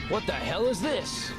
What the hell is this?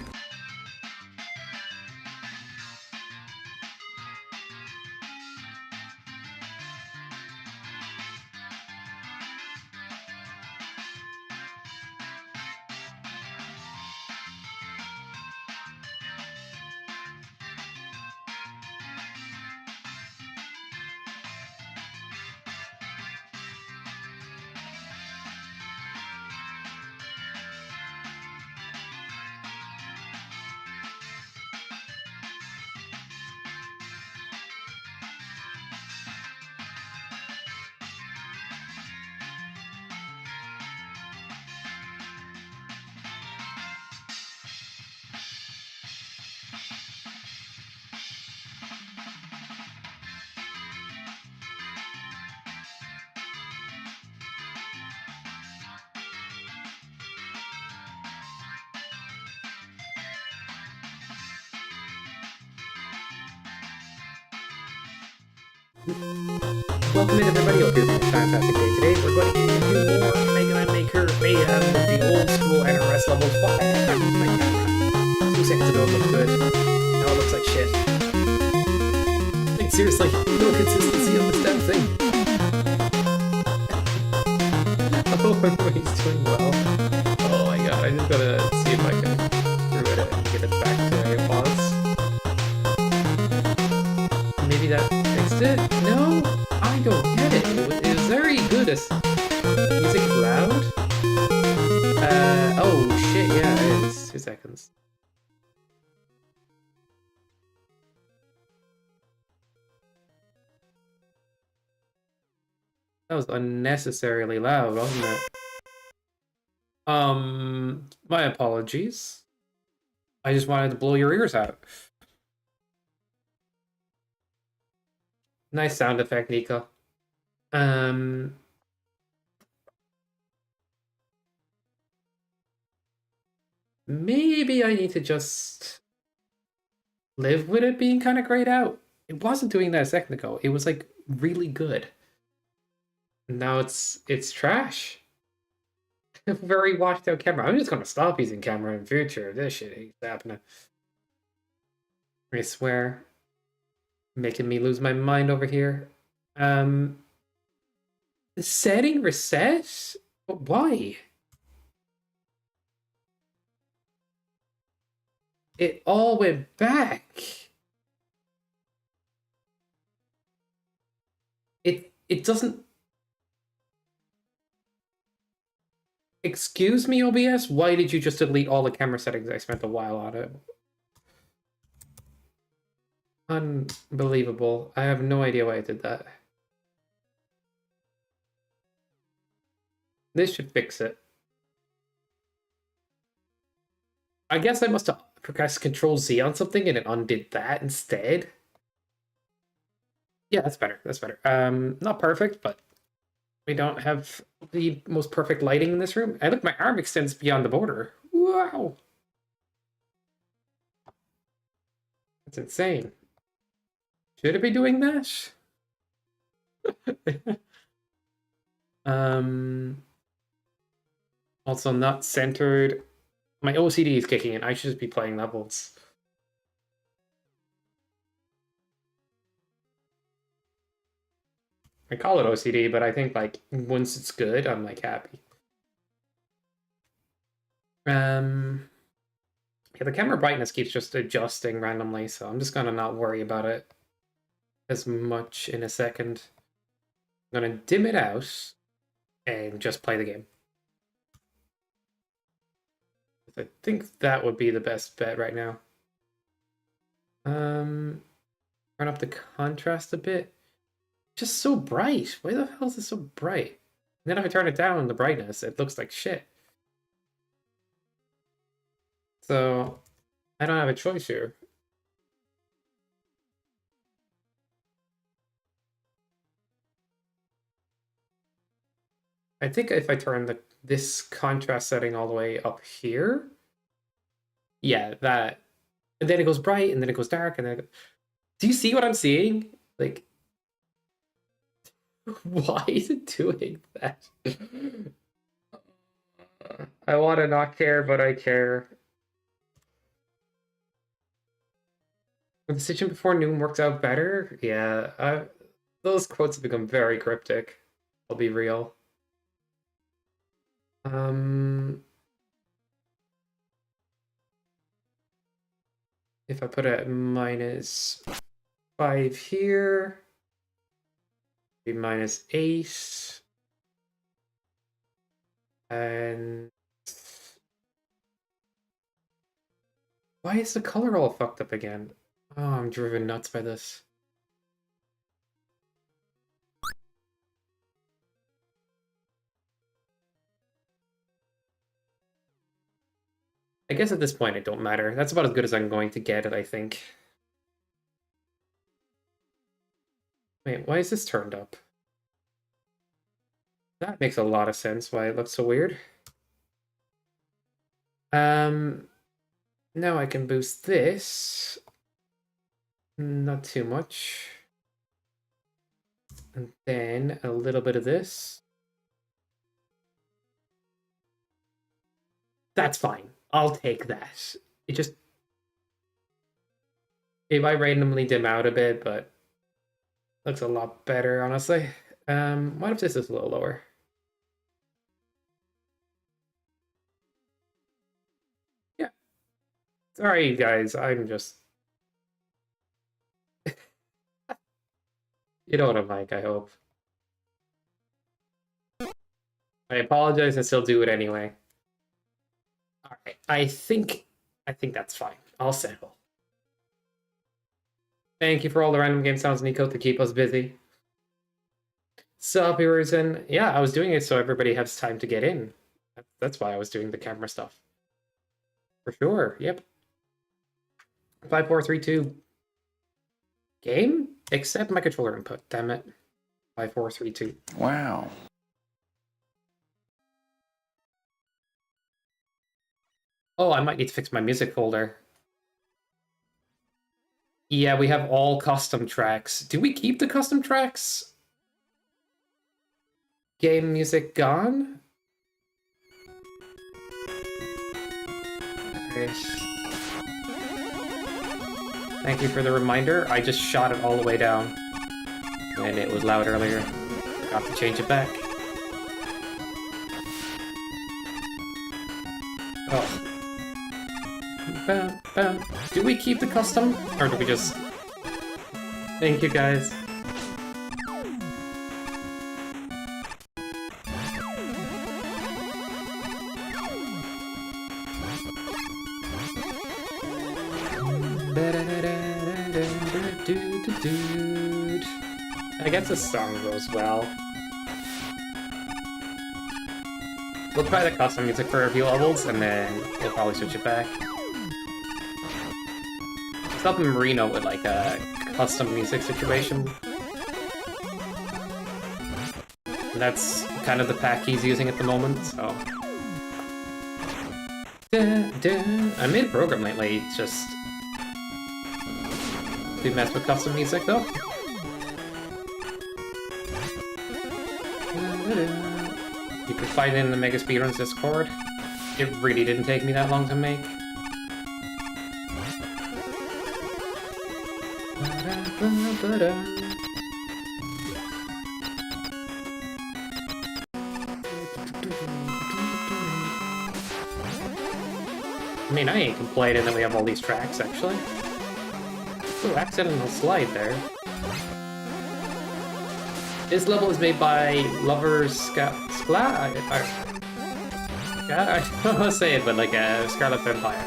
Welcome in everybody, hope you're having a fantastic day today. We're going to do more Mega Man Maker Mayhem with the old school NRS levels. Why? I moved my camera. 2 seconds ago it looked good. Now it looks like shit. Like seriously, no consistency on this damn thing. Oh, everybody's doing well. Oh my god, I just gotta see if I can screw it and get it back to where it was. Maybe that fixed it? No? I don't get it. It was very good. Music loud? Oh shit, yeah, it is. 2 seconds. That was unnecessarily loud, wasn't it? My apologies. I just wanted to blow your ears out. Nice sound effect, Nico. Maybe I need to just live with it being kind of grayed out. It wasn't doing that a second ago. It was like really good. Now it's trash. Very washed out camera. I'm just gonna stop using camera in future. This shit ain't happening. I swear. Making me lose my mind over here. Setting reset? But why? It all went back. It doesn't. Excuse me, OBS? Why did you just delete all the camera settings? I spent a while on it. Unbelievable. I have no idea why I did that. This should fix it. I guess I must have pressed Control Z on something and it undid that instead. Yeah, that's better. That's better. Not perfect, but we don't have the most perfect lighting in this room. And look, my arm extends beyond the border. Wow. That's insane. Should it be doing that? Also not centered. My OCD is kicking in. I should just be playing levels. I call it OCD, but I think like once it's good, I'm like happy. Yeah, the camera brightness keeps just adjusting randomly, so I'm just gonna not worry about it as much in a second. I'm gonna dim it out and just play the game. I think that would be the best bet right now. Turn up the contrast a bit. Just so bright. Why the hell is it so bright? And then if I turn it down, the brightness, it looks like shit. So I don't have a choice here. I think if I turn this contrast setting all the way up here, yeah, that, and then it goes bright, and then it goes dark, and then do you see what I'm seeing? Like, why is it doing that? I want to not care, but I care. The decision before noon works out better? Yeah, those quotes have become very cryptic. I'll be real. If I put it at -5 here, be -8. And why is the color all fucked up again? Oh, I'm driven nuts by this. I guess at this point it don't matter. That's about as good as I'm going to get it, I think. Wait, why is this turned up? That makes a lot of sense why it looks so weird. Now I can boost this. Not too much. And then a little bit of this. That's fine. I'll take that. It just... It might randomly dim out a bit, but looks a lot better, honestly. What if this is a little lower? Yeah. Sorry, guys. I'm just... You know what I'm like, I hope. I apologize, I still do it anyway. Alright, I think that's fine. I'll settle. Thank you for all the random game sounds, Nico, to keep us busy. Sup, viewers, and yeah, I was doing it so everybody has time to get in. That's why I was doing the camera stuff. For sure, yep. 5, 4, 3, 2. Game? Accept my controller input, damn it. 5, 4, 3, 2. Wow. Oh, I might need to fix my music folder. Yeah, we have all custom tracks. Do we keep the custom tracks? Game music gone? Alright. Thank you for the reminder. I just shot it all the way down. And it was loud earlier. Got to change it back. Oh. Bam, bam. Do we keep the custom? Or do we just... Thank you, guys. I guess this song goes well. We'll try the custom music for a few levels, and then we'll probably switch it back. Stuff in Marino with like a custom music situation. And that's kind of the pack he's using at the moment, so... I made a program lately, just... to mess with custom music, though. You can find it in the Mega Speedruns Discord. It really didn't take me that long to make. I mean, I ain't complaining that we have all these tracks, actually. Ooh, accidental slide there. This level is made by Lover's Skla? I don't want to say it, but like a Scarlet Vampire.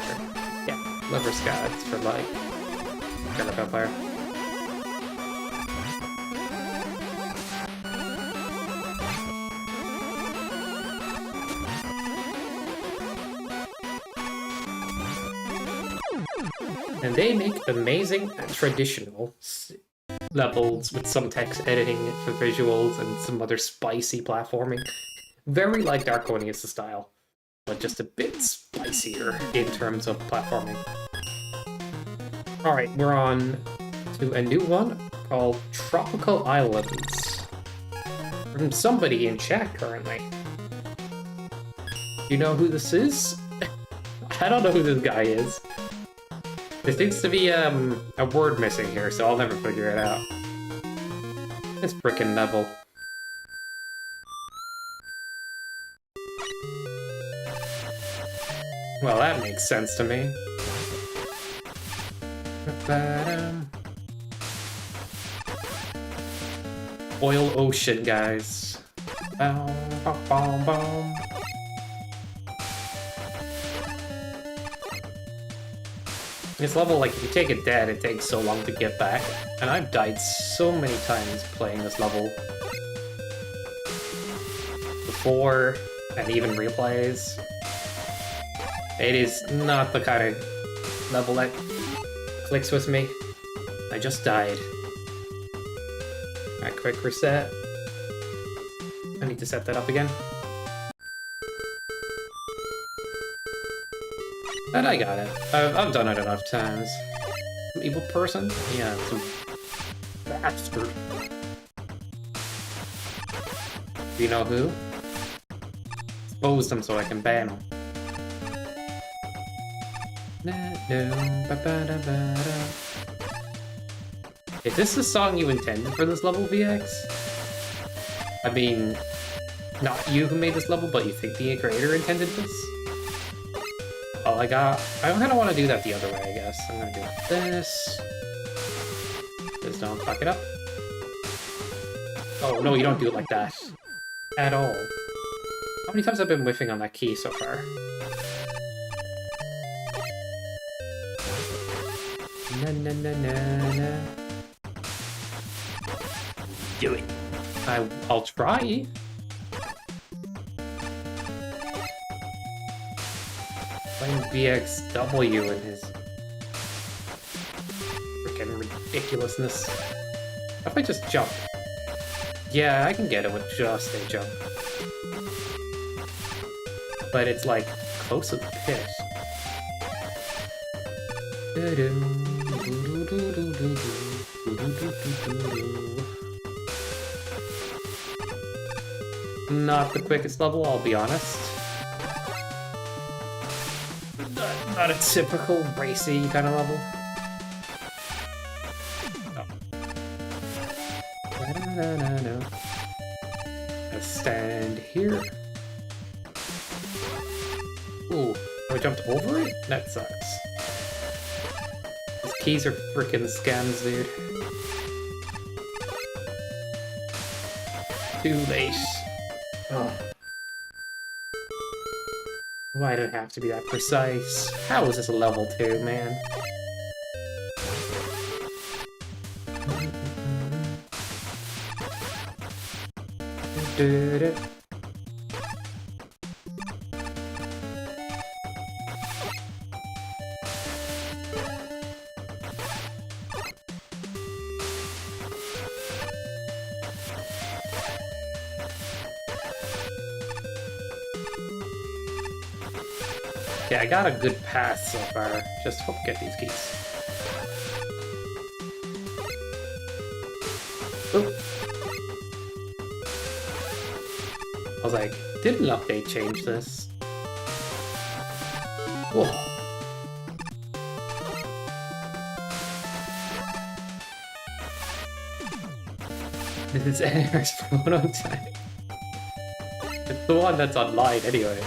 Yeah, Lover's Ska, it's for like Scarlet Vampire. And they make amazing traditional levels with some text editing for visuals and some other spicy platforming. Very like Darkonia's style, but just a bit spicier in terms of platforming. Alright, we're on to a new one called Tropical Islands. From somebody in chat currently. You know who this is? I don't know who this guy is. There seems to be a word missing here, so I'll never figure it out. This frickin' level. Well, that makes sense to me. Oil ocean, guys. Boom, boom, boom, boom. This level, like, if you take it dead, it takes so long to get back. And I've died so many times playing this level. Before, and even replays. It is not the kind of level that clicks with me. I just died. Alright, quick reset. I need to set that up again. But I got it. I've done it enough times. Some evil person? Yeah, some bastard. Do you know who? Expose them so I can ban them. Is this the song you intended for this level, VX? I mean, not you who made this level, but you think the creator intended this? Well, I kind of want to do that the other way, I guess. I'm gonna do this. Just don't fuck it up. Oh, no, you don't do it like that. At all. How many times have I been whiffing on that key so far? Na na na na na. Do it. I'll try. Playing VXW and his freaking ridiculousness. How if I just jump? Yeah, I can get it with just a jump. But it's like close to the pit. Not the quickest level, I'll be honest. Not a typical racy kind of level. No. I stand here. Ooh, I jumped over it? That sucks. These keys are freaking scams, dude. Too late. Oh. Why did it have to be that precise? How is this a level 2, man? Okay, I got a good pass so far. Just hope to get these keys. Oop. I was like, did an update change this? Whoa. This is NRS prototype. It's the one that's online anyway.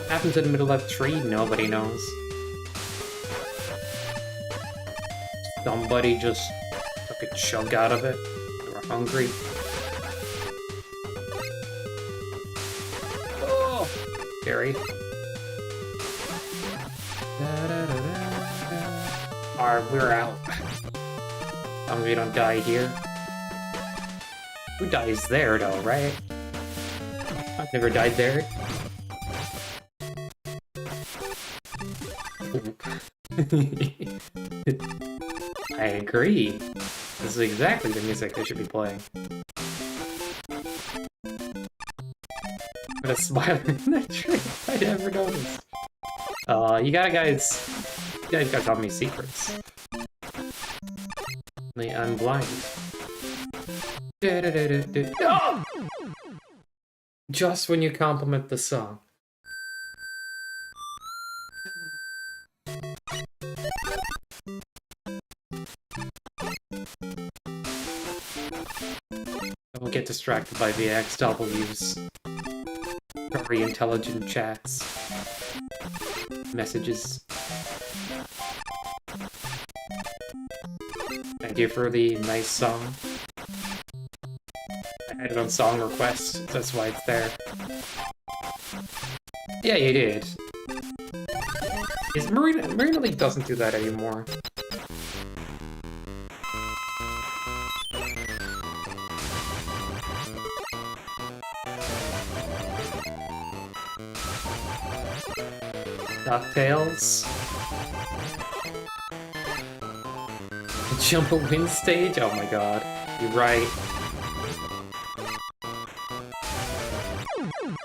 Happens in the middle of a tree, nobody knows. Somebody just took a chunk out of it. They were hungry. Oh! Scary. Alright, we're out. As long as we don't die here. Who dies there, though, right? I've never died there. I agree. This is exactly the music they should be playing. Put a smile in the tree. I never noticed. You guys got me secrets. I'm blind. No! Just when you compliment the song. Don't get distracted by the XW's very intelligent chats. Messages. Thank you for the nice song. I had it on song request, that's why it's there. Yeah, you did. Marina League doesn't do that anymore. DuckTales. Jump a win stage? Oh my god. You're right.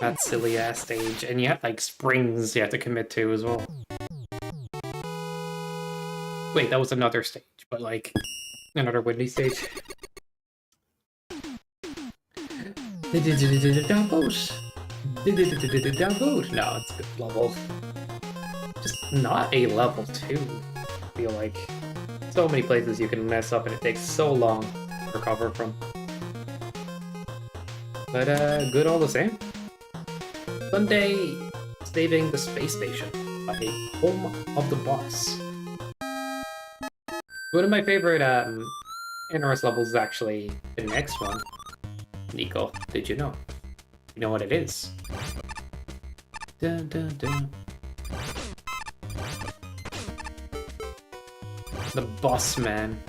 That silly ass stage. And you have like springs you have to commit to as well. Wait, that was another stage, but like another windy stage. Doubles. Doubles. No, it's a good level. Just not a level 2. I feel like so many places you can mess up and it takes so long to recover from. But good all the same. Sunday, saving the space station by home of the boss. One of my favorite NRS levels is actually the next one. Nico, did you know? You know what it is? Dun, dun, dun. The bus man.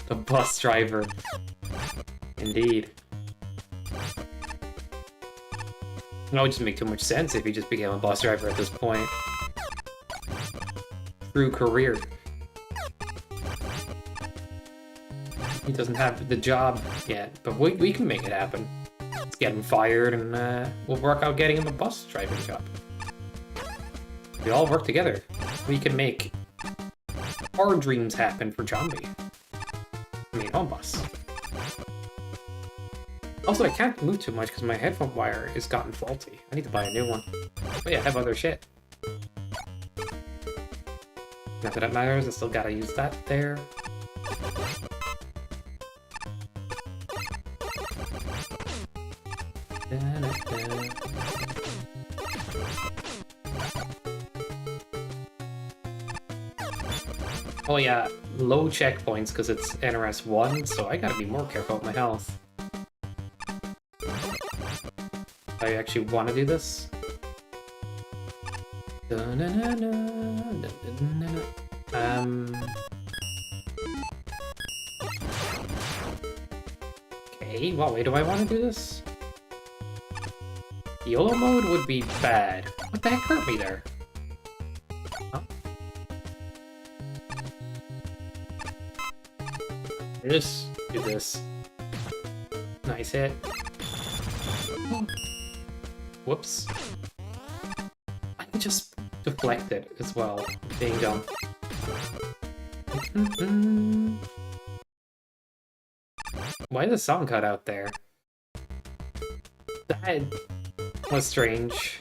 The bus driver. Indeed. That would just make too much sense if he just became a bus driver at this point. True career. He doesn't have the job yet, but we can make it happen. Let's get him fired and we'll work out getting him a bus driving job. We all work together. We can make our dreams happen for Jambi. I mean, home bus. Also, I can't move too much because my headphone wire has gotten faulty. I need to buy a new one. But yeah, I have other shit. Not that it matters, I still gotta use that there. Oh yeah, low checkpoints because it's NRS 1, so I gotta be more careful with my health. I actually want to do this. Okay, what way do I want to do this? YOLO mode would be bad. What the heck hurt me there? Huh? This, do this. Nice hit. Whoops. I can just deflect it as well, being dumb. Why is the song cut out there? That was strange.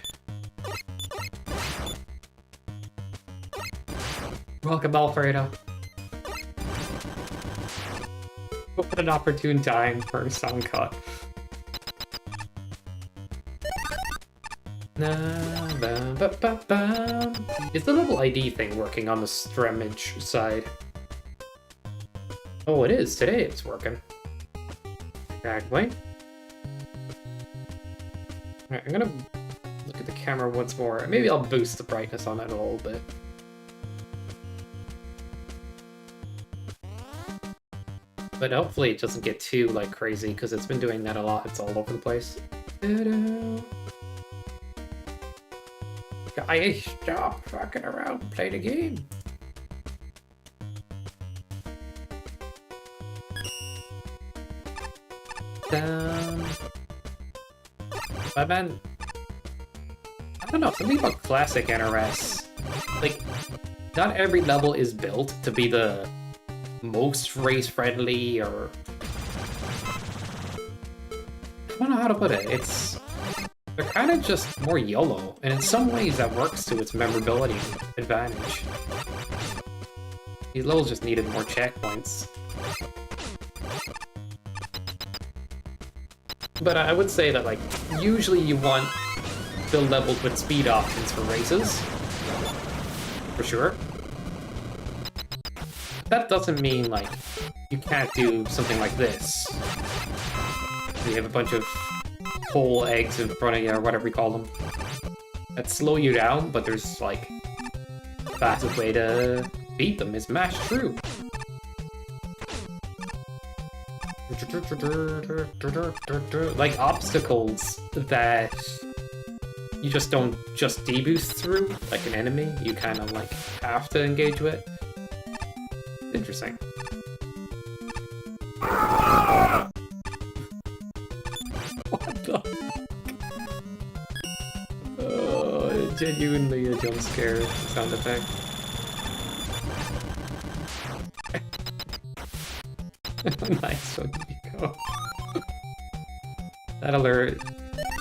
Welcome, Alfredo. What an opportune time for a song cut. Is the level ID thing working on the Stremage side? Oh, it is. Today it's working. Exactly. Alright, I'm gonna look at the camera once more. Maybe I'll boost the brightness on it a little bit. But hopefully it doesn't get too, like, crazy, because it's been doing that a lot. It's all over the place. Guys, stop fucking around and play the game. But man, I don't know, something about classic NRS. Like, not every level is built to be the most race friendly, or I don't know how to put it. They're kind of just more YOLO, and in some ways that works to its memorability advantage. These levels just needed more checkpoints. But I would say that, like, usually you want build levels with speed options for races. For sure. That doesn't mean, like, you can't do something like this. You have a bunch of whole eggs in front of you, or whatever you call them, that slow you down, but there's, like, the fastest way to beat them is mash through. Like obstacles that you just don't just deboost through, like an enemy, you kind of like have to engage with. Interesting. What the? Oh, genuinely a jump scare sound effect. Nice one, Nico. That alert.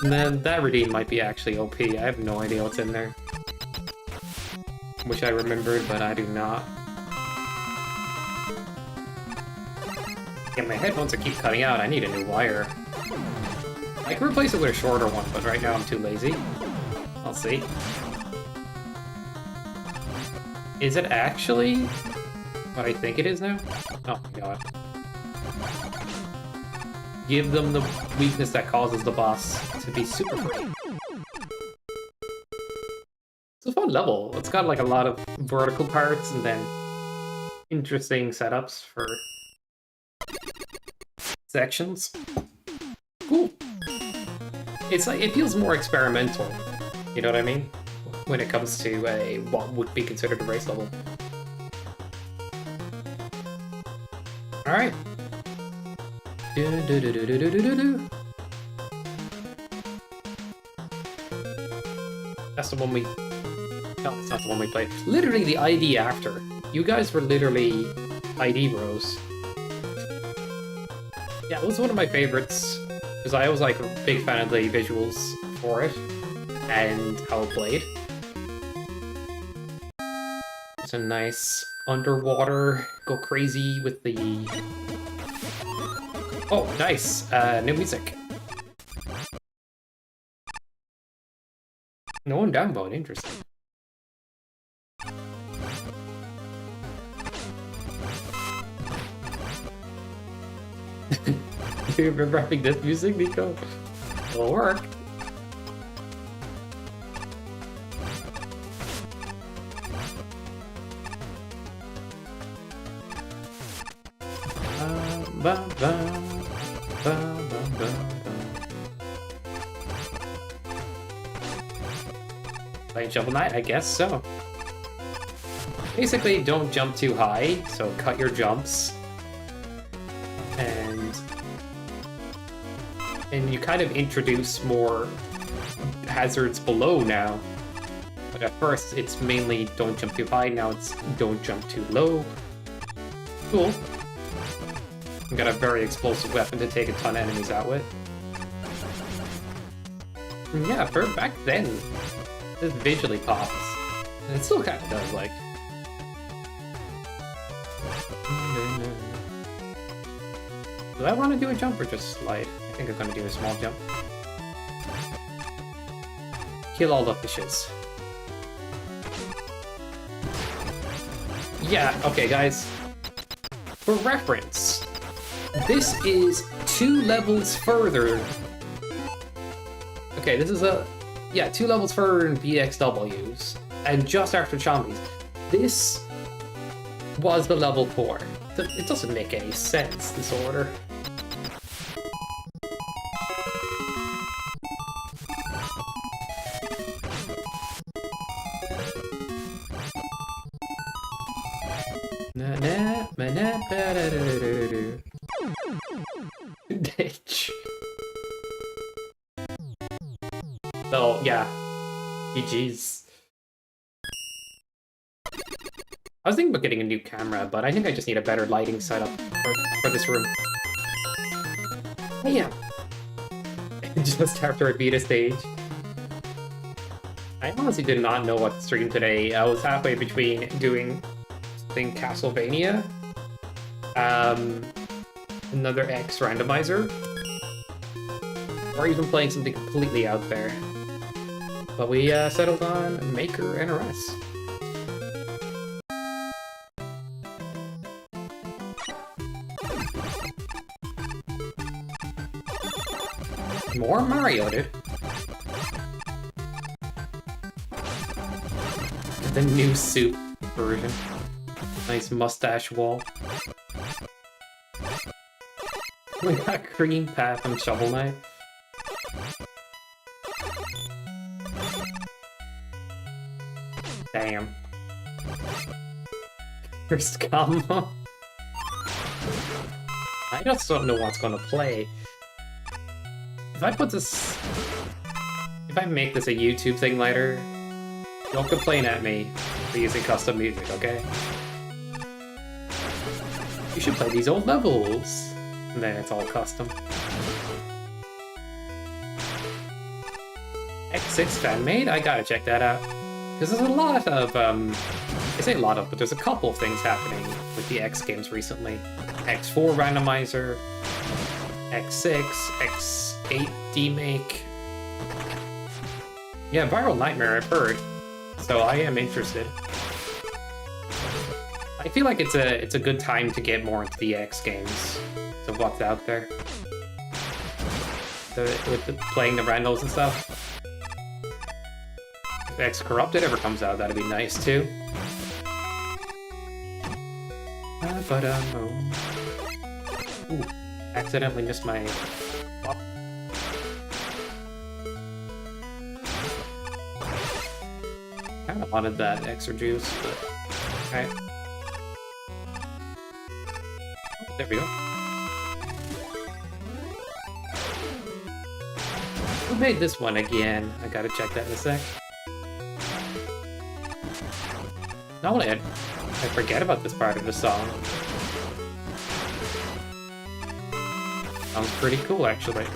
And then that redeem might be actually OP. I have no idea what's in there. Wish I remembered, but I do not. Yeah, my headphones keep cutting out. I need a new wire. I can replace it with a shorter one, but right now I'm too lazy. I'll see. Is it actually what I think it is now? Oh my god. Give them the weakness that causes the boss to be super free. It's a fun level. It's got like a lot of vertical parts and then interesting setups for sections. Cool. It's like, it feels more experimental. You know what I mean? When it comes to what would be considered a race level. All right. That's the one we... No, it's not the one we played. Literally the ID after. You guys were literally ID bros. Yeah, it was one of my favorites. Because I was like a big fan of the visuals for it. And how it played. It's a nice underwater, go crazy with the... Oh, nice. New music. No one downvote, interesting. Do you remember having this music, Nico? It'll work. Playing Shovel Knight? I guess so. Basically, don't jump too high, so cut your jumps. And you kind of introduce more hazards below now. But at first, it's mainly don't jump too high, now it's don't jump too low. Cool. I've got a very explosive weapon to take a ton of enemies out with. And yeah, for back then, this visually pops. And it still kind of does, like. Do I want to do a jump or just slide? I think I'm going to do a small jump. Kill all the fishes. Yeah, okay guys. For reference, this is 2 levels further. Okay, this is 2 levels further in BXWs, and just after Chombies. This was the level 4. It doesn't make any sense, this order. Bitch. So, yeah. GG's. I was thinking about getting a new camera, but I think I just need a better lighting setup for this room. Damn! Just after I beat a stage. I honestly did not know what to stream today. I was halfway between doing something Castlevania, another X randomizer, or even playing something completely out there. But we settled on Maker NRS. More Mario, dude. The new soup version. Nice mustache wall. We got Cream Path and Shovel Knight. Damn. First combo. I just don't know what's gonna play. If I put this... If I make this a YouTube thing later, don't complain at me for using custom music, okay? You should play these old levels. And then it's all custom. X6 fan-made? I gotta check that out. Because there's a lot of, I say a lot of, but there's a couple of things happening with the X games recently. X4 randomizer, X6, X8 demake. Yeah, Viral Nightmare, I've heard. So I am interested. I feel like it's a good time to get more into the X games. So what's out there. Playing the randos and stuff. If X Corrupted ever comes out, that'd be nice too. Ooh, accidentally missed my... Oh. Kinda wanted that extra juice, but... Okay. There we go. Who made this one again? I gotta check that in a sec. Normally I forget about this part of the song. Sounds pretty cool, actually.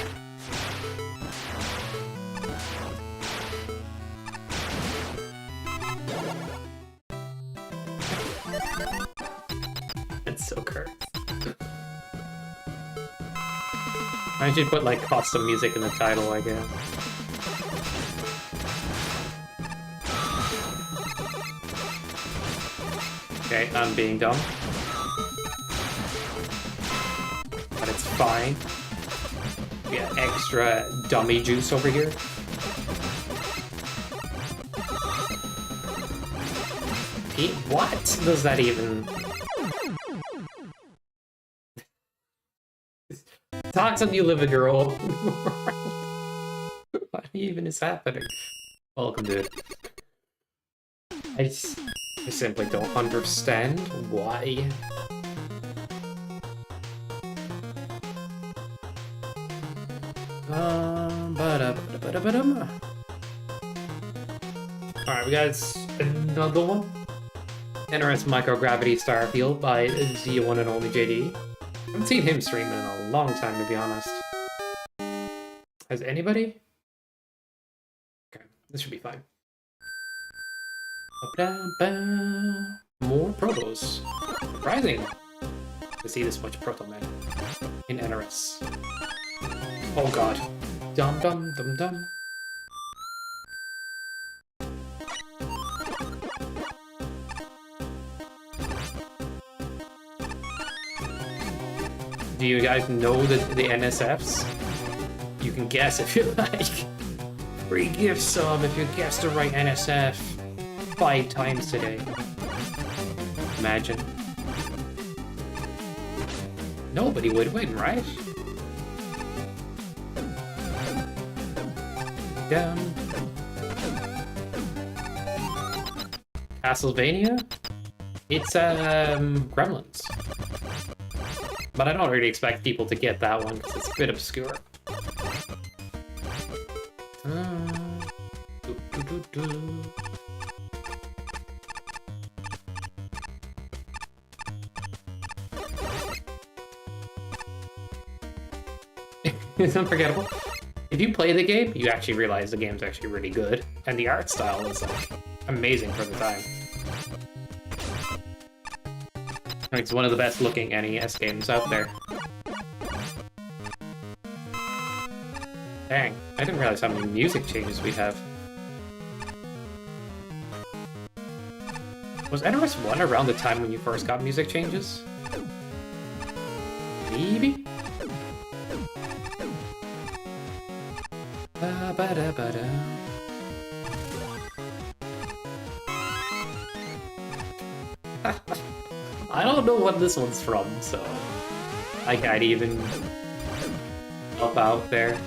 It's so cursed. I should put, like, custom music in the title, I guess. Okay, I'm being dumb. But it's fine. We got extra dummy juice over here. What does that even... Talk something you live in your old world. What even is happening? Welcome, dude. I simply don't understand why. Alright, we got another one. NRS Microgravity Starfield by the one and only JD. I haven't seen him stream in a long time, to be honest. Has anybody? Okay, this should be fine. More protos. Surprising to see this much proto men in NRS. Oh god. Dum dum dum dum. Do you guys know the NSFs? You can guess if you like. Free gift sub if you guess the right NSF 5 times today. Imagine. Nobody would win, right? Down. Castlevania? It's Gremlins. But I don't really expect people to get that one because it's a bit obscure. It's unforgettable. If you play the game, you actually realize the game's actually really good, and the art style is like amazing for the time. It's one of the best looking NES games out there. Dang, I didn't realize how many music changes we have. Was NRS 1 around the time when you first got music changes? Maybe? Ba-ba-da-ba-da. I don't know what this one's from, so I can't even help out there.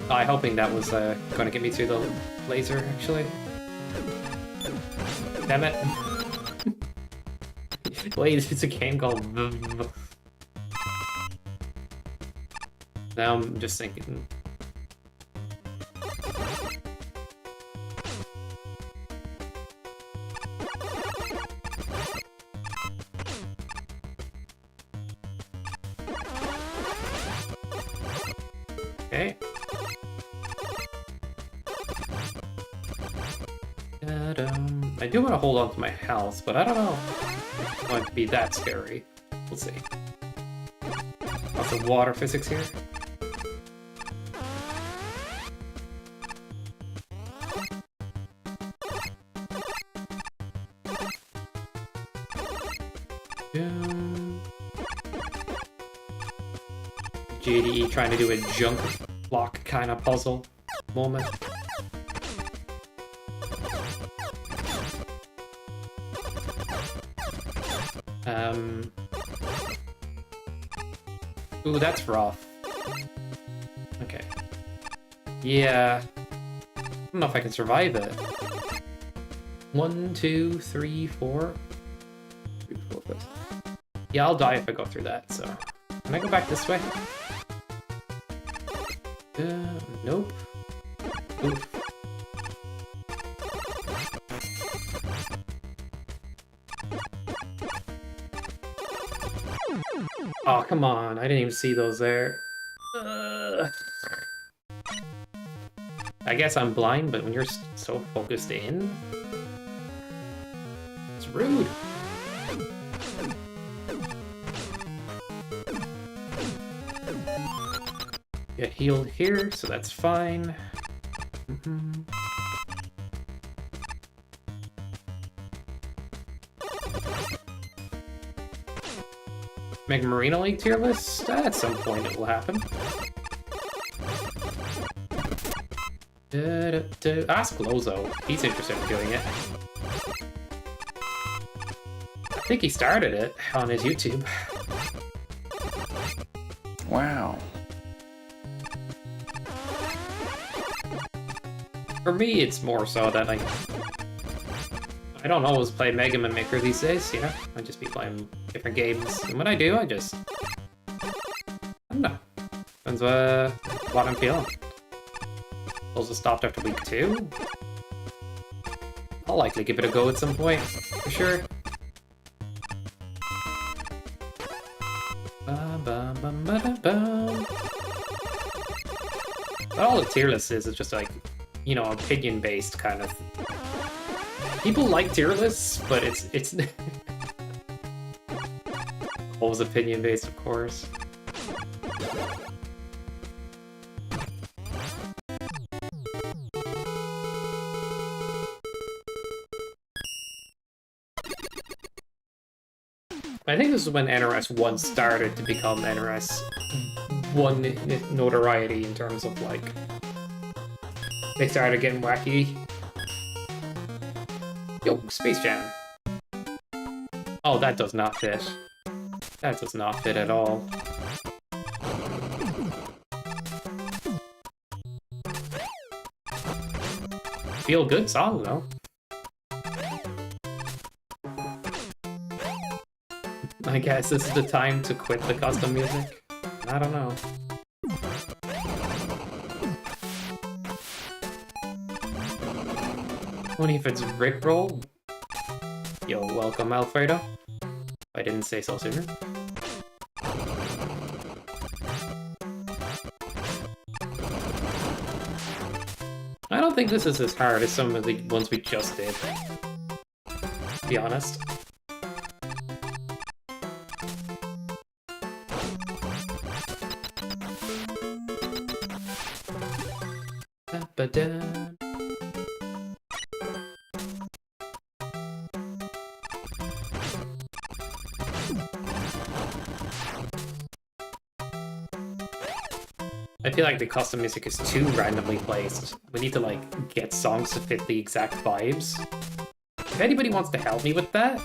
I'm hoping that was going to get me through the laser, actually. Damn it. Wait, it's a game called... Now I'm just thinking... Okay. I do want to hold on to my health, but I don't know if it's going to be that scary. We'll see. Lots of water physics here. JDE trying to do a junk block kind of puzzle moment. Ooh, that's rough. Okay. Yeah. I don't know if I can survive it. 1, 2, 3, 4. 3, 4, 5. Yeah, I'll die if I go through that, so... Can I go back this way? Nope. Oof. Oh, come on. I didn't even see those there. I guess I'm blind, but when you're so focused in... It's rude. Get healed here, so that's fine. Make Marina League tier list? At some point it will happen. Ask Lozo. He's interested in doing it. I think he started it on his YouTube. Wow. For me, it's more so that I don't always play Mega Man Maker these days, you know? I just be playing different games, and when I do, I just... I don't know. Depends what I'm feeling. Also stopped after week 2. I'll likely give it a go at some point, for sure. But all the tier list is just like, you know, opinion-based kind of. People like tier lists, but it's always opinion-based, of course. I think this is when NRS 1 started to become NRS 1 notoriety in terms of, like, they started getting wacky. Yo, Space Jam. Oh, that does not fit. That does not fit at all. Feel good song, though. I guess this is the time to quit the custom music. I don't know. Only if it's Rickroll. Yo, welcome, Alfredo. I didn't say so sooner. think this is as hard as some of the ones we just did, to be honest. Ba-da. I feel like the custom music is too randomly placed. We need to, like, get songs to fit the exact vibes. If anybody wants to help me with that,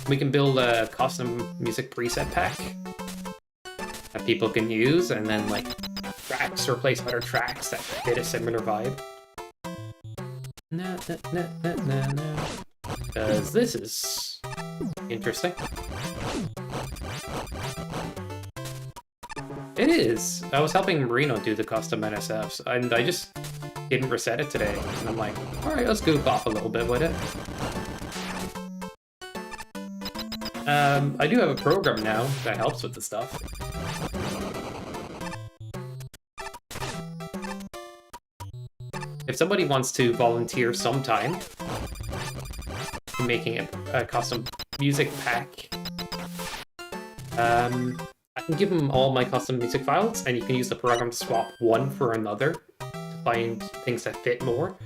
we can build a custom music preset pack that people can use, and then, like, tracks replace other tracks that fit a similar vibe. Because this is interesting. It is. I was helping Marino do the custom NSFs, and I just didn't reset it today. And I'm like, alright, let's goof off a little bit with it. I do have a program now that helps with the stuff. If somebody wants to volunteer some time in making a custom music pack, I can give them all my custom music files, and you can use the program to swap one for another to find things that fit more.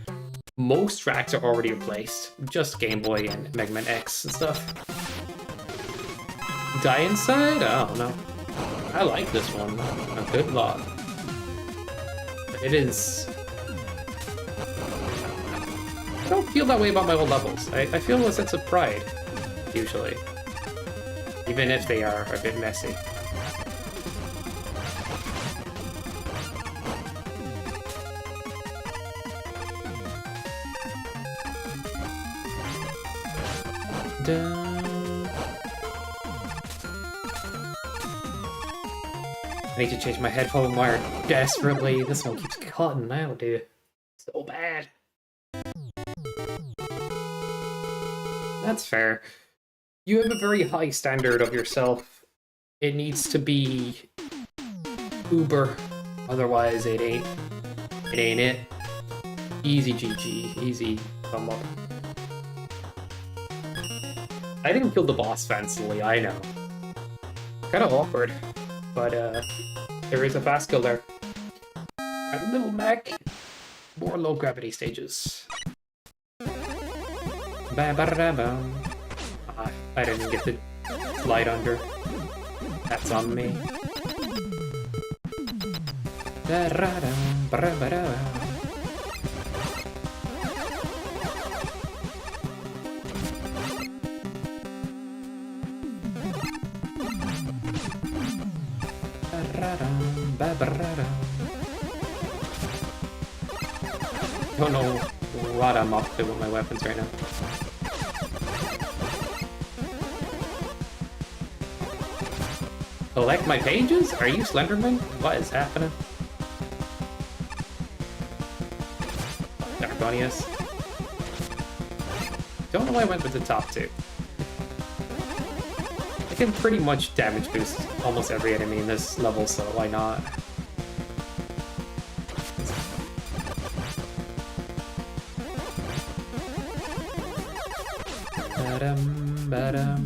Most tracks are already replaced, just Game Boy and Mega Man X and stuff. Die Inside? I don't know. I like this one a good lot. It is... I don't feel that way about my old levels. I feel a sense of pride, usually. Even if they are a bit messy. I need to change my headphone wire desperately. This one keeps cutting out, dude. So bad. That's fair. You have a very high standard of yourself. It needs to be uber, otherwise it ain't it. Easy GG, easy come up. I didn't kill the boss fancily, I know. Kinda awkward, but there is a fast kill there. A little mech, more low gravity stages. I didn't get the slide under. That's on me. Don't know what I'm up to with my weapons right now. Collect my pages? Are you Slenderman? What is happening? Dargonius. Don't know why I went with the top two. I can pretty much damage boost almost every enemy in this level, so why not? Ba-dum.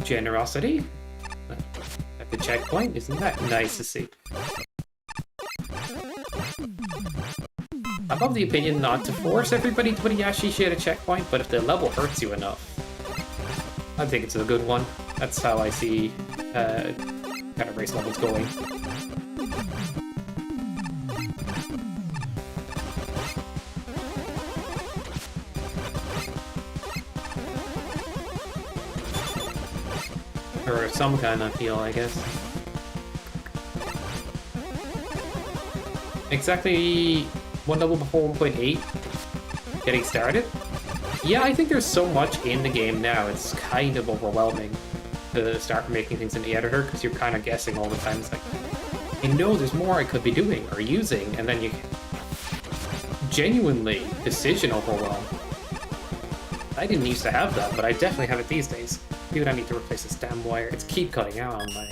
Generosity at the checkpoint, isn't that nice to see? I'm of the opinion not to force everybody to put a Yashishi at a checkpoint, but if the level hurts you enough, I think it's a good one. That's how I see kind of race levels going. Or some kind of feel, I guess. Exactly one level before 1.8. Getting started? Yeah, I think there's so much in the game now, it's kind of overwhelming to start making things in the editor, because you're kind of guessing all the time. It's like, I know there's more I could be doing or using, and then you genuinely decision overwhelm. I didn't used to have that, but I definitely have it these days. Dude, I need to replace this damn wire. It's keep cutting out on my...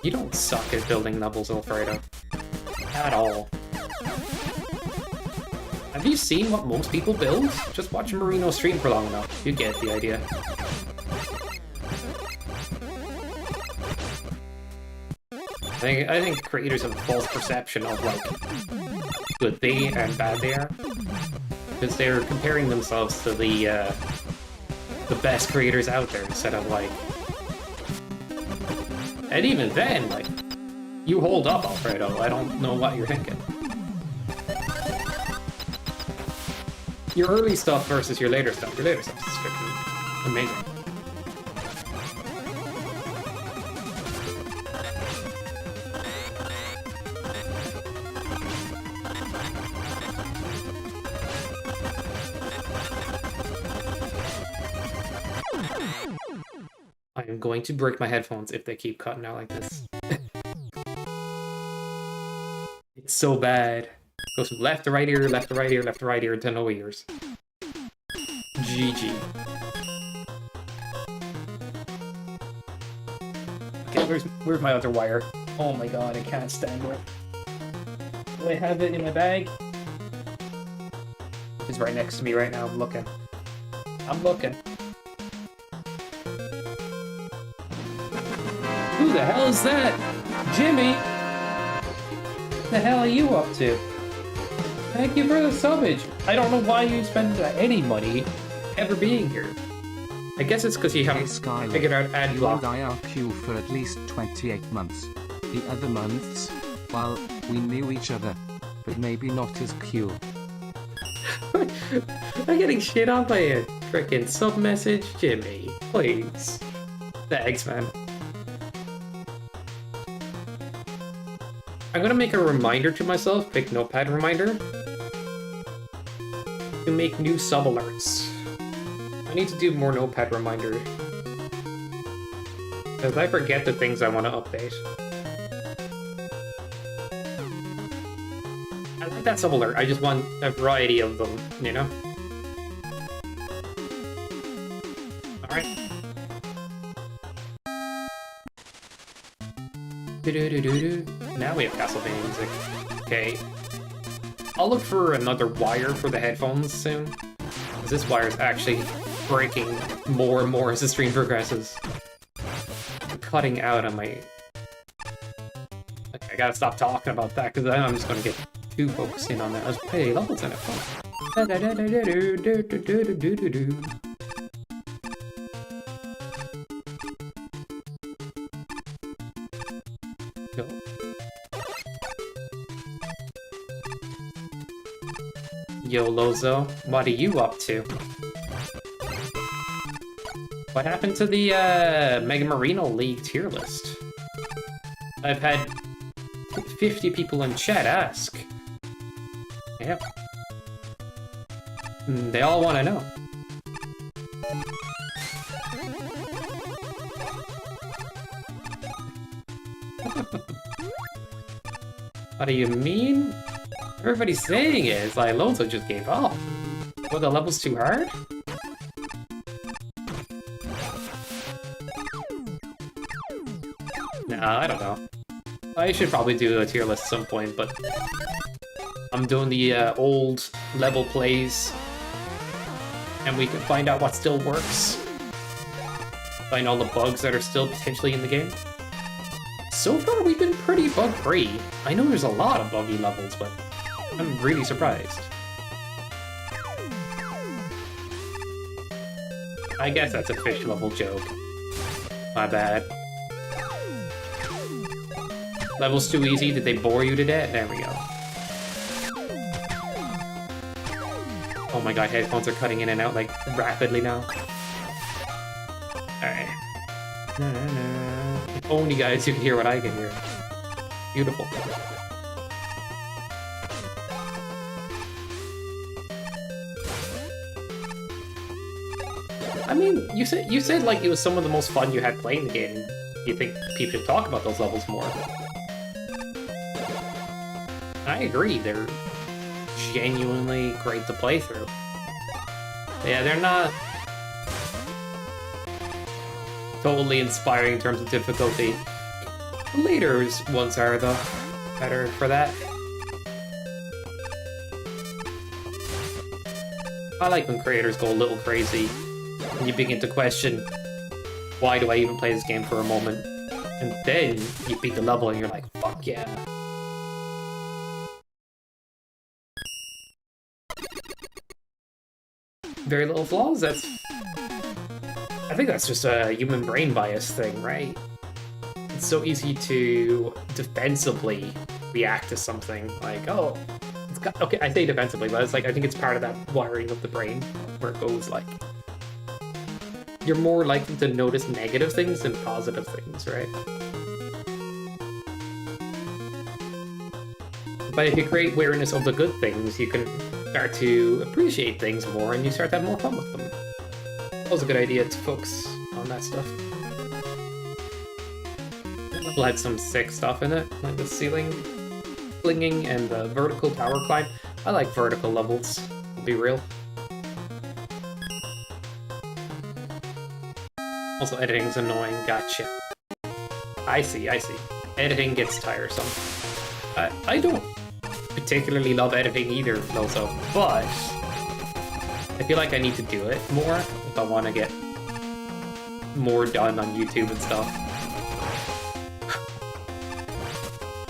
You don't suck at building levels, Alfredo. At all. Have you seen what most people build? Just watch Marino stream for long enough. You get the idea. I think creators have a false perception of, like, good they and bad they are. Because they're comparing themselves to the best creators out there instead of, like... And even then, like, you hold up, Alfredo. I don't know what you're thinking. Your early stuff versus your later stuff. Your later stuff is strictly amazing. I am going to break my headphones if they keep cutting out like this. It's so bad. Goes from left to right ear, left to right ear, left to right ear, to no ears. GG. Okay, where's my other wire? Oh my god, I can't stand it. Do I have it in my bag? It's right next to me right now, I'm looking. I'm looking. Who the hell is that? Jimmy! What the hell are you up to? Thank you for the subbage. I don't know why you spend any money ever being here. I guess it's because you haven't figured out ad block. IRQ for at least 28 months. The other months, well, we knew each other, but maybe not as Q. I'm getting shit on by a frickin' sub message, Jimmy. Please. Thanks, man. I'm gonna make a reminder to myself, quick notepad reminder, to make new sub alerts. I need to do more notepad reminder. Because I forget the things I want to update. I like that sub alert, I just want a variety of them, you know? Alright. Now we have Castlevania music. Okay. I'll look for another wire for the headphones soon. Because this wire is actually breaking more and more as the stream progresses. I'm cutting out on my... Okay, I gotta stop talking about that because I'm just gonna get too focused in on that. There's pretty levels in it. Go. Yo, Lozo, what are you up to? What happened to the Mega Marino League tier list? I've had 50 people in chat ask. Yep. They all want to know. What do you mean? Everybody's saying it. It's like Lozo just gave up. Were the levels too hard? Nah, I don't know. I should probably do a tier list at some point, but I'm doing the old level plays, and we can find out what still works. Find all the bugs that are still potentially in the game. So far, we've been pretty bug-free. I know there's a lot of buggy levels, but I'm really surprised. I guess that's a fish level joke. My bad. Level's too easy? Did they bore you to death? There we go. Oh my god, headphones are cutting in and out, like, rapidly now. Alright. If only, guys, you can hear what I can hear. Beautiful. I mean, you said like it was some of the most fun you had playing the game. You think people should talk about those levels more. I agree, they're genuinely great to play through. Yeah, they're not totally inspiring in terms of difficulty. The later ones are, though, better for that. I like when creators go a little crazy and you begin to question, why do I even play this game for a moment? And then you beat the level and you're like, fuck yeah. Very little flaws, I think that's just a human brain bias thing, right? It's so easy to defensively react to something, like, oh, it's got, okay, I say defensively, but it's like, I think it's part of that wiring of the brain, where it goes like, you're more likely to notice negative things than positive things, right? But if you create awareness of the good things, you can start to appreciate things more and you start to have more fun with them. That was a good idea to focus on that stuff. The level had some sick stuff in it, like the ceiling flinging and the vertical tower climb. I like vertical levels, to be real. Also, editing's annoying, gotcha. I see. Editing gets tiresome. I don't particularly love editing either, also, but I feel like I need to do it more if I want to get more done on YouTube and stuff.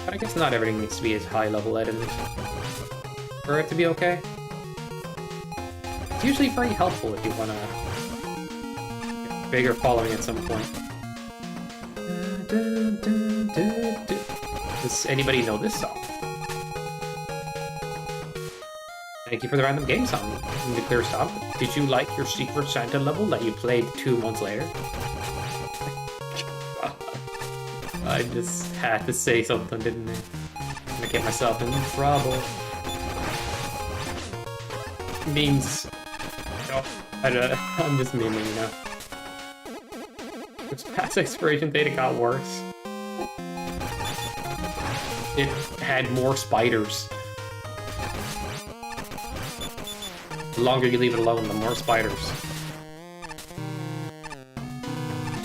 But I guess not everything needs to be as high-level edited for it to be okay. It's usually very helpful if you want to get a bigger following at some point. Does anybody know this song? Thank you for the random game song. Nuclear Stop. Did you like your Secret Santa level that you played 2 months later? I just had to say something, didn't I? I'm gonna get myself in trouble. Memes. No, I'm just memeing, you know. Its past expiration date, it got worse. It had more spiders. The longer you leave it alone, the more spiders.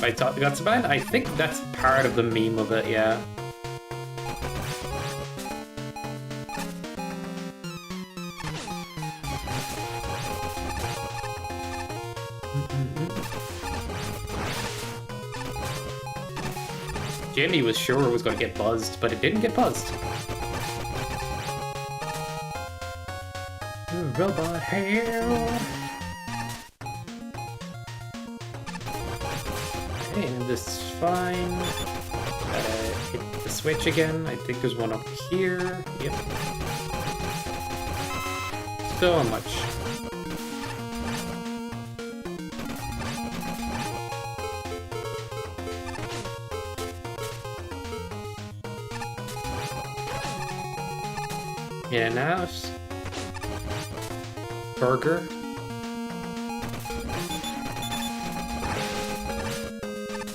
I thought that's bad. I think that's part of the meme of it, yeah. Jimmy was sure it was going to get buzzed, but it didn't get buzzed. Robot hell. Okay, and this is fine. Hit the switch again. I think there's one up here. Yep. So much. Yeah, now it's burger.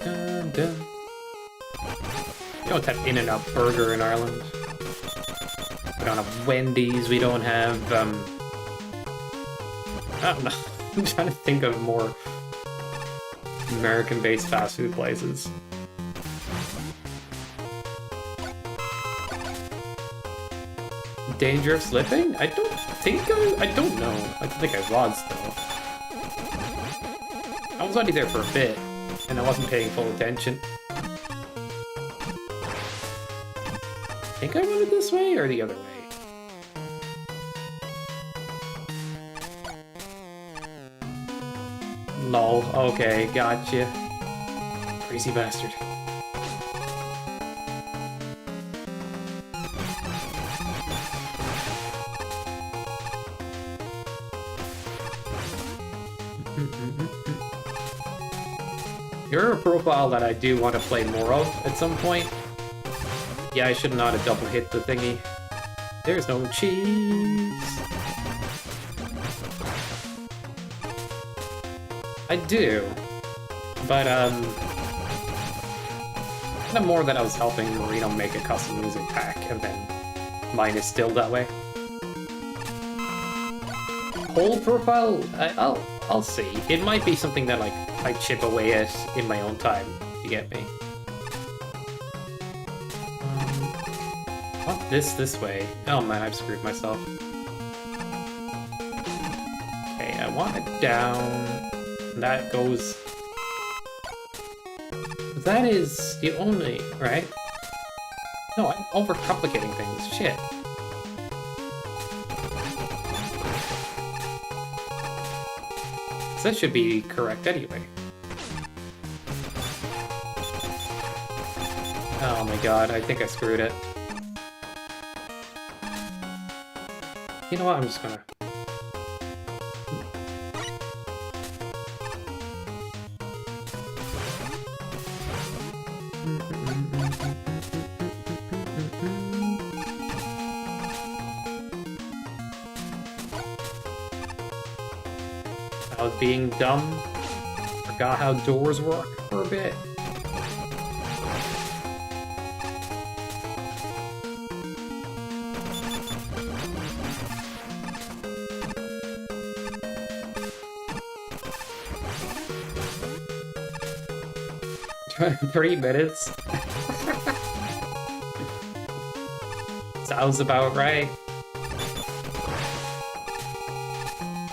Dun, dun. We don't have In-N-Out Burger in Ireland. We don't have Wendy's. We don't have, I don't know. I'm trying to think of more American-based fast food places. Danger of slipping? I don't know. I think I was, though. I was already there for a bit, and I wasn't paying full attention. I think I went it this way, or the other way? Lol, okay, gotcha. Crazy bastard. You're a profile that I do want to play more of at some point. Yeah, I should not have double hit the thingy. There's no cheese. I do. But, the more that I was helping Marino make a custom music pack, and then mine is still that way. Whole profile? I'll see. It might be something that, like, I chip away at in my own time, you get me. Want this way. Oh man, I've screwed myself. Okay, I want it down. And that goes... That is the only... right? No, I'm overcomplicating things. Shit. That should be correct anyway. Oh my god, I think I screwed it. You know what, I'm just gonna... I was being dumb. Forgot how doors work for a bit. $3 minutes. Sounds about right.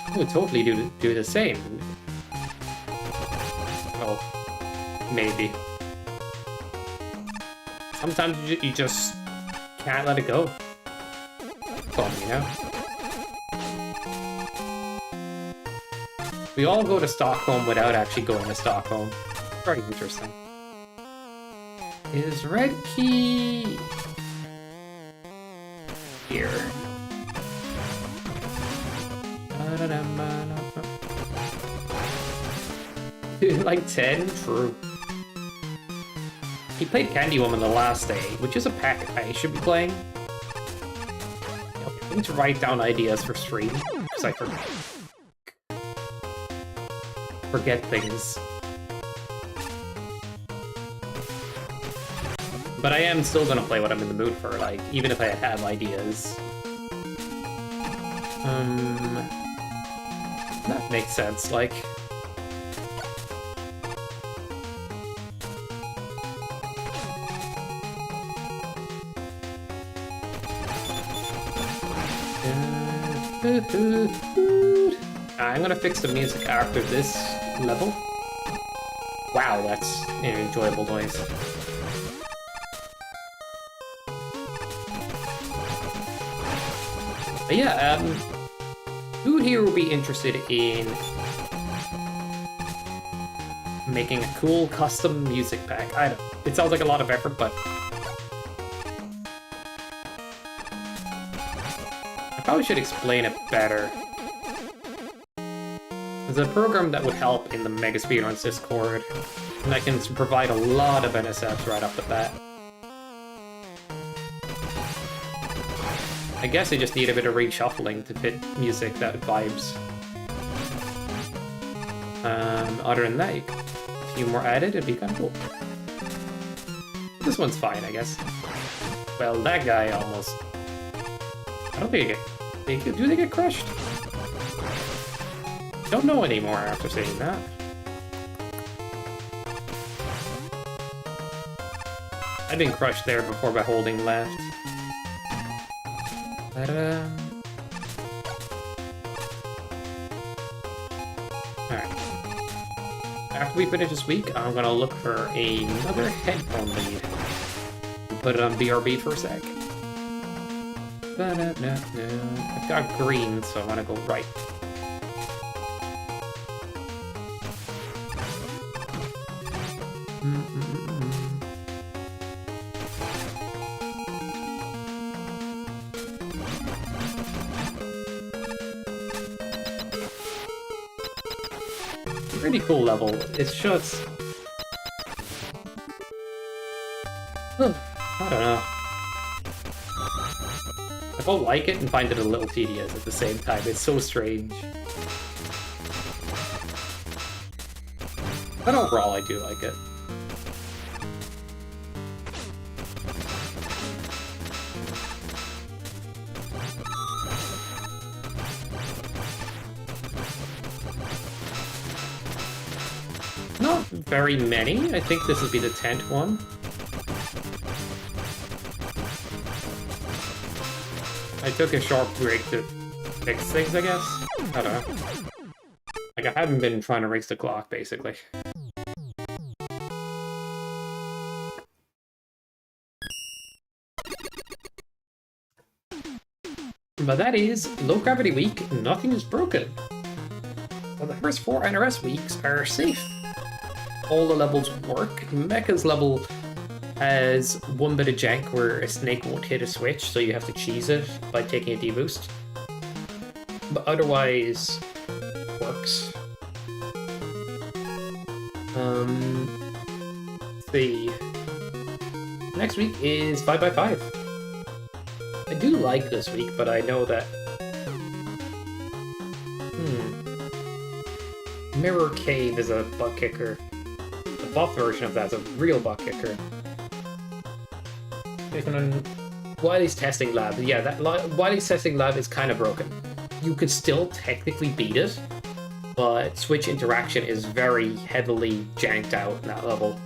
I would totally do the same. Well, maybe. Sometimes you just can't let it go. Fun, you know? We all go to Stockholm without actually going to Stockholm. Very interesting. Is red key here? Like 10? True. He played Candy Woman the last day, which is a pack I should be playing. I need to write down ideas for stream, because I forget things. But I am still gonna play what I'm in the mood for, like, even if I have ideas. That makes sense, like... I'm gonna fix the music after this level. Wow, that's an enjoyable noise. But yeah, who here will be interested in making a cool custom music pack? I don't. It sounds like a lot of effort, but I probably should explain it better. There's a program that would help in the Mega Speedruns Discord, and I can provide a lot of NSFs right off the bat. I guess I just need a bit of reshuffling to fit music that vibes. Other than that, a few more added, it'd be kind of cool. This one's fine, I guess. Well, that guy almost... I don't think do they get crushed? Don't know anymore after saying that. I've been crushed there before by holding left. Alright. After we finish this week, I'm gonna look for another headphone lead. Put it on BRB for a sec. I've got green, so I want to go right. Pretty cool level. It's just... I don't know. I both like it and find it a little tedious at the same time. It's so strange. But overall, I do like it. Not very many. I think this would be the 10th one. I took a short break to fix things, I guess. I don't know. Like, I haven't been trying to race the clock, basically. But that is Low Gravity Week, nothing is broken. Well, the first 4 NRS weeks are safe. All the levels work. Mecha's level has one bit of jank where a snake won't hit a switch, so you have to cheese it by taking a deboost. But otherwise, works. Let's see. Next week is 5x5. I do like this week, but I know that... Mirror Cave is a butt kicker. The buff version of that is a real butt kicker. Wiley's Testing Lab. Yeah, that Wiley's Testing Lab is kind of broken. You could still technically beat it, but Switch interaction is very heavily janked out in that level.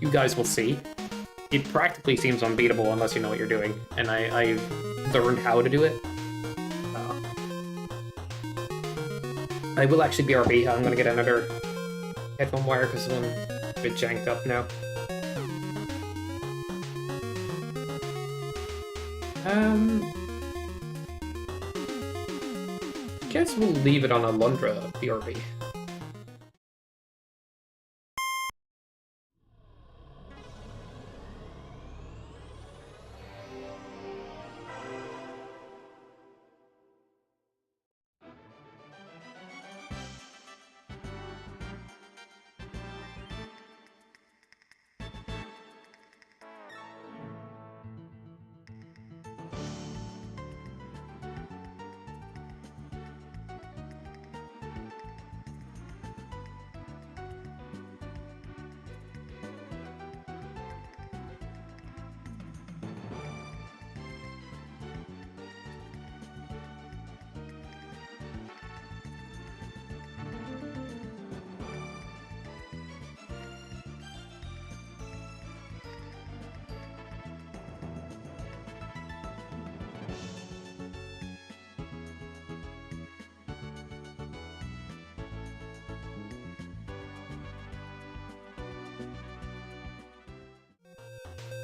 You guys will see. It practically seems unbeatable unless you know what you're doing, and I've learned how to do it. I will actually BRB. I'm gonna get another headphone wire because the one's a bit janked up now. Guess we'll leave it on a Lundra BRB.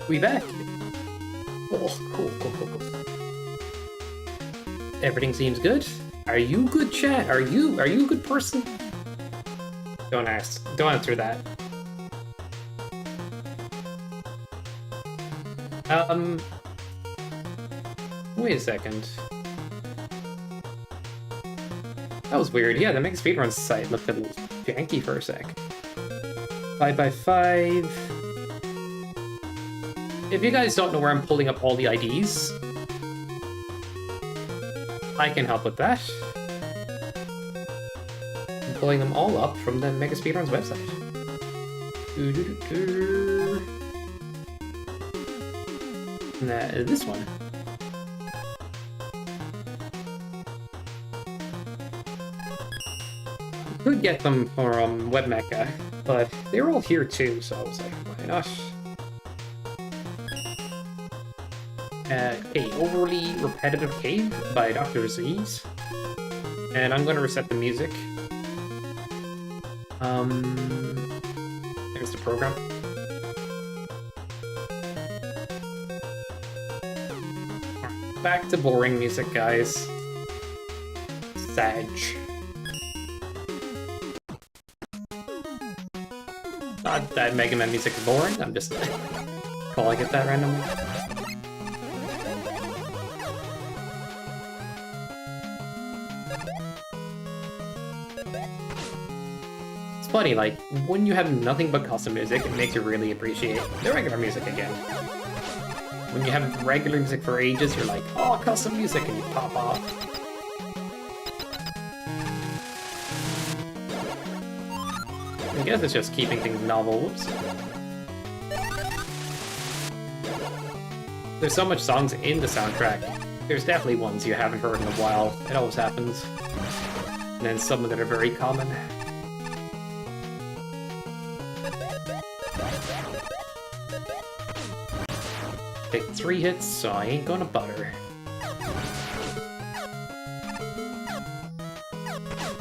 We back. Oh, cool. Everything seems good. Are you good, chat? Are you a good person? Don't ask. Don't answer that. Wait a second. That was weird. Yeah, the Mega Speedrun site looked a little janky for a sec. 5x5. If you guys don't know where I'm pulling up all the IDs, I can help with that. I'm pulling them all up from the Mega Speedrun's website. And this one. Could get them from WebMecha, but they're all here too, so I was like, why not? Okay, Overly Repetitive Cave by Dr. Z's. And I'm gonna reset the music. There's the program. Back to boring music, guys. Sag. Not that Mega Man music is boring, I'm just calling it that randomly. It's funny, like, when you have nothing but custom music, it makes you really appreciate the regular music again. When you have regular music for ages, you're like, oh, custom music, and you pop off. I guess it's just keeping things novel. Whoops. There's so much songs in the soundtrack. There's definitely ones you haven't heard in a while. It always happens. And then some that are very common. 3 hits, so I ain't gonna butter.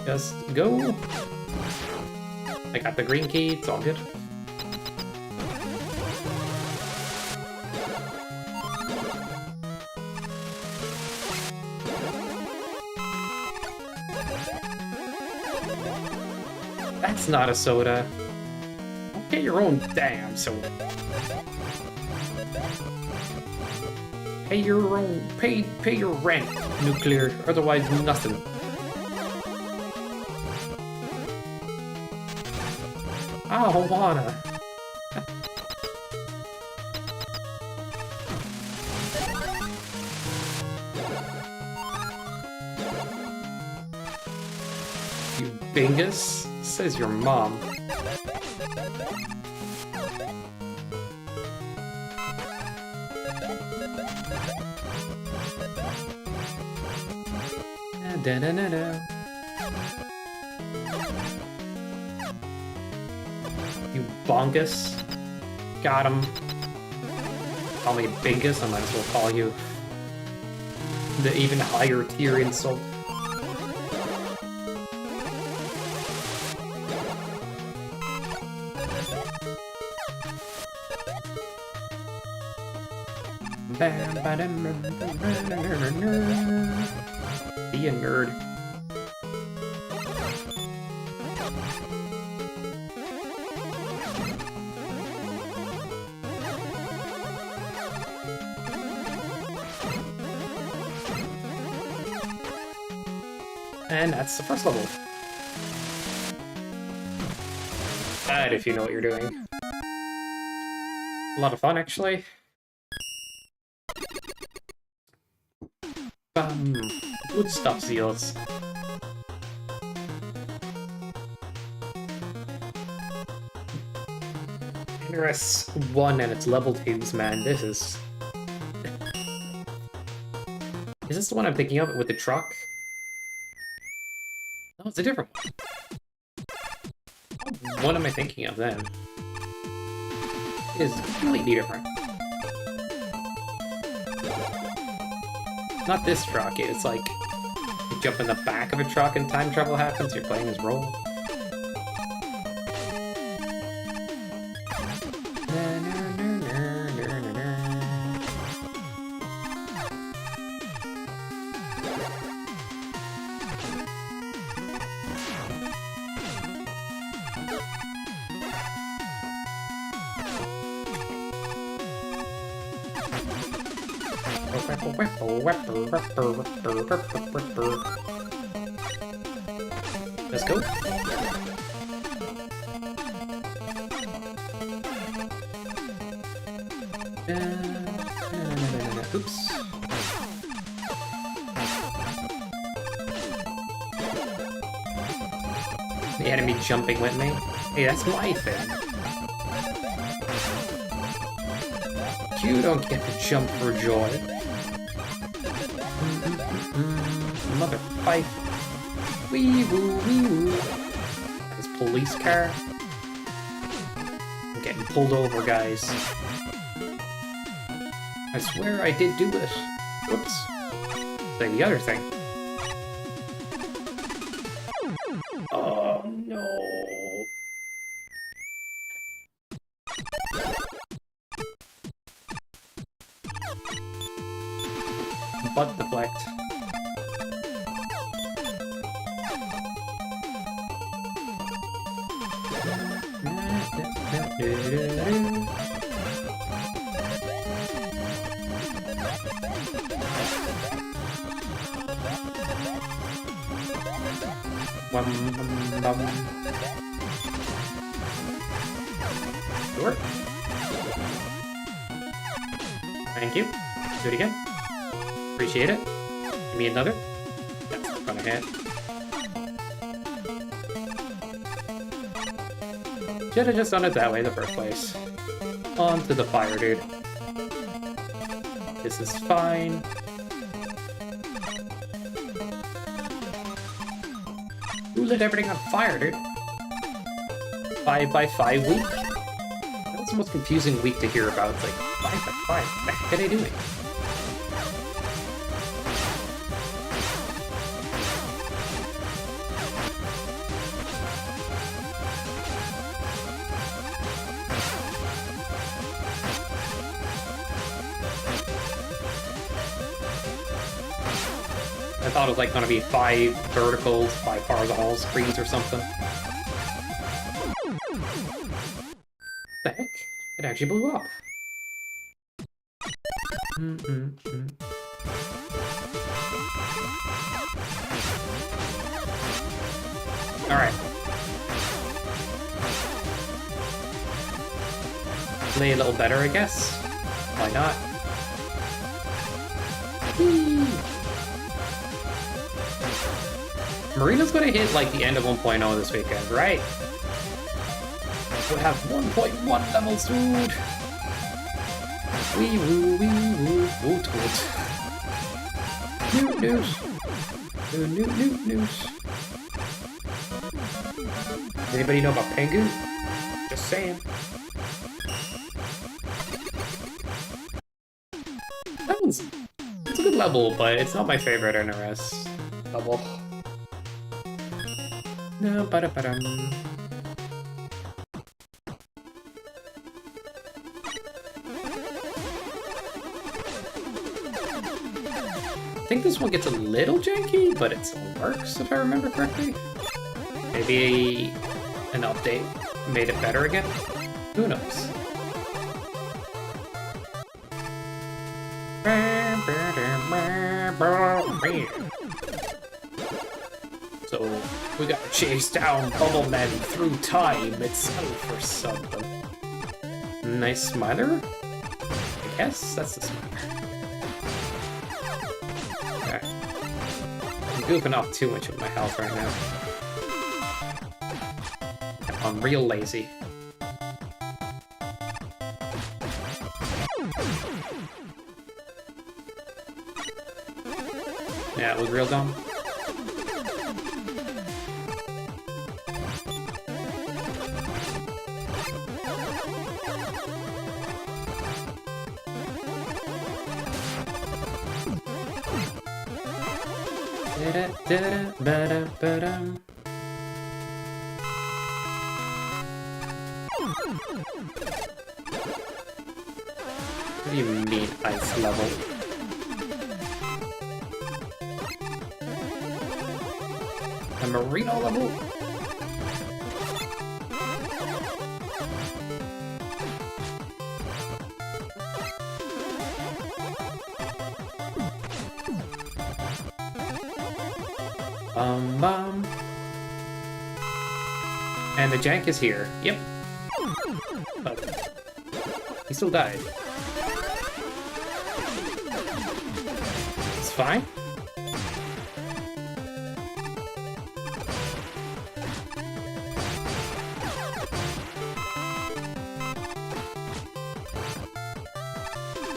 Just go. I got the green key, it's all good. That's not a soda. Get your own damn soda. Pay your own, pay your rent, nuclear, otherwise nothing. I don't wanna. You bingus, says your mom. Da-da-da-da. You bongus. Got him. Call me bingus, I might as well call you the even higher tier insult. Be a nerd. And that's the first level. That, if you know what you're doing. A lot of fun, actually. Good stuff, Seals. NRS 1 and its level 2s, man. This is... Is this the one I'm thinking of with the truck? No, it's a different one. What am I thinking of then? It is completely different. Not this truck, it's like you jump in the back of a truck and time travel happens, you're playing as role. Let's go. Oops. The enemy jumping with me. Hey, that's my thing. You don't get to jump for joy. Mother fight. Wee woo, wee woo. His police car. I'm getting pulled over, guys. I swear I did do it. Whoops. Say the other thing. Oh no. Butt deflect. Sure. Thank you. Do it again. Appreciate it. Give me another. That's not gonna hit. Should have just done it that way in the first place. On to the fire, dude. This is fine. Who lit everything on fire, dude? 5x5 week? No It's the most confusing week to hear about. It's like, why? What the heck are they doing? I thought it was like gonna be 5 verticals, 5 horizontal screens or something. The heck? It actually blew up. Alright. Play a little better, I guess. Why not? Whee! Marina's gonna hit like the end of 1.0 this weekend, right? We'll have 1.1 levels, dude! Wee woo, woot woot. Newt news. Newt news. Does anybody know about Pengu? Just saying. That one's... It's a good level, but it's not my favorite NRS level. No, ba-da-ba-dum. I think this one gets a little janky, but it still works, if I remember correctly. Maybe an update made it better again? Who knows? So, we gotta chase down Bubble Men through time itself or something. Nice smiler? I guess that's the smiler. Okay. I'm goofing off too much with my health right now. I'm real lazy. Yeah, it was real dumb. Da-da-da-da-ba-da-ba-dum. What do you mean, ice level? A Marino level? Bum. And the jank is here. Yep. Oh. He still died. It's fine.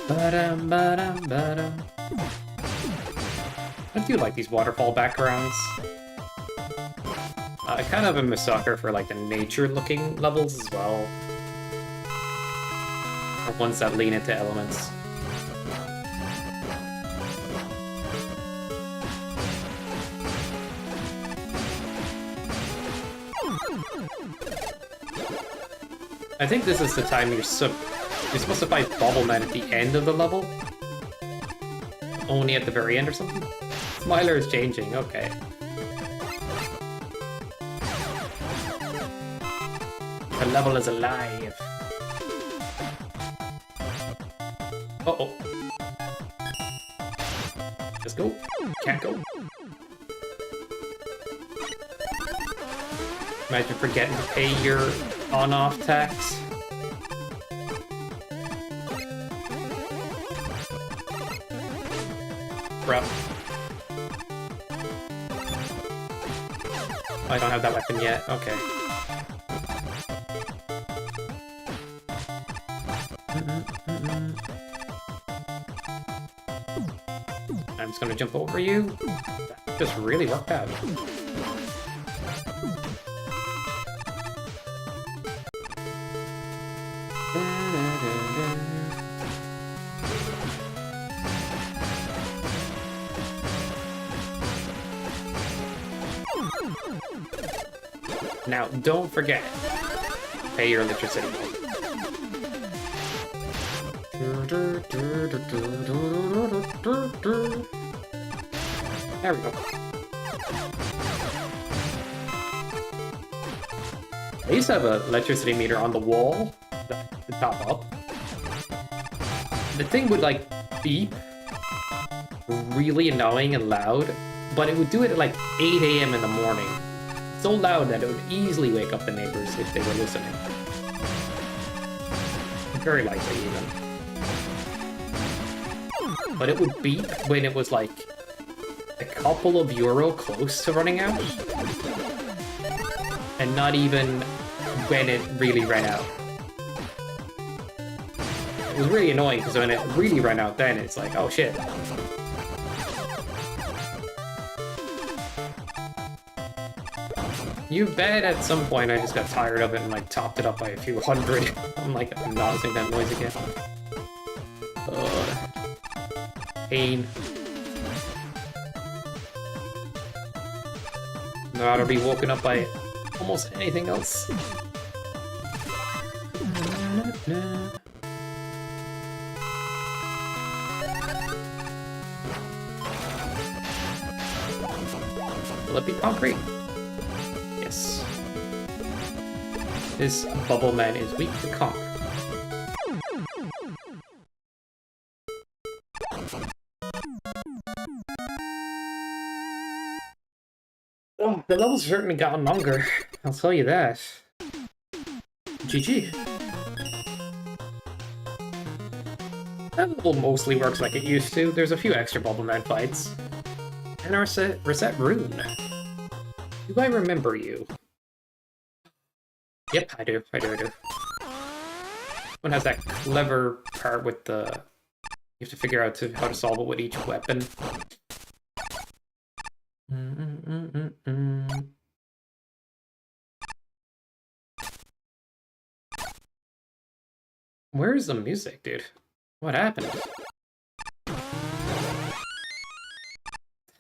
Ba-dum, ba-dum, ba-dum. I do like these waterfall backgrounds. I kind of am a sucker for like the nature-looking levels as well. Or ones that lean into elements. I think this is the time you're supposed to fight Bobbleman at the end of the level. Only at the very end or something? Smiler is changing, okay. The level is alive. Uh-oh. Let's go. Can't go. Imagine forgetting to pay your on-off tax. Bro. Oh, I don't have that weapon yet. Okay. I'm just gonna jump over you. That just really worked out. Now, don't forget, pay your electricity bill. There we go. I used to have an electricity meter on the wall, the top up. The thing would like beep, really annoying and loud, but it would do it at like 8 a.m. in the morning. So loud that it would easily wake up the neighbors if they were listening. Very likely even. But it would beep when it was like a couple of euro close to running out. And not even when it really ran out. It was really annoying because when it really ran out then it's like, oh shit. You bet at some point I just got tired of it and like topped it up by a few hundred. I'm like, I'm not listening to that noise again. Ugh. Pain. I'd rather be woken up by almost anything else. Will it be concrete? Yes. This bubble man is weak to conk. Oh, the level's certainly gotten longer. I'll tell you that. GG. That level mostly works like it used to. There's a few extra bubble man fights. NRS reset rune. Do I remember you? Yep, I do. One has that clever part with the... You have to figure out how to solve it with each weapon. Where's the music, dude? What happened?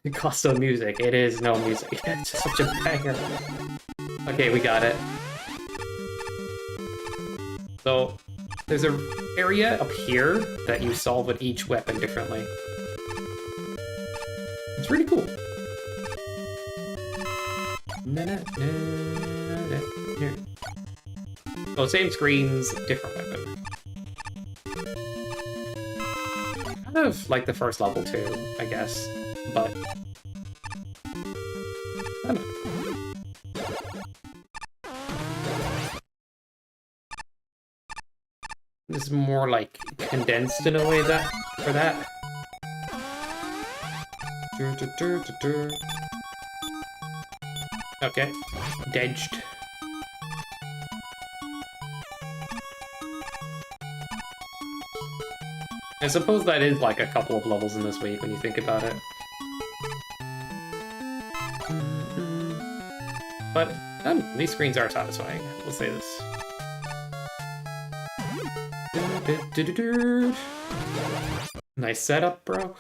It costs no music. It is no music. It's just such a banger. Okay, we got it. So, there's an area up here that you solve with each weapon differently. It's really cool. Oh, same screens, different weapon. Kind of like the first level too, I guess. But I don't know. This is more like condensed in a way that for that. Okay, dedged. I suppose that is like a couple of levels in this week when you think about it. But these screens are satisfying, we'll say this. Nice setup, bro.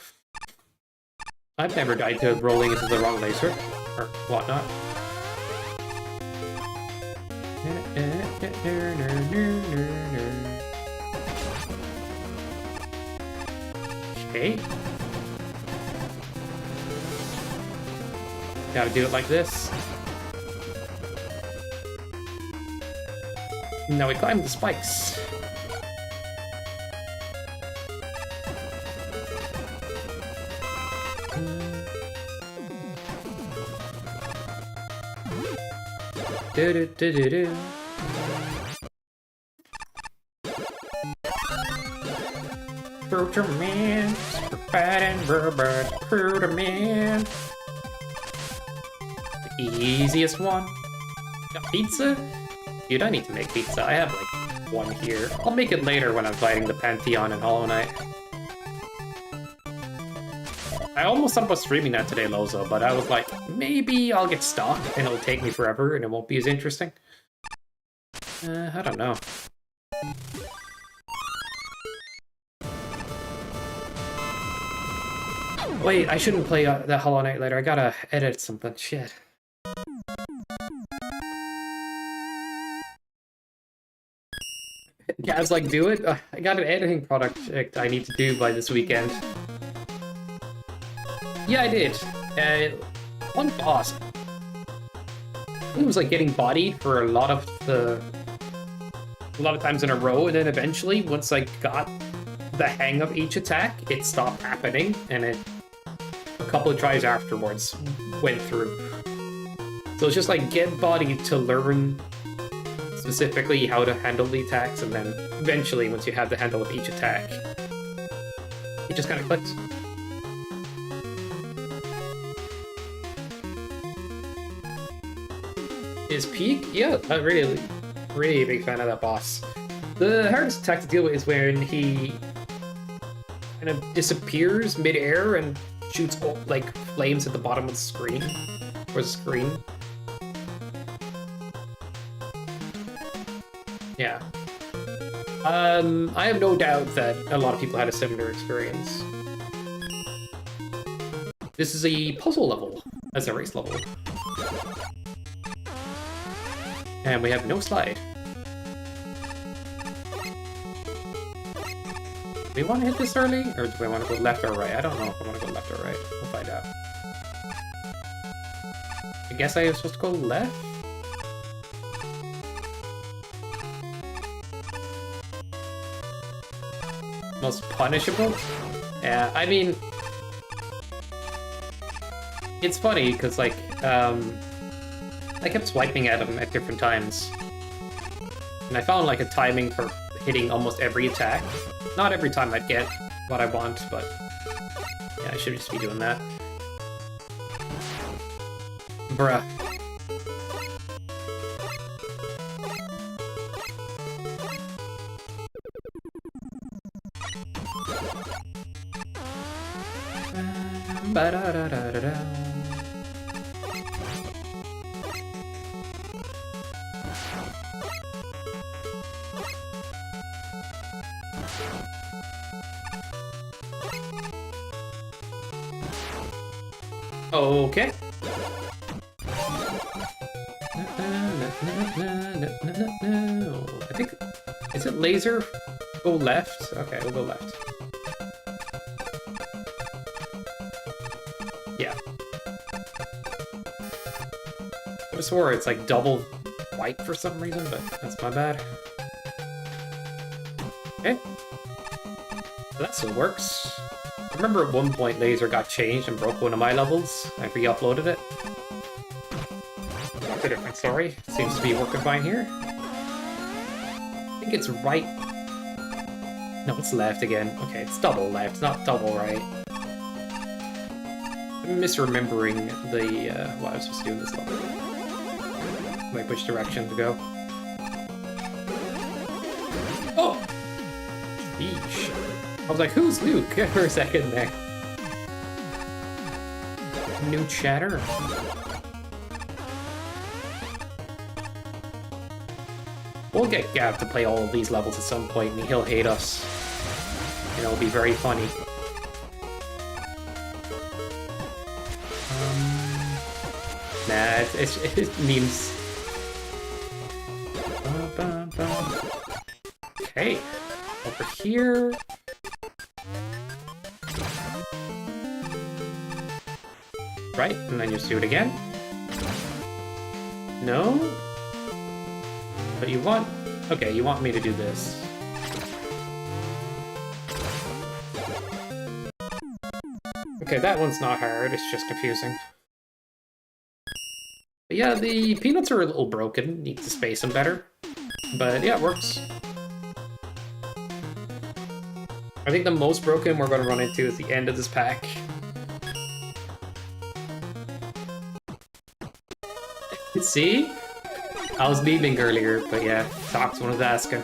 I've never died to rolling into the wrong laser, or whatnot. Okay. Gotta do it like this. Now we climb the spikes. Do-do-do-do-do. Fruiter Man, fat and rubber, Fruiter Man. The easiest one. Got pizza? Dude, I need to make pizza. I have like one here. I'll make it later when I'm fighting the Pantheon and Hollow Knight. I almost thought about streaming that today, Lozo, but I was like, maybe I'll get stuck and it'll take me forever and it won't be as interesting. I don't know. Wait, I shouldn't play the Hollow Knight later. I gotta edit something. Shit. Yeah, I was like, do it. I got an editing project I need to do by this weekend. Yeah, I did. One boss. It was like getting bodied for a lot of times in a row, and then eventually, once I got the hang of each attack, it stopped happening, and a couple of tries afterwards went through. So it's just like get bodied to learn specifically how to handle the attacks, and then eventually, once you have the handle of each attack, it just kind of clicks. Is Peak? Yeah, I'm really a big fan of that boss. The hardest attack to deal with is when he kind of disappears mid-air and shoots like flames at the bottom of the screen. Or the screen. Yeah. I have no doubt that a lot of people had a similar experience. This is a puzzle level as a race level. And we have no slide. Do we want to hit this early? Or do we want to go left or right? I don't know if I want to go left or right. We'll find out. I guess I was supposed to go left? Most punishable? Yeah, I mean... It's funny, because, like, I kept swiping at him at different times. And I found, like, a timing for hitting almost every attack. Not every time I'd get what I want, but... Yeah, I should just be doing that. Bruh. Ba-da-da-da-da-da. Okay. I think... Is it laser? Go left? Okay, we'll go left. Yeah. I swore it's like double white for some reason, but that's my bad. Okay. So that still works. I remember at one point laser got changed and broke one of my levels. I re-uploaded it. That's a different story. Seems to be working fine here. I think it's right. No, it's left again. Okay, it's double left, not double right. I'm misremembering the what I was supposed to do in this level. Like which direction to go. Oh! Eesh. I was like, who's Luke? For a second there. New chatter. We'll get Gav to play all of these levels at some point, and he'll hate us. And it'll be very funny. Nah, it means... Okay. Over here... Right, and then you just do it again. No? But you want... Okay, you want me to do this. Okay, that one's not hard, it's just confusing. But yeah, the peanuts are a little broken, need to space them better. But yeah, it works. I think the most broken we're going to run into is the end of this pack. See? I was memeing earlier, but yeah, Foxone was asking.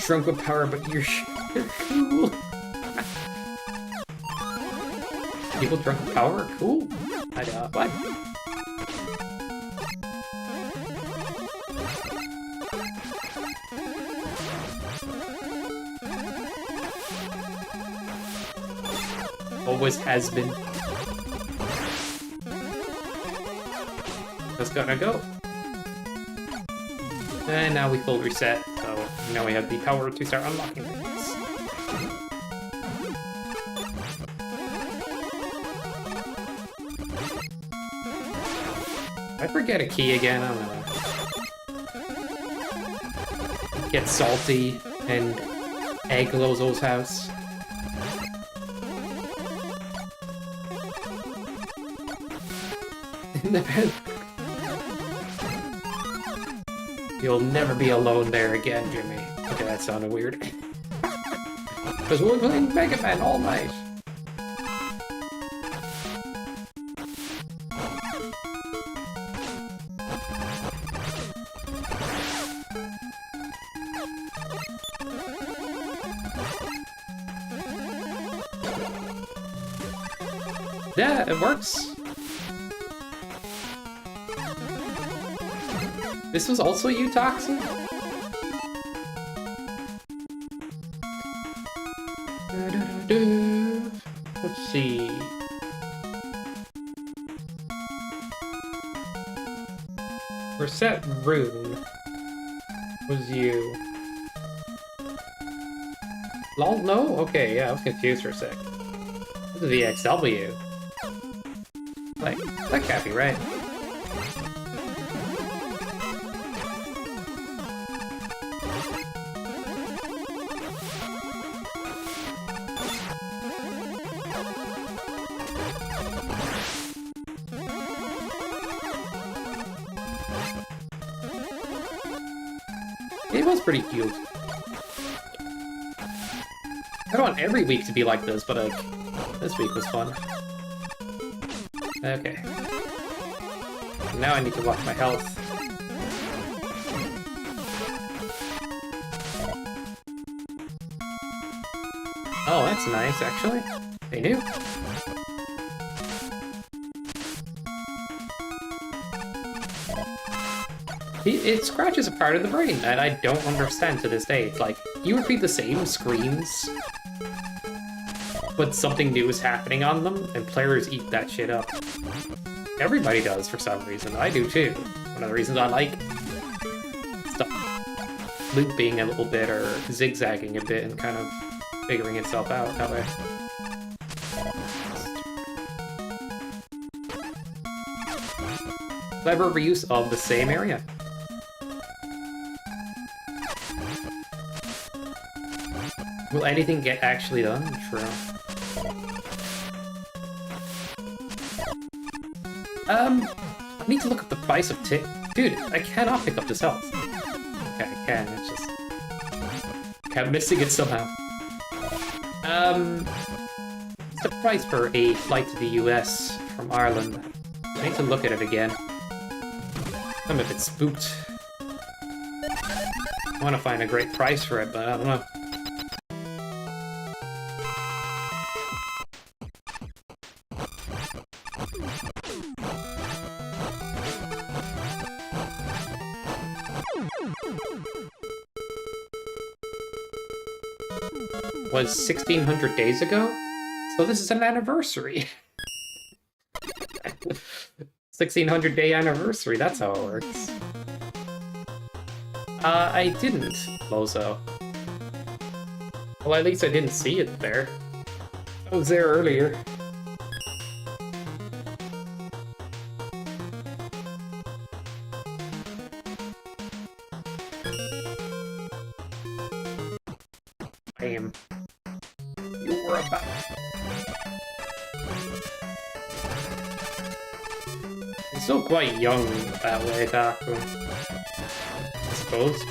Drunk with power, but you're cool. People drunk with power are cool? What? Always has been. Just gonna go. And now we full reset, so now we have the power to start unlocking things. I forget a key again, I'm gonna get salty and egg Lozo's house. In the bed. You'll never be alone there again, Jimmy. Okay, that sounded weird. Because we'll be playing Mega Man all night. Yeah, it works. This was also you, Toxin? Let's see. Reset Rune was you. Lol, no? Okay, yeah, I was confused for a sec. This is VXW. Like, that can't be right. It was pretty cute. I don't want every week to be like this, but like, this week was fun. Okay. Now I need to watch my health. Oh, that's nice, actually. They knew. It scratches a part of the brain that I don't understand to this day. It's like, you repeat the same screens, but something new is happening on them, and players eat that shit up. Everybody does, for some reason. I do, too. One of the reasons I like stuff looping a little bit, or zigzagging a bit, and kind of figuring itself out that way. Clever reuse of the same area. Will anything get actually done? True. I need to look up the price of Dude, I cannot pick up this health. Okay, I can, it's just... I'm missing it somehow. What's the price for a flight to the US from Ireland? I need to look at it again. I'm a bit spooked. I want to find a great price for it, but I don't know. Was 1600 days ago? So this is an anniversary. 1600 day anniversary, that's how it works. I didn't, Lozo. Well, at least I didn't see it there. I was there earlier. Damn. You were about. He's still quite young that way, Taco. I suppose.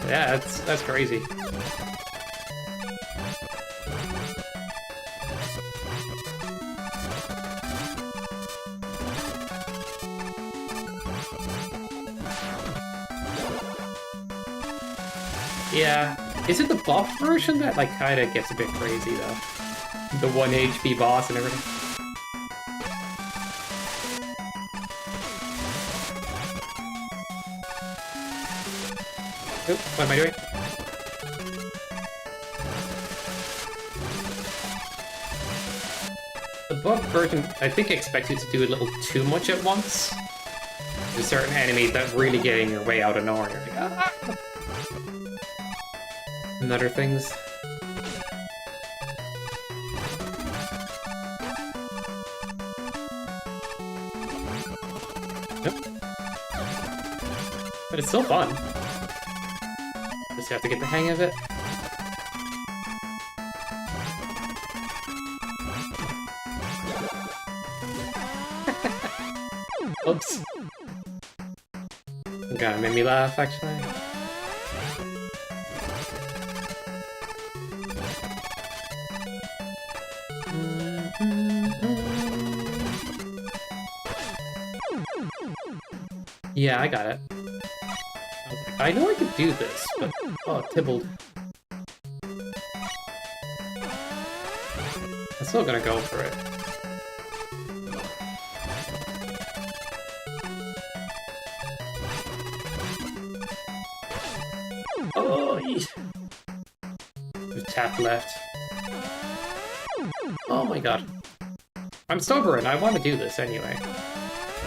Yeah, that's crazy. I Yeah. Is it the buff version that like kind of gets a bit crazy though? The 1 HP boss and everything. Oop, what am I doing? The buff version, I think, expects you to do a little too much at once. There's certain enemies that really get in your way out of nowhere. You're like, ah! And other things. Nope. But it's still fun. Just have to get the hang of it. Oops. Kinda made me laugh, actually. Yeah, I got it. I know I could do this, but... Oh, Tybalt. I'm still gonna go for it. Oh, tap left. Oh my god. I'm stubborn, I want to do this anyway.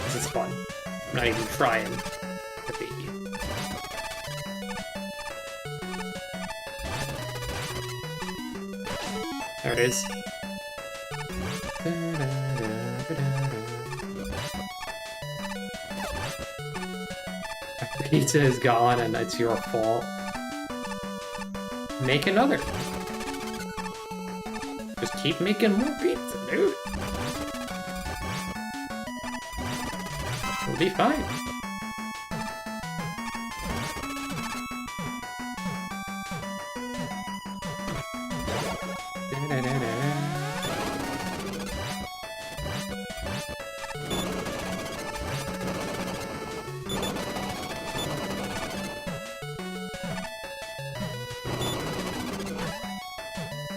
This is fun. I'm not even trying to beat you. There it is. Pizza is gone and it's your fault. Make another. Just keep making more pizza, dude. We'll be fine.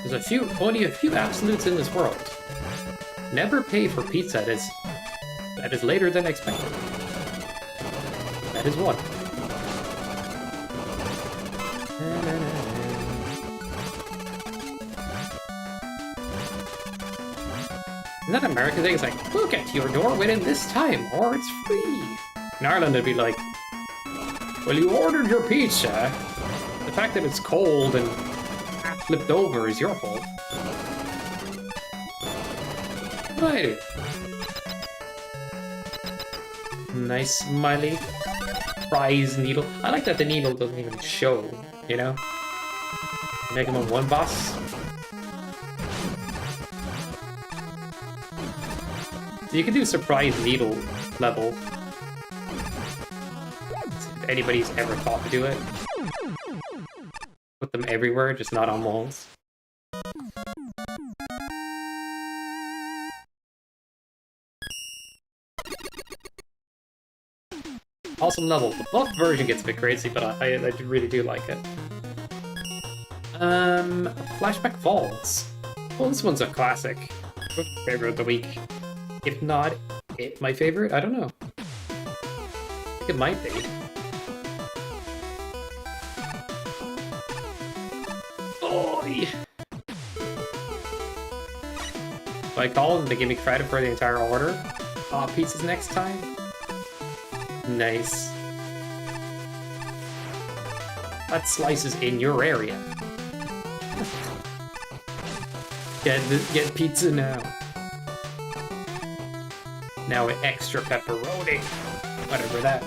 There's only a few absolutes in this world. Never pay for pizza that is later than expected. That is one. Isn't that American thing? It's like, we'll get to your door within this time, or it's free. In Ireland, it'd be like, well, you ordered your pizza. The fact that it's cold and flipped over is your fault. What do I do? Nice smiley. Prize needle. I like that the needle doesn't even show, you know? Make him on one boss. So you can do surprise needle level. If anybody's ever thought to do it. Put them everywhere, just not on walls. Awesome level. The buff version gets a bit crazy, but I really do like it. Flashback Falls. Well, this one's a classic. Favorite of the week. If not, my favorite? I don't know. I think it might be. Oh, yeah. If I call them, they give me credit for the entire order. Pizzas next time. Nice. That slice is in your area. Get pizza now. Now with extra pepperoni. Whatever that.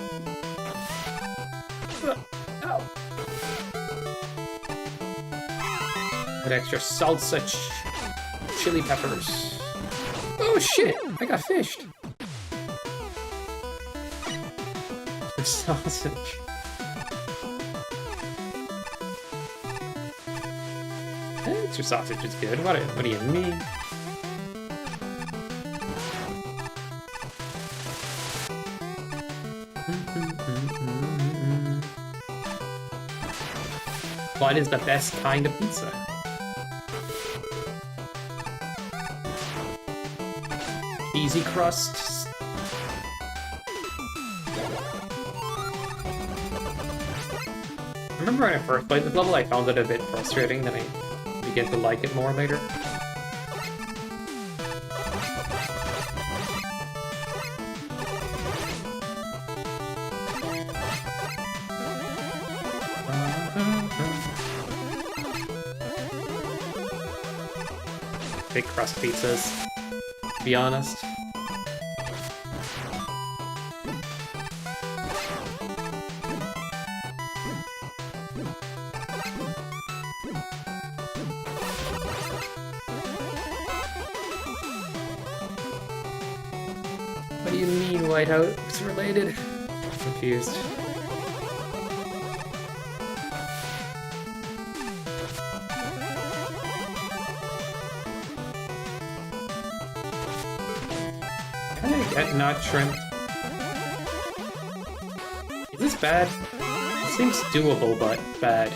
Oh. With extra salsa chili peppers. Oh shit! I got fished. Sausage. Extra sausage is good. What do you mean? what is the best kind of pizza? Easy crust. I remember when I first played this level, I found it a bit frustrating, then I began to like it more later. Big crust pizzas, to be honest. What do you mean White House related? I'm confused. Can I get not shrimp? Is this bad? It seems doable, but bad.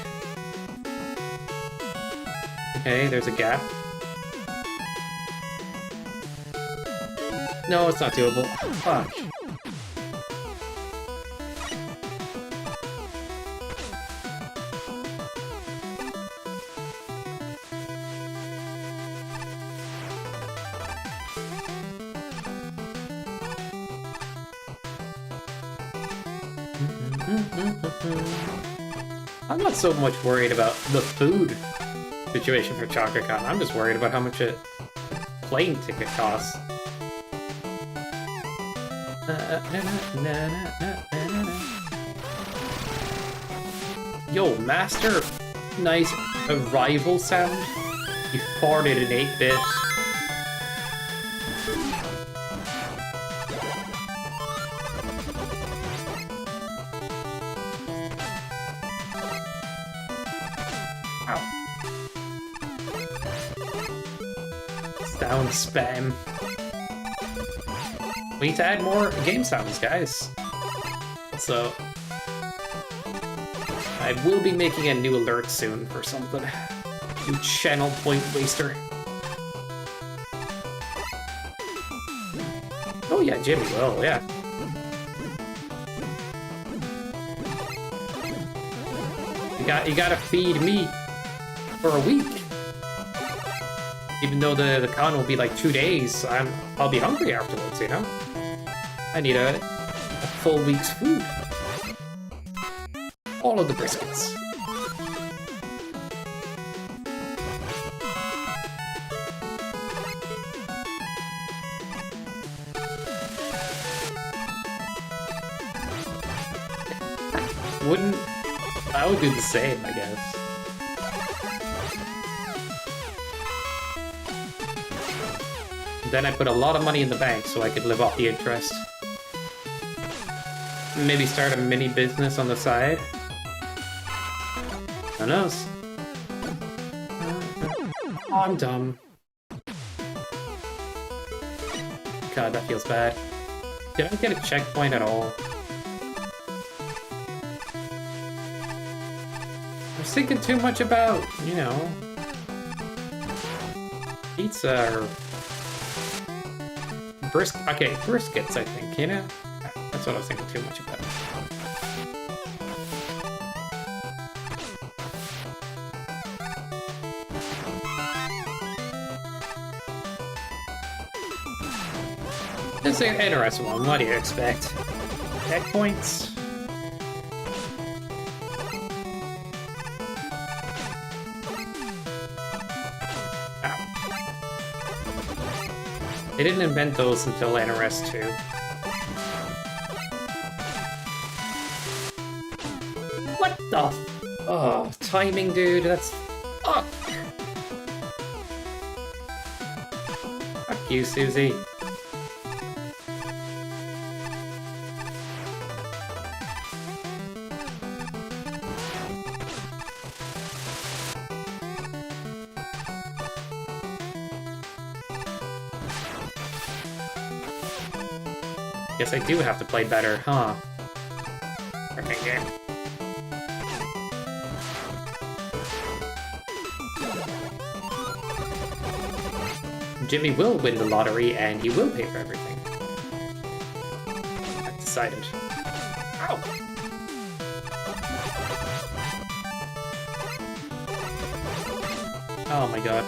Okay, there's a gap. No, it's not doable. Fuck. I'm not so much worried about the food situation for ChockerCon. I'm just worried about how much a plane ticket costs. Yo, master, nice arrival sound. You farted in 8-bit. Sound spam. We need to add more game sounds, guys. So, I will be making a new alert soon for something. New channel point waster. Oh yeah, Jimmy will, yeah. You gotta feed me for a week. Even though the con will be like 2 days, I'll be hungry afterwards, you know? I need a full week's food. All of the briskets. I would do the same, I guess. Then I put a lot of money in the bank so I could live off the interest. Maybe start a mini business on the side. Who knows? Oh, I'm dumb. God, that feels bad. Did I get a checkpoint at all? I was thinking too much about, you know, pizza or briskets, I think, you know? That's what I was thinking too much about. This is an NRS one, what do you expect? Checkpoints? They didn't invent those until NRS 2. What the? Oh, timing, dude. That's. Fuck. Fuck you, Susie. Guess I do have to play better, huh? Frickin' game. Jimmy will win the lottery and he will pay for everything. I've decided. Ow! Oh my god.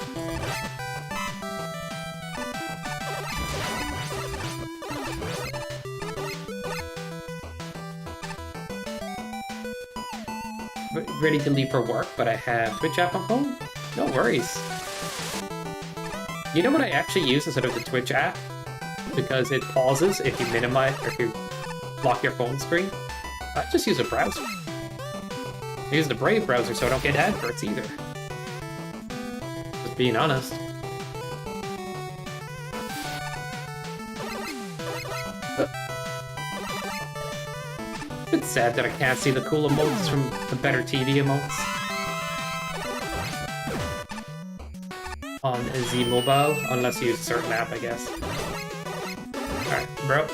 Ready to leave for work, but I have Twitch app on phone? No worries. You know what I actually use instead of the Twitch app? Because it pauses if you minimize or if you lock your phone screen. I just use a browser. I use the Brave browser so I don't get adverts either. Just being honest. It's sad that I can't see the cool emotes from the better TV emotes. On Z Mobile, unless you use a certain app, I guess. Alright, bro.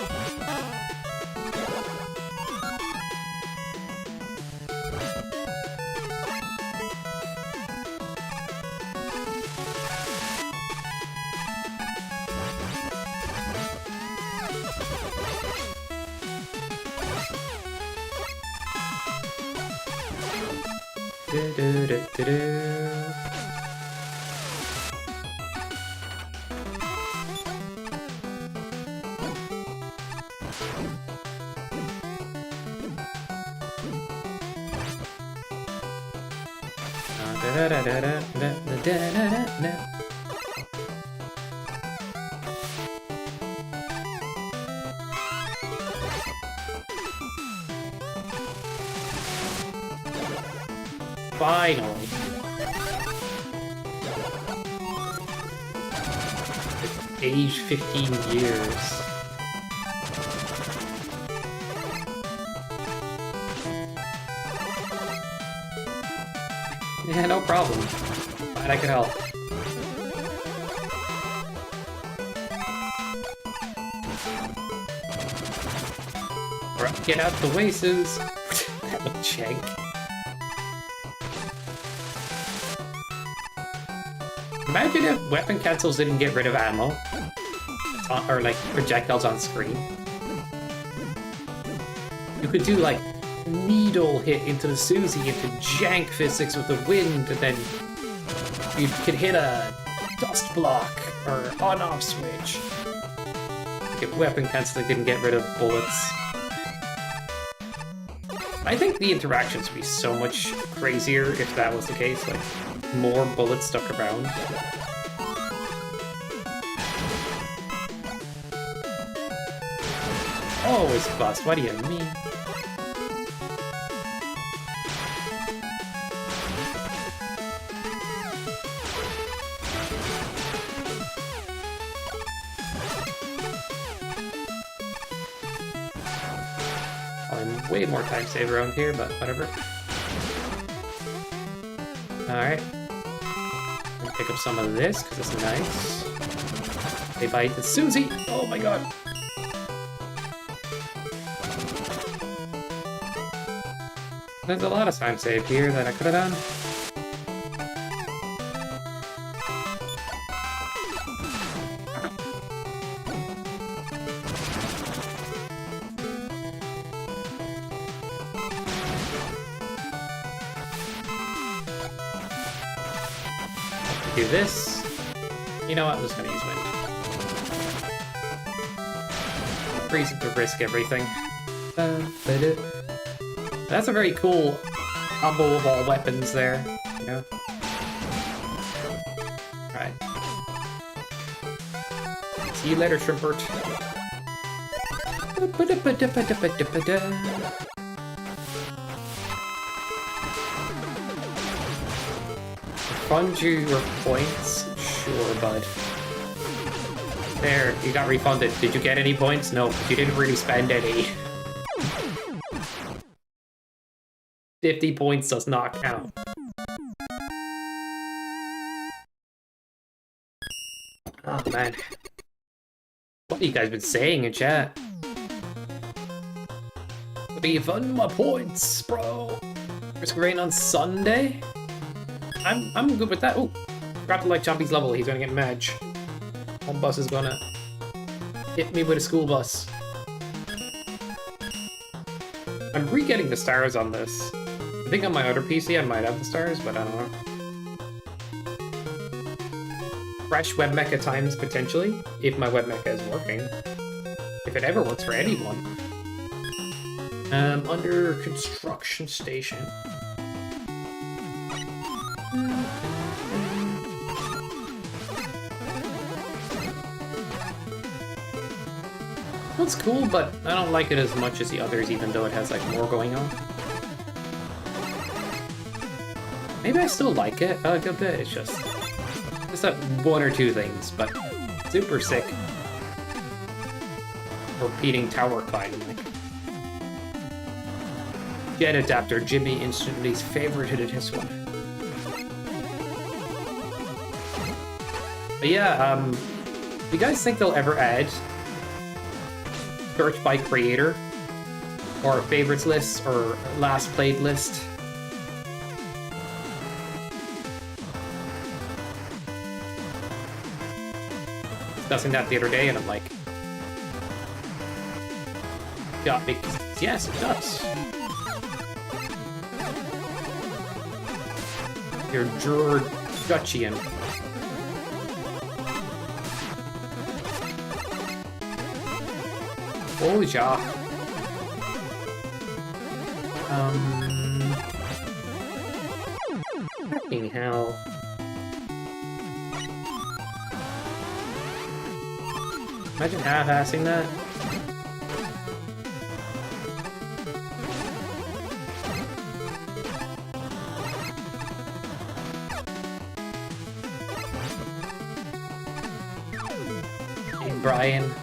Finally. Age 15 years. Yeah, no problem. Glad I could help. Get out the way, Suze. That looked jank. Imagine if weapon cancels didn't get rid of ammo. Or like projectiles on screen. You could do like needle hit into the Susie into jank physics with the wind, and then you could hit a dust block or on-off switch. Like if weapon canceling didn't get rid of bullets. I think the interactions would be so much crazier if that was the case, like more bullets stuck around. Oh, it's bust. What do you mean? I'm way more time save around here, but whatever. Alright. Pick up some of this, because it's nice. They bite the Susie! Oh my god! There's a lot of time saved here that I could have done. Do this. You know what? I'm just gonna use wind. Reason to risk everything. That's a very cool combo of all weapons there, you know? Alright. See you later, Shrimpert. Refund you your points? Sure, bud. There, you got refunded. Did you get any points? No, you didn't really spend any. 50 points does not count. Oh man. What have you guys been saying in chat? Refund my points, bro. Risk rain on Sunday? I'm good with that. Oh, forgot to like Chompy's level. He's gonna get Madge. One bus is gonna hit me with a school bus. I'm re-getting the stars on this. I think on my other PC I might have the stars, but I don't know. Fresh web mecha times, potentially, if my web mecha is working. If it ever works for anyone. Under construction station. It's cool, but I don't like it as much as the others, even though it has like more going on. Maybe I still like it a good bit. It's just that one or two things, but super sick. Repeating tower climbing. Like. Jet adapter, Jimmy instantly favorited this one. But yeah, do you guys think they'll ever add search by creator, or favorites list, or last played list? Discussing that the other day, and I'm like, yeah, because yes, it does. You're Dutchian. Oh yeah. Fucking hell. Imagine half-assing that. Hey, Brian.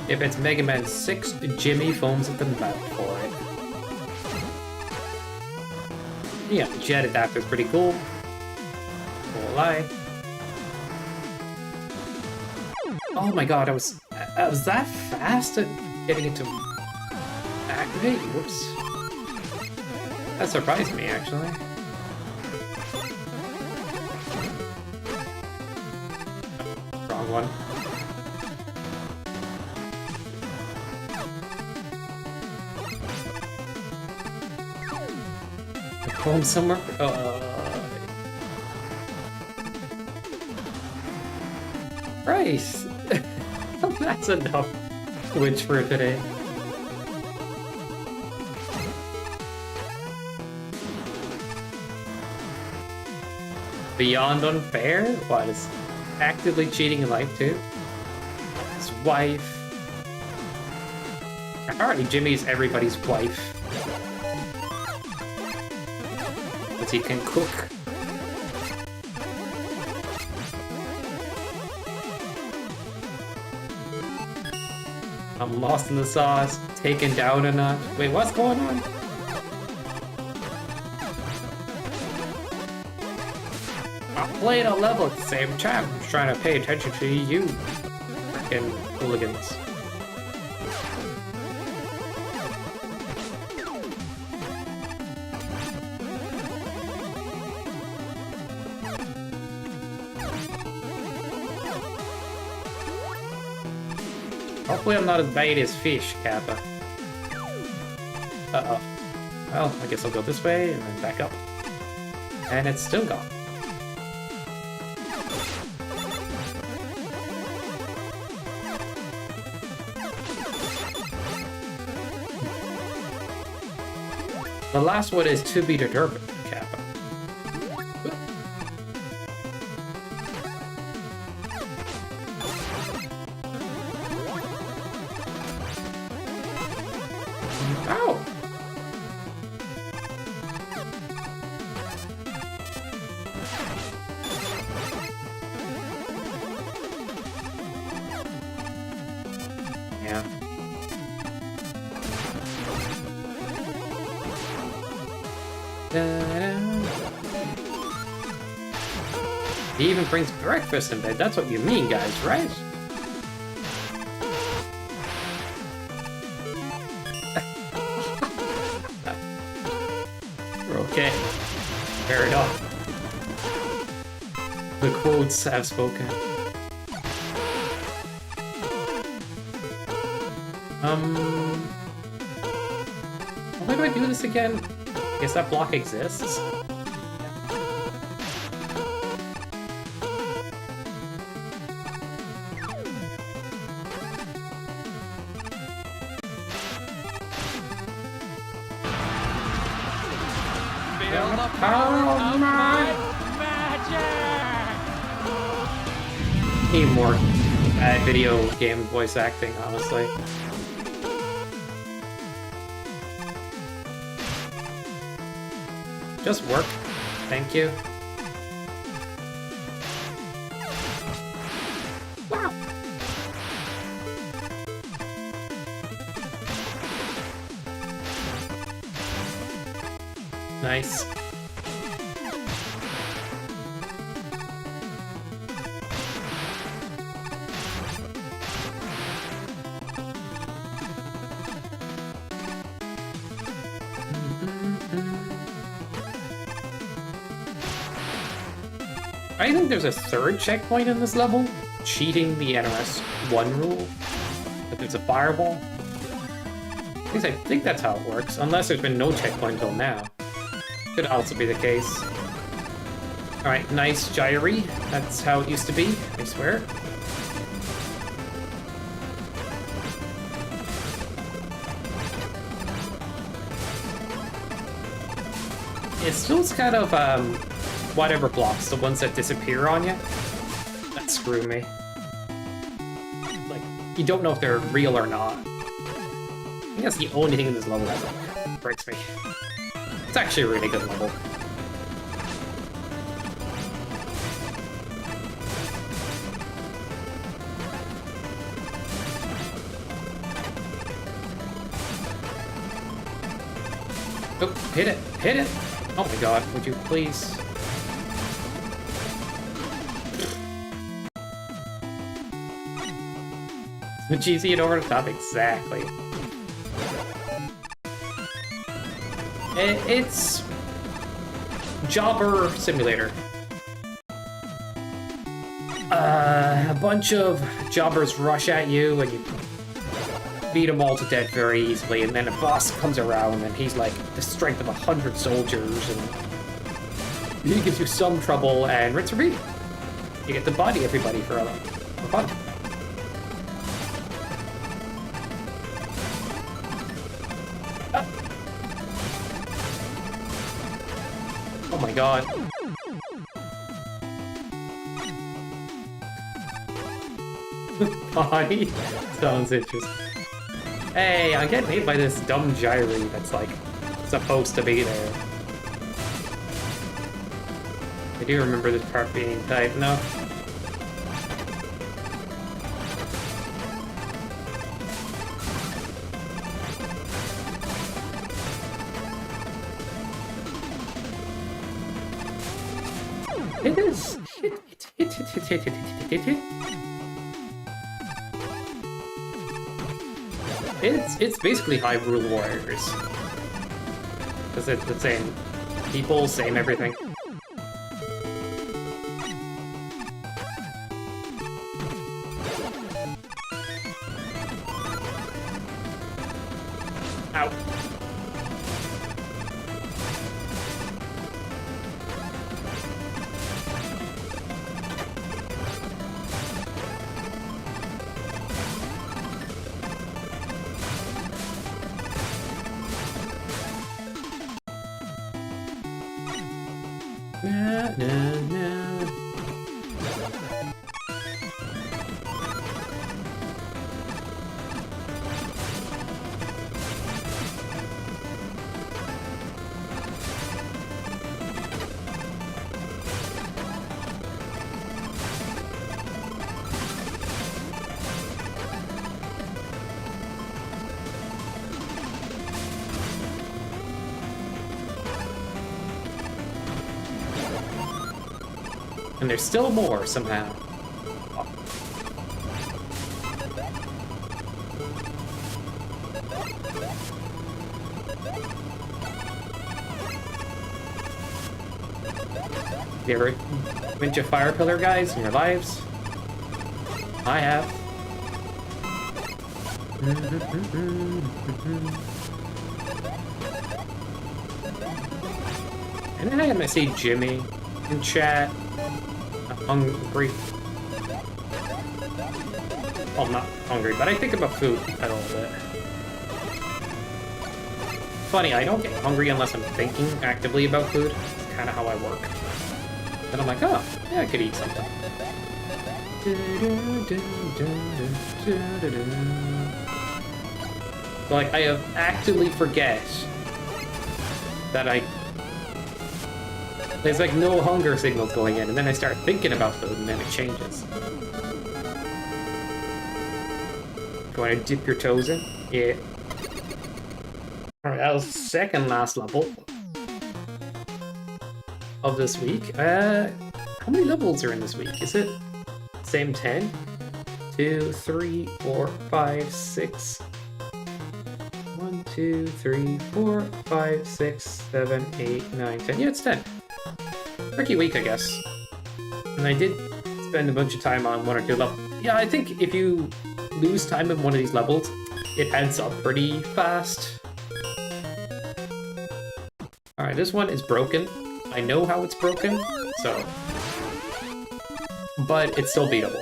If it's Mega Man 6, Jimmy foams at the mouth for it. Yeah, the jet adapter's pretty cool. Won't lie. Oh my god, I was that fast at getting it to activate? Whoops. That surprised me, actually. Wrong one. Home somewhere? Christ! That's enough Twitch for today. Beyond unfair? What, is actively cheating in life too? His wife. Apparently Jimmy's everybody's wife. He can cook. I'm lost in the sauce, taken down a notch. Wait, what's going on? I'm playing a level at the same time. I'm just trying to pay attention to you. Frickin' hooligans. Hopefully I'm not as bait as fish, Kappa. Uh-oh. Well, I guess I'll go this way and then back up. And it's still gone. The last one is to be determined, Kappa. Ow! Yeah. He even brings breakfast in bed. That's what you mean, guys, right? Okay, fair enough. The quotes have spoken. Why do I do this again? I guess that block exists. Feel the power of my magic! Need more video game voice acting, honestly. Just work. Thank you. Wow. Nice. I think there's a third checkpoint in this level, cheating the NRS 1 rule. If it's a fireball. At least I think that's how it works, unless there's been no checkpoint until now. Could also be the case. Alright, nice gyry. That's how it used to be, I swear. It's those kind of, whatever blocks, the ones that disappear on you, that screw me. Like, you don't know if they're real or not. I think that's the only thing in this level that like, breaks me. It's actually a really good level. Oh, hit it! Hit it! Oh my god, would you please? The cheesy and over the top, exactly. It's Jobber Simulator. A bunch of jobbers rush at you and you beat them all to death very easily, and then a boss comes around and he's like the strength of 100 soldiers and he gives you some trouble, and rinse and repeat. You get to body everybody for fun. Oh my god. Body sounds interesting. Hey, I'm getting hit by this dumb gyry that's like supposed to be there. I do remember this part being tight enough. It is. It's basically Hyrule Warriors. Because it's the same people, same everything. Ow. Na, na, na. And there's still more somehow. Oh. You ever been to fire pillar guys in your lives? I have. And then I might see Jimmy in chat. I'm hungry. Well, I'm not hungry, but I think about food a little bit. Funny, I don't get hungry unless I'm thinking actively about food. It's kind of how I work. Then I'm like, oh, yeah, I could eat something. So, like, I have actively forget that there's like no hunger signals going in, and then I start thinking about food, and then it changes. You want to dip your toes in? Yeah. Alright, that was second last level of this week. How many levels are in this week? Is it same 10? 2, 3, 4, 5, 6. 1, 2, 3, 4, 5, 6, 7, 8, 9, 10. Yeah, it's 10. Tricky week, I guess. And I did spend a bunch of time on 1 or 2 levels. Yeah, I think if you lose time in one of these levels, it adds up pretty fast. Alright, this one is broken. I know how it's broken, so... But it's still beatable.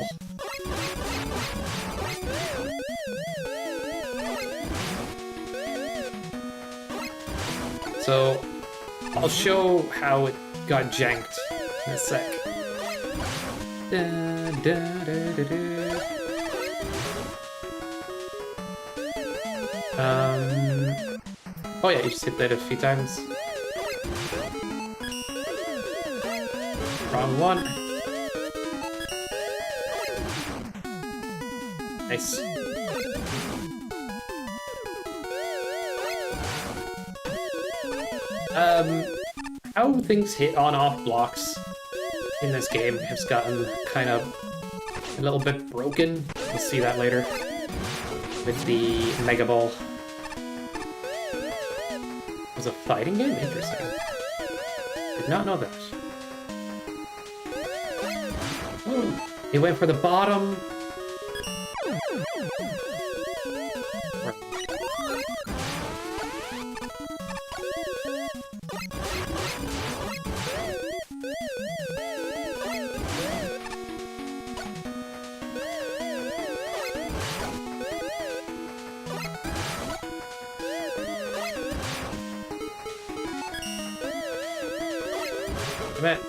So, I'll show how it got janked in a sec. Oh yeah, you just hit that a few times. Wrong one. Nice. How things hit on-off blocks in this game has gotten kind of a little bit broken. We'll see that later with the Mega Ball. It was a fighting game? Interesting. Did not know that. Oh, he went for the bottom.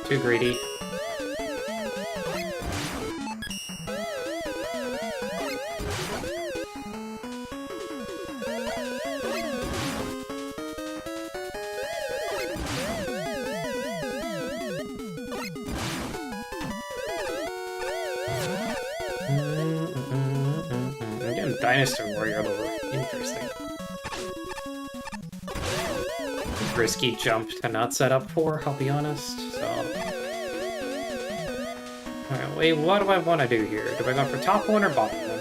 Too greedy. Again, Dinosaur Warrior lower. Interesting. Risky jump to not set up for, I'll be honest. So, alright, wait, what do I want to do here? Do I go for top one or bottom one?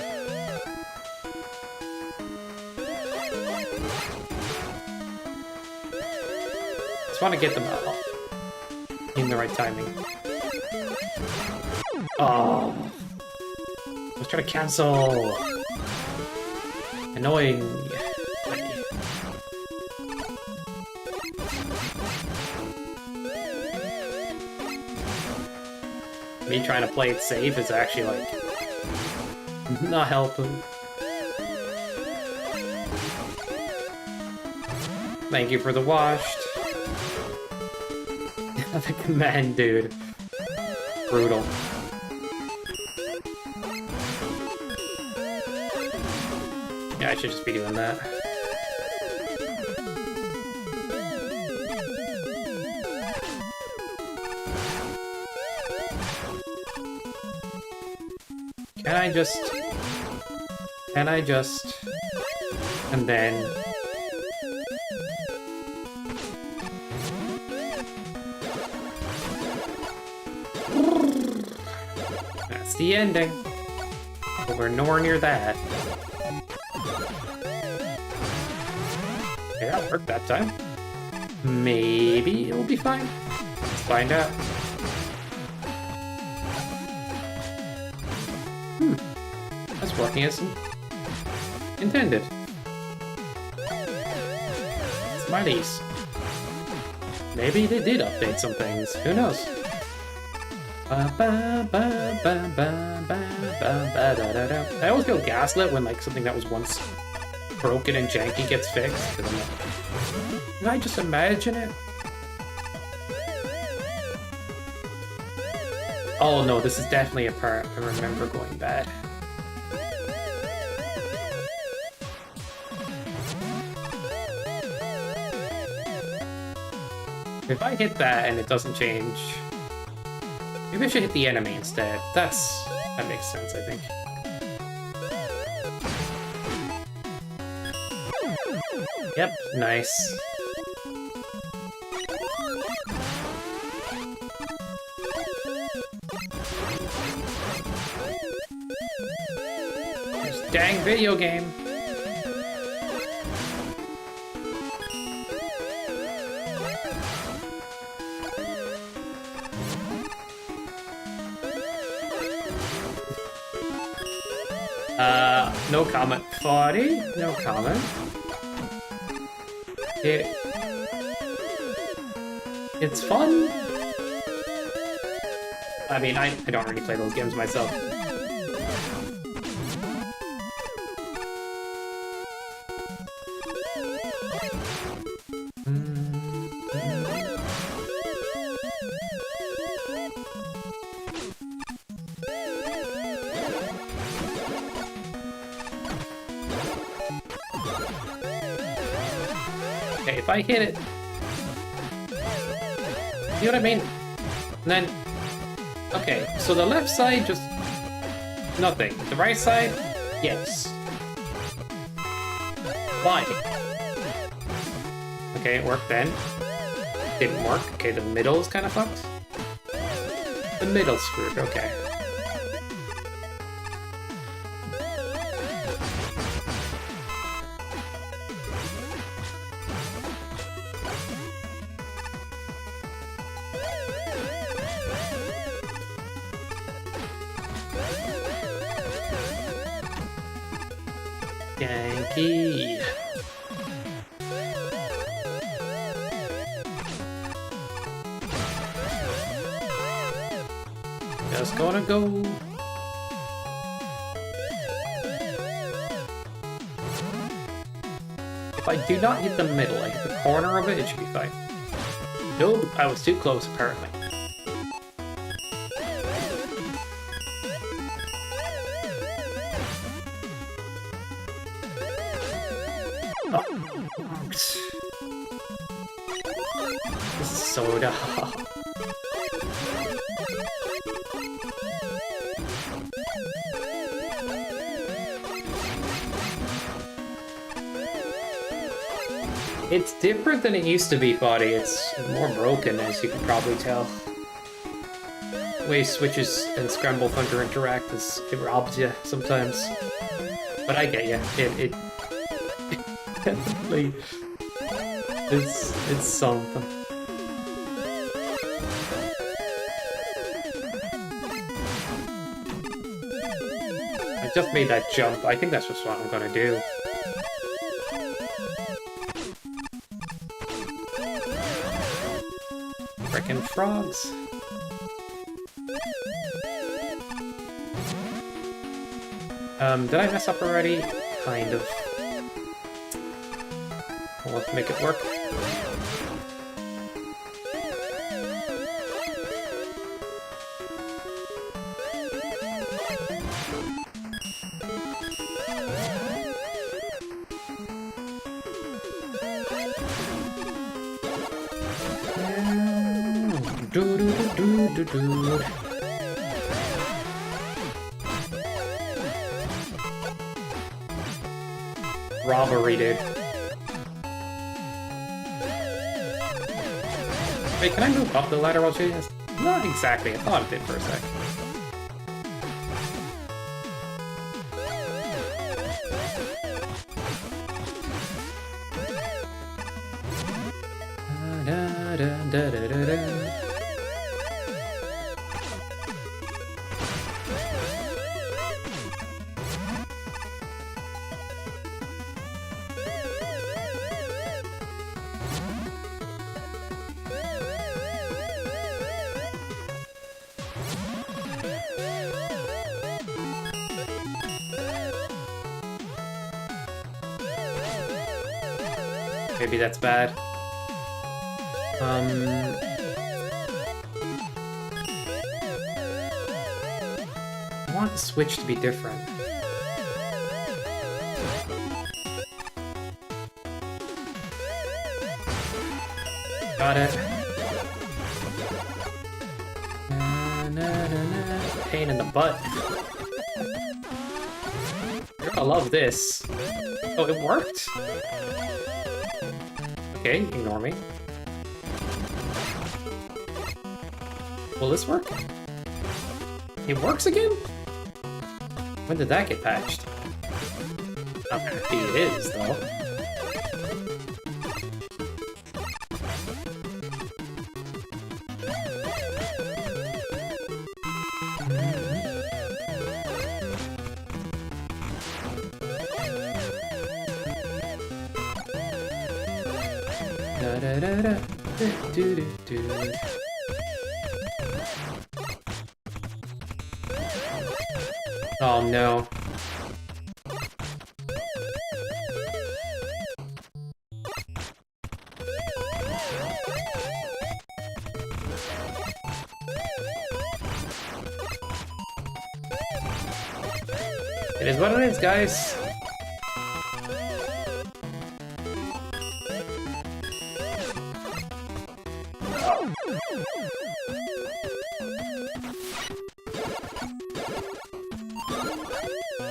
Just want to get them out in the right timing. Oh, I was trying to cancel. Annoying. Me trying to play it safe is actually, like, not helping. Thank you for the washed. The command, dude. Brutal. Yeah, I should just be doing that. Can I just, and then, that's the ending, but we're nowhere near that. Yeah, that worked that time. Maybe it'll be fine. Let's find out. It's working as intended. Smileys. Maybe they did update some things. Who knows? I always feel gaslit when like something that was once broken and janky gets fixed. 'Cause I'm like, can I just imagine it? Oh no, this is definitely a part I remember going bad. If I hit that and it doesn't change, maybe I should hit the enemy instead. That makes sense, I think. Yep, nice. This dang video game. No comment. 40? No comment. It's fun. I mean, I don't really play those games myself. Okay, if I hit it... You know what I mean? And then... Okay, so the left side, just... nothing. The right side? Yes. Why? Okay, it worked then. Didn't work. Okay, the middle is kind of fucked. The middle's screwed, okay. Yankee. Just gonna go. If I do not hit the middle, I hit the corner of it, it should be fine. Nope, I was too close apparently. This is so dumb. It's different than it used to be, Body. It's more broken, as you can probably tell. The way switches and Scramble Thunder interact is it robs you sometimes. But I get you. It definitely it's something. I just made that jump. I think that's just what I'm gonna do. Frickin' frogs. Did I mess up already? Kind of. I'll have to make it work. Robbery, dude. Wait, can I move up the ladder while shooting this? Not exactly. I thought it did for a sec. Maybe that's bad. I want the switch to be different. Got it. Pain in the butt. You're gonna love this. Oh, it worked? Okay, ignore me. Will this work? It works again? When did that get patched? I'm happy it is, though. Oh no. It is what it is, guys.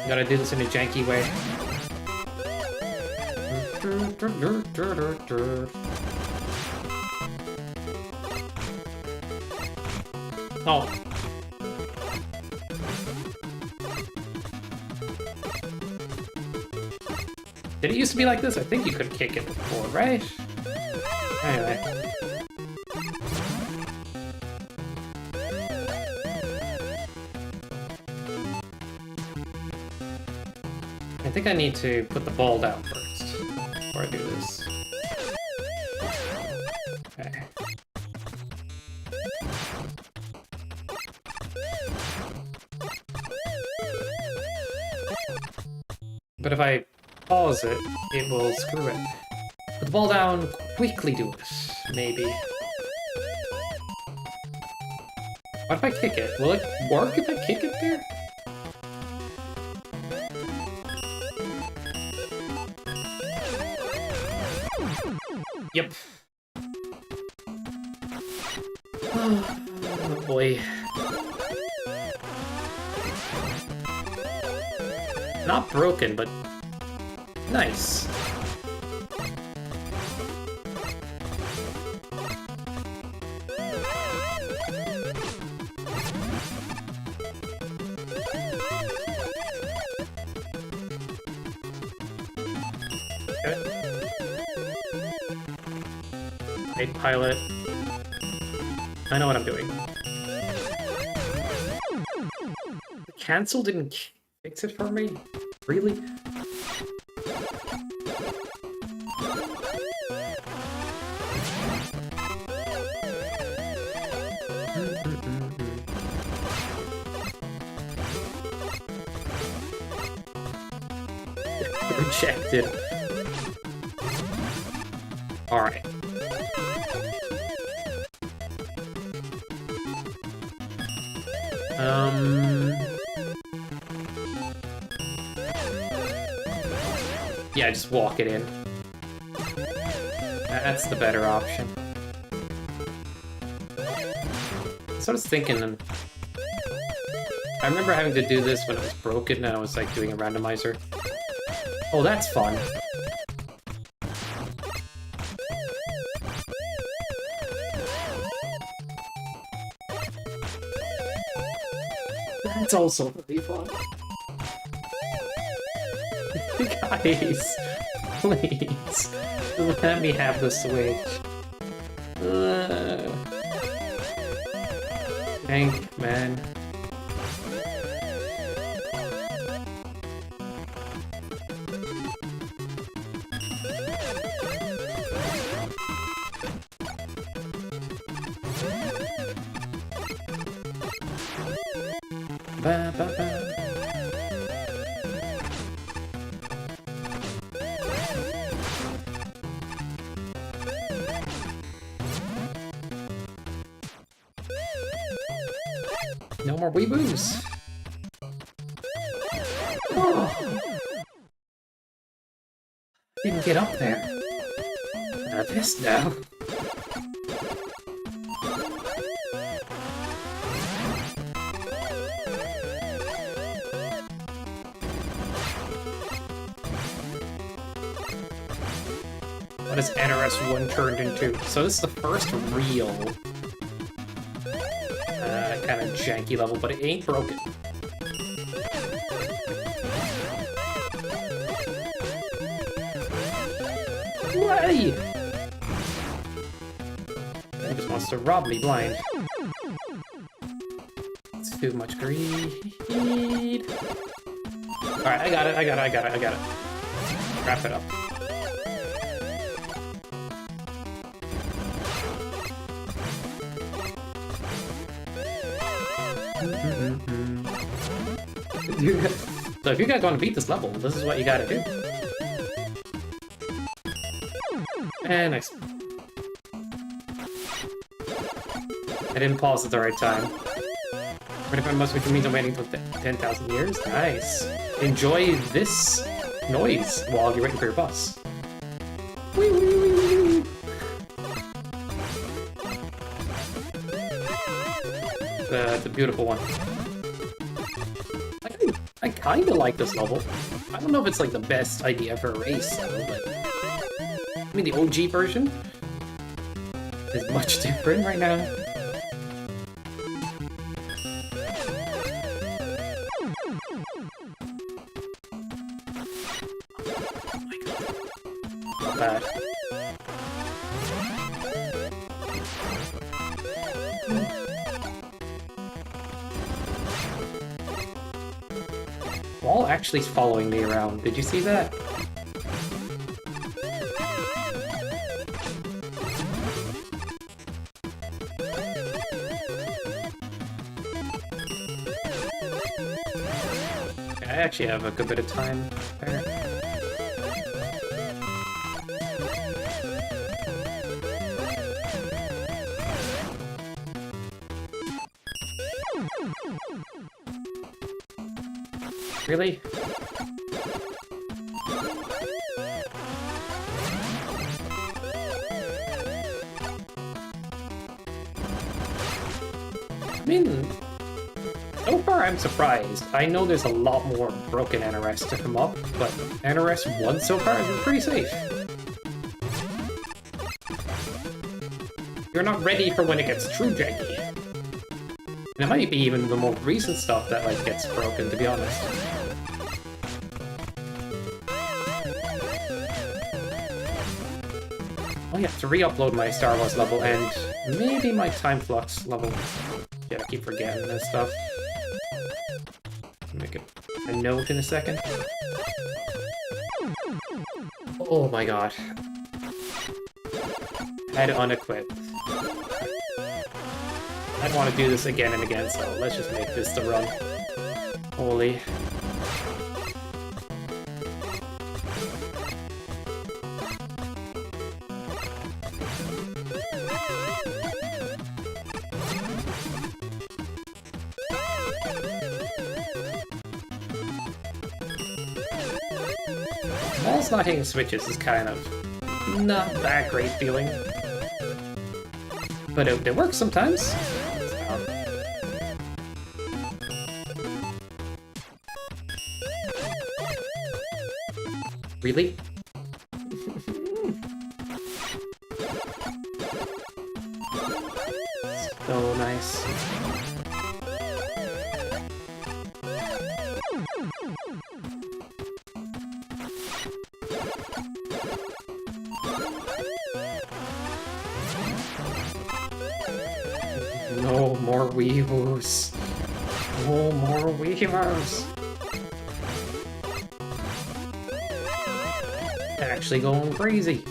Gotta do this in a janky way. Oh. Did it used to be like this? I think you could kick it before, right? Anyway. I think I need to put the ball down first before I do this. Okay. But if I pause it, it will screw it. Put the ball down, quickly do it, maybe. What if I kick it? Will it work if I kick it there? Yep. Oh boy. Not broken, but nice. Great pilot. I know what I'm doing. The cancel didn't fix it for me? Really? Rejected. Alright. Yeah, just walk it in. That's the better option. So I was thinking, I remember having to do this when it was broken and I was like doing a randomizer. Oh, that's fun. That's also really fun. Guys, please, let me have the Switch. Thank, man. Ba, ba, ba. No more weeboos. Oh. Didn't get up there. I'm pissed now. What has NRS 1 turned into? So this is the first real kind of janky level, but it ain't broken. Why? He just wants to rob me blind. It's too much greed. Alright, I got it. Wrap it up. So if you guys want to beat this level, this is what you gotta do. And nice. I didn't pause at the right time. But if I must, which means I'm waiting for 10,000 years. Nice. Enjoy this noise while you're waiting for your bus. Wee, wee, wee, wee. It's a beautiful one. I kind of like this level. I don't know if it's like the best idea for a race, though, but I mean the OG version is much different right now. Oh my god. Not bad. Wall actually is following me around. Did you see that? I actually have a good bit of time there. Really? I mean, so far I'm surprised. I know there's a lot more broken NRS to come up, but NRS 1 so far has been pretty safe. You're not ready for when it gets true janky. And it might be even the more recent stuff that like gets broken, to be honest. Oh yeah, to re-upload my Star Wars level and maybe my Time Flux level. Yeah, I keep forgetting this stuff. Make a note in a second. Oh my god. Had to unequip. I want to do this again and again, so let's just make this the run. Holy. Walls not hitting switches is kind of not that great feeling. But it works sometimes. Really? So nice. No more weewoos. No more weavers. Actually going crazy.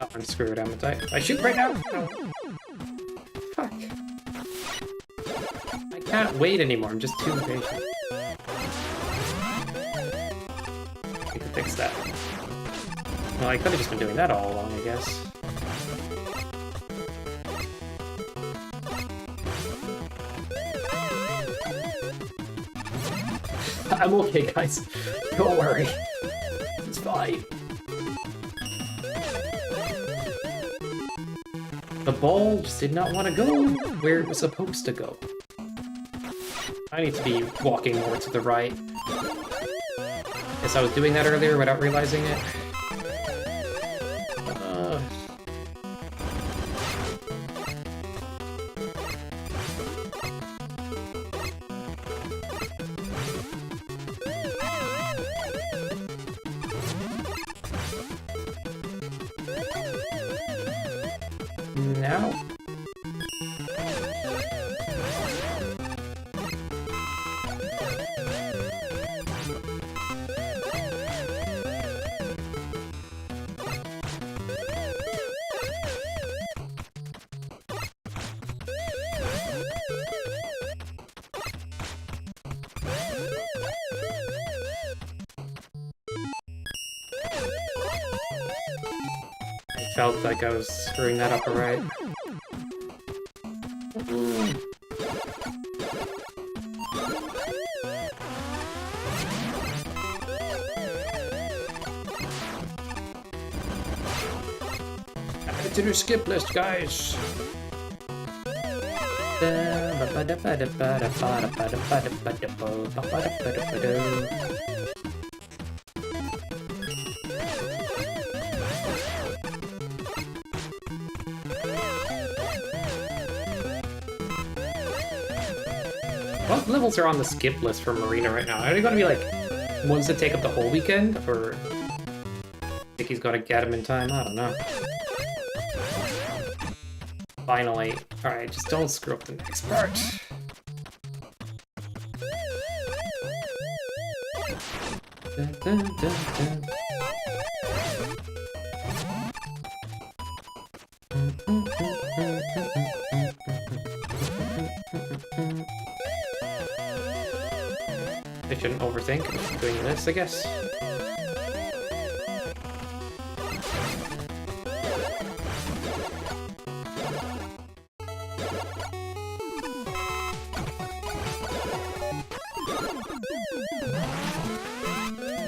Oh, I'm screwed, I shoot right now? No. Fuck. I can't wait anymore, I'm just too impatient. We can fix that. Well, I could have just been doing that all along, I guess. I'm okay, guys. Don't worry. It's fine. The ball just did not want to go where it was supposed to go. I need to be walking more to the right. Guess I was doing that earlier without realizing it. Now. I felt like I was screwing that up alright. Add it to the skip list, guys. What levels are on the skip list for Marina right now? Are they gonna be like ones that take up the whole weekend, or think he's gotta get them in time? I don't know. Finally. Alright, just don't screw up the next part. Dun, dun, dun, dun. I shouldn't overthink doing this, I guess.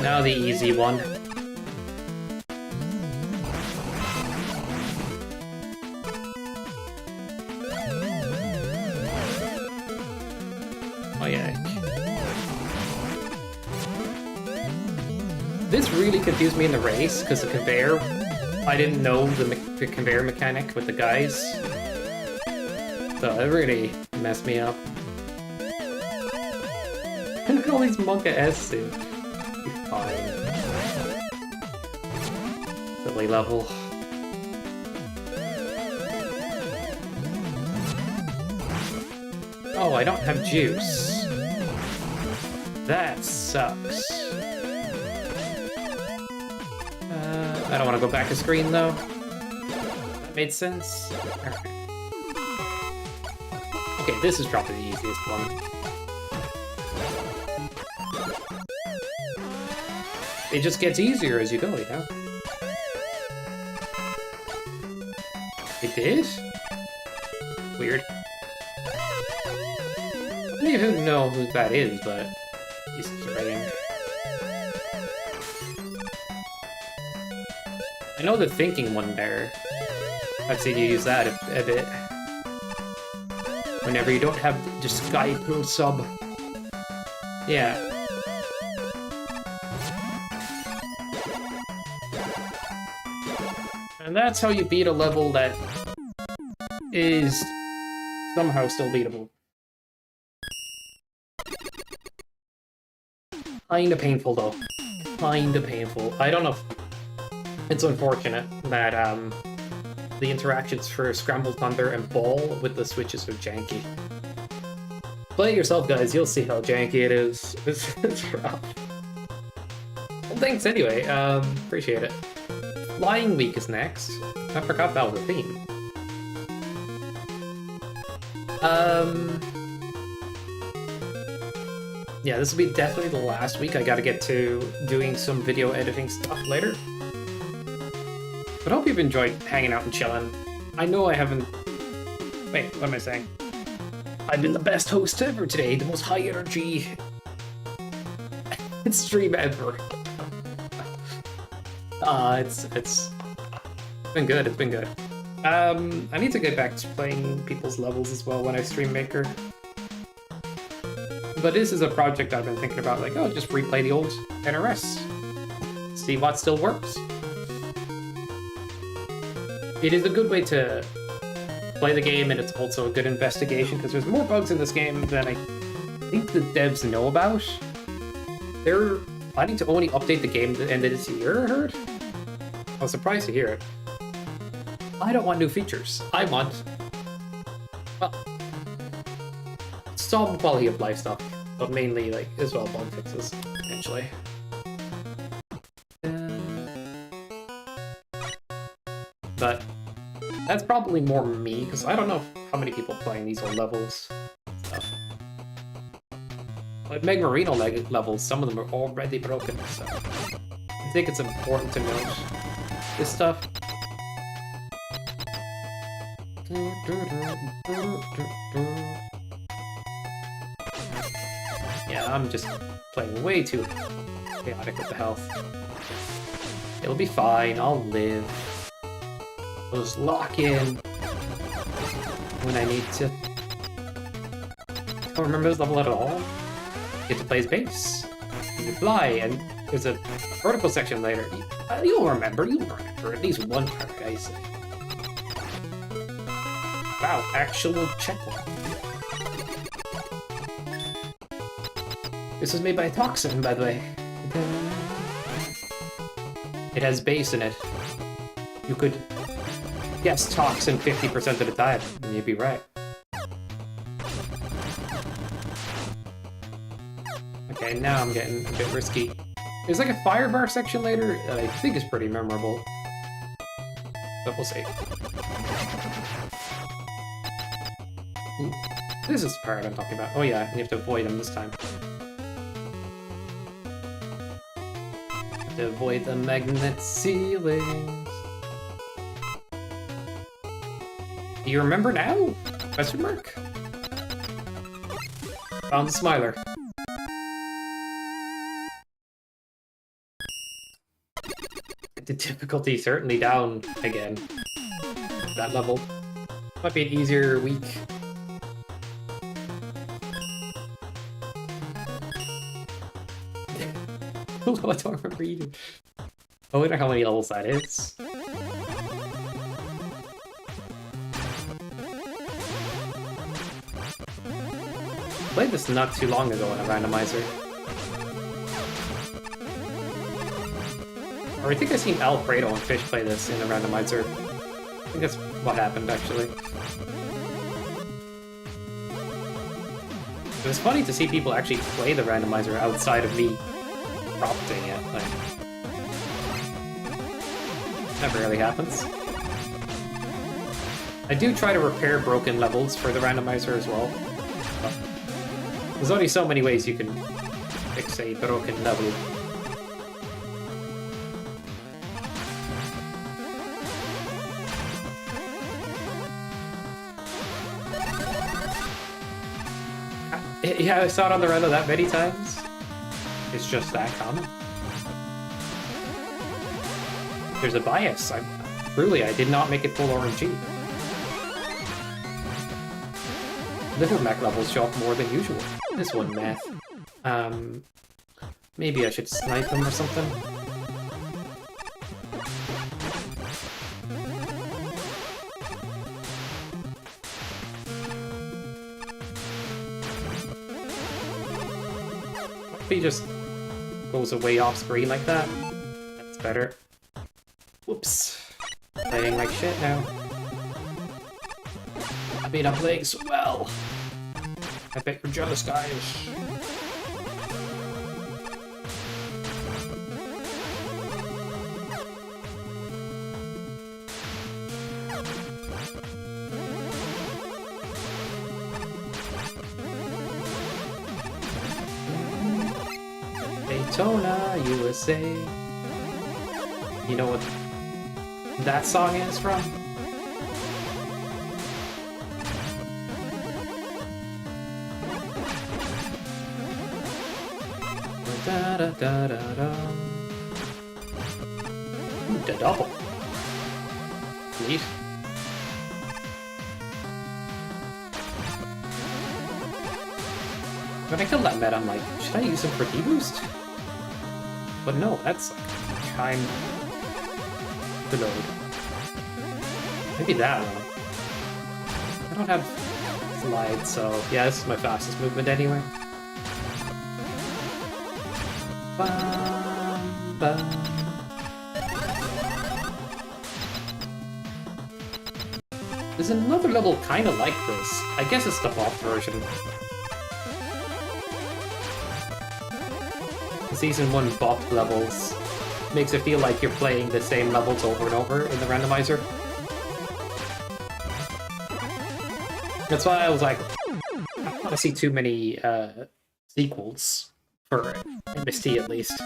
Now the easy one. Oh yeah. This really confused me in the race, because the conveyor, I didn't know the conveyor mechanic with the guys. So it really messed me up. Look at all these Monka S suits. Fine. Silly level. Oh, I don't have juice. That sucks. I don't want to go back to screen though. That made sense. Okay, this is probably the easiest one. It just gets easier as you go, you know? It did? Weird. I don't even know who that is, but he's writing. I know the thinking one there. I've seen you use that a bit. Whenever you don't have just Skype sub. Yeah. And that's how you beat a level that is somehow still beatable. Kinda painful though. Kinda painful. I don't know if... It's unfortunate that the interactions for Scramble Thunder and Ball with the switches are janky. Play it yourself, guys. You'll see how janky it is. It's rough. Well, thanks anyway. Appreciate it. Flying Week is next. I forgot that was a theme. Yeah, this will be definitely the last week. I gotta get to doing some video editing stuff later. But I hope you've enjoyed hanging out and chilling. I know I haven't... Wait, what am I saying? I've been the best host ever today, the most high energy stream ever. It's been good. It's been good. I need to get back to playing people's levels as well when I stream Maker. But this is a project I've been thinking about, like, oh, just replay the old NRS. See what still works. It is a good way to play the game, and it's also a good investigation, because there's more bugs in this game than I think the devs know about. They're planning to only update the game at the end of this year, I heard. I was surprised to hear it. I don't want new features. I want, well, some quality of life stuff, but mainly, like, as well bug fixes, eventually. But that's probably more me, because I don't know how many people playing these old levels and stuff. Like Meg Marino levels, some of them are already broken, so I think it's important to note this stuff. Yeah, I'm just playing way too chaotic with the health. It'll be fine, I'll live. I'll just lock in when I need to. I don't remember this level at all. Get to play his bass. You can fly, and there's a vertical section later. You'll remember at least one part, guys. Wow, actual checkpoint. This was made by Toxin, by the way. It has bass in it. You could guess Toxin 50% of the time, and you'd be right. Okay, now I'm getting a bit risky. There's like a fire bar section later that I think is pretty memorable. But we'll see. Ooh, this is the part I'm talking about. Oh yeah, you have to avoid them this time. Have to avoid the magnet ceilings. Do you remember now? Question mark? Found the Smiler. The difficulty certainly down again. That level. Might be an easier week. I don't remember either. I wonder how many levels that is. Played this not too long ago in a randomizer. Or I think I seen Alfredo and Fish play this in a randomizer. I think that's what happened, actually. It was funny to see people actually play the randomizer outside of me prompting it. Like, never really happens. I do try to repair broken levels for the randomizer as well. But there's only so many ways you can fix a broken level. Yeah, I saw it on the random that many times. It's just that common. There's a bias. Truly, I did not make it full RNG. Little Mac levels show up more than usual. This one, math. Maybe I should snipe them or something. He just goes away off screen like that. That's better. Whoops. Playing like shit now. I mean, I'm playing so well. I bet you're jealous, guys. Daytona, USA. You know what that song is from? Da da da da da. Ooh, the double. Neat. When I killed that med, I'm like, should I use him for deboost? But no, that's like time to load. Maybe that one. I don't have slide, so yeah, this is my fastest movement anyway. Bum, bum. There's another level kind of like this. I guess it's the bot version. The Season 1 bot levels makes it feel like you're playing the same levels over and over in the randomizer. That's why I was like, I don't want to see too many sequels for MST at least.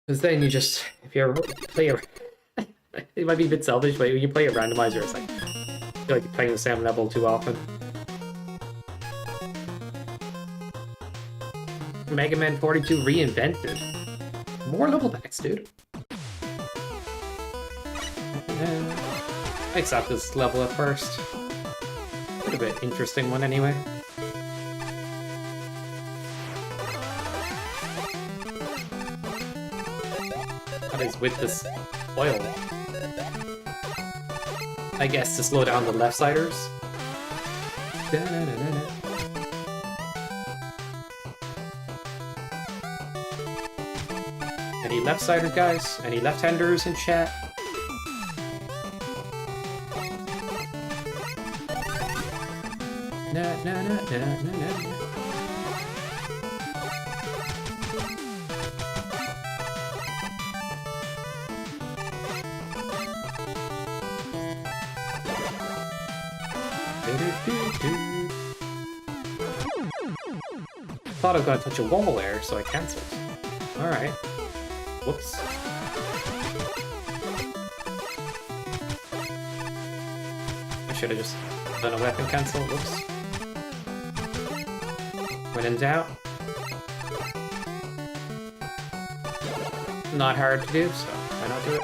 Because then you just, if you ever play a... it might be a bit selfish, but when you play a randomizer, it's like, I feel like you're playing the same level too often. Mega Man 42 reinvented. More level packs, dude. I stopped this level at first. Could have been an interesting one anyway. What is with this oil? I guess to slow down the left-siders. Any left-siders, guys? Any left-handers in chat? Na na na na na na. Thought I was gonna touch a wall there, so I canceled. Alright. Whoops. I should have just done a weapon cancel. Whoops. When in doubt. Not hard to do, so why not do it?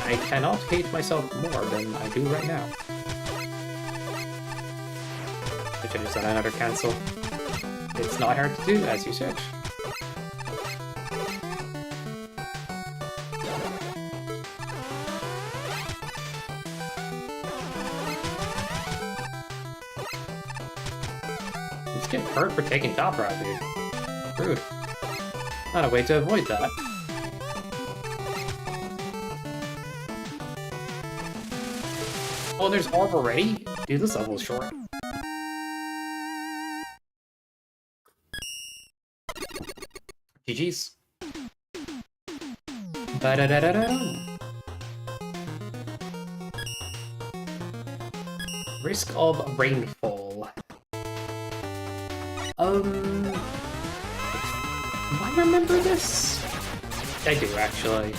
I cannot hate myself more than I do right now. I should have just done another cancel. It's not hard to do, as you said. I'm just getting hurt for taking top route, dude. Rude. Not a way to avoid that. Oh, there's orb already? Dude, this level is short. GG's. Ba-da-da-da-da. Risk of rainfall. Do I remember this? I do, actually.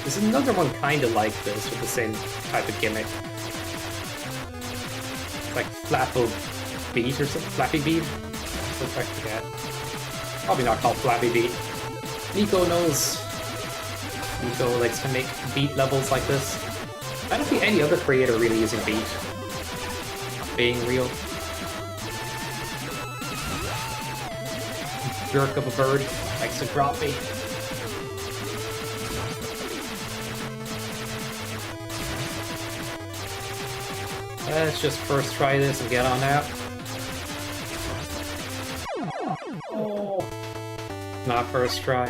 There's another one kind of like this with the same type of gimmick. Like Flappo Beat or something? Flappy Beat? I forget. Probably not called Flappy Beat. Nico knows. Nico likes to make beat levels like this. I don't see any other creator really using beat. Being real. Jerk of a bird likes to drop me. Let's just first try this and get on out. Oh, not first try.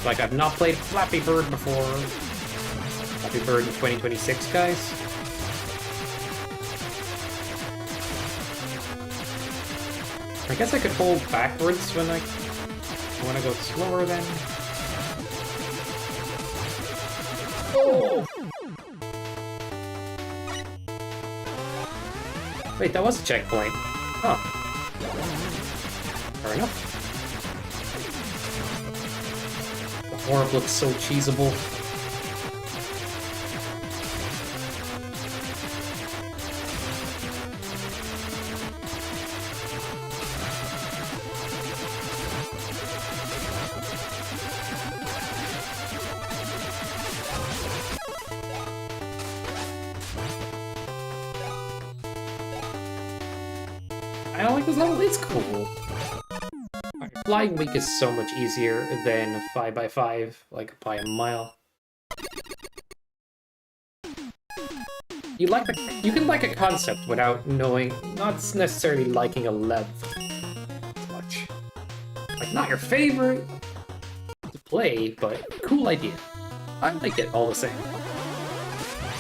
Like I've not played Flappy Bird before. Flappy Bird in 2026, guys. I guess I could hold backwards when I want to go slower then. Oh! Wait, that was a checkpoint. Huh. Fair enough. Orb looks so cheesable. I don't like this level, it's cool. Flying week is so much easier than 5x5, like by a mile. You can like a concept without knowing, not necessarily liking a level as much. Like, not your favorite to play, but cool idea. I like it all the same.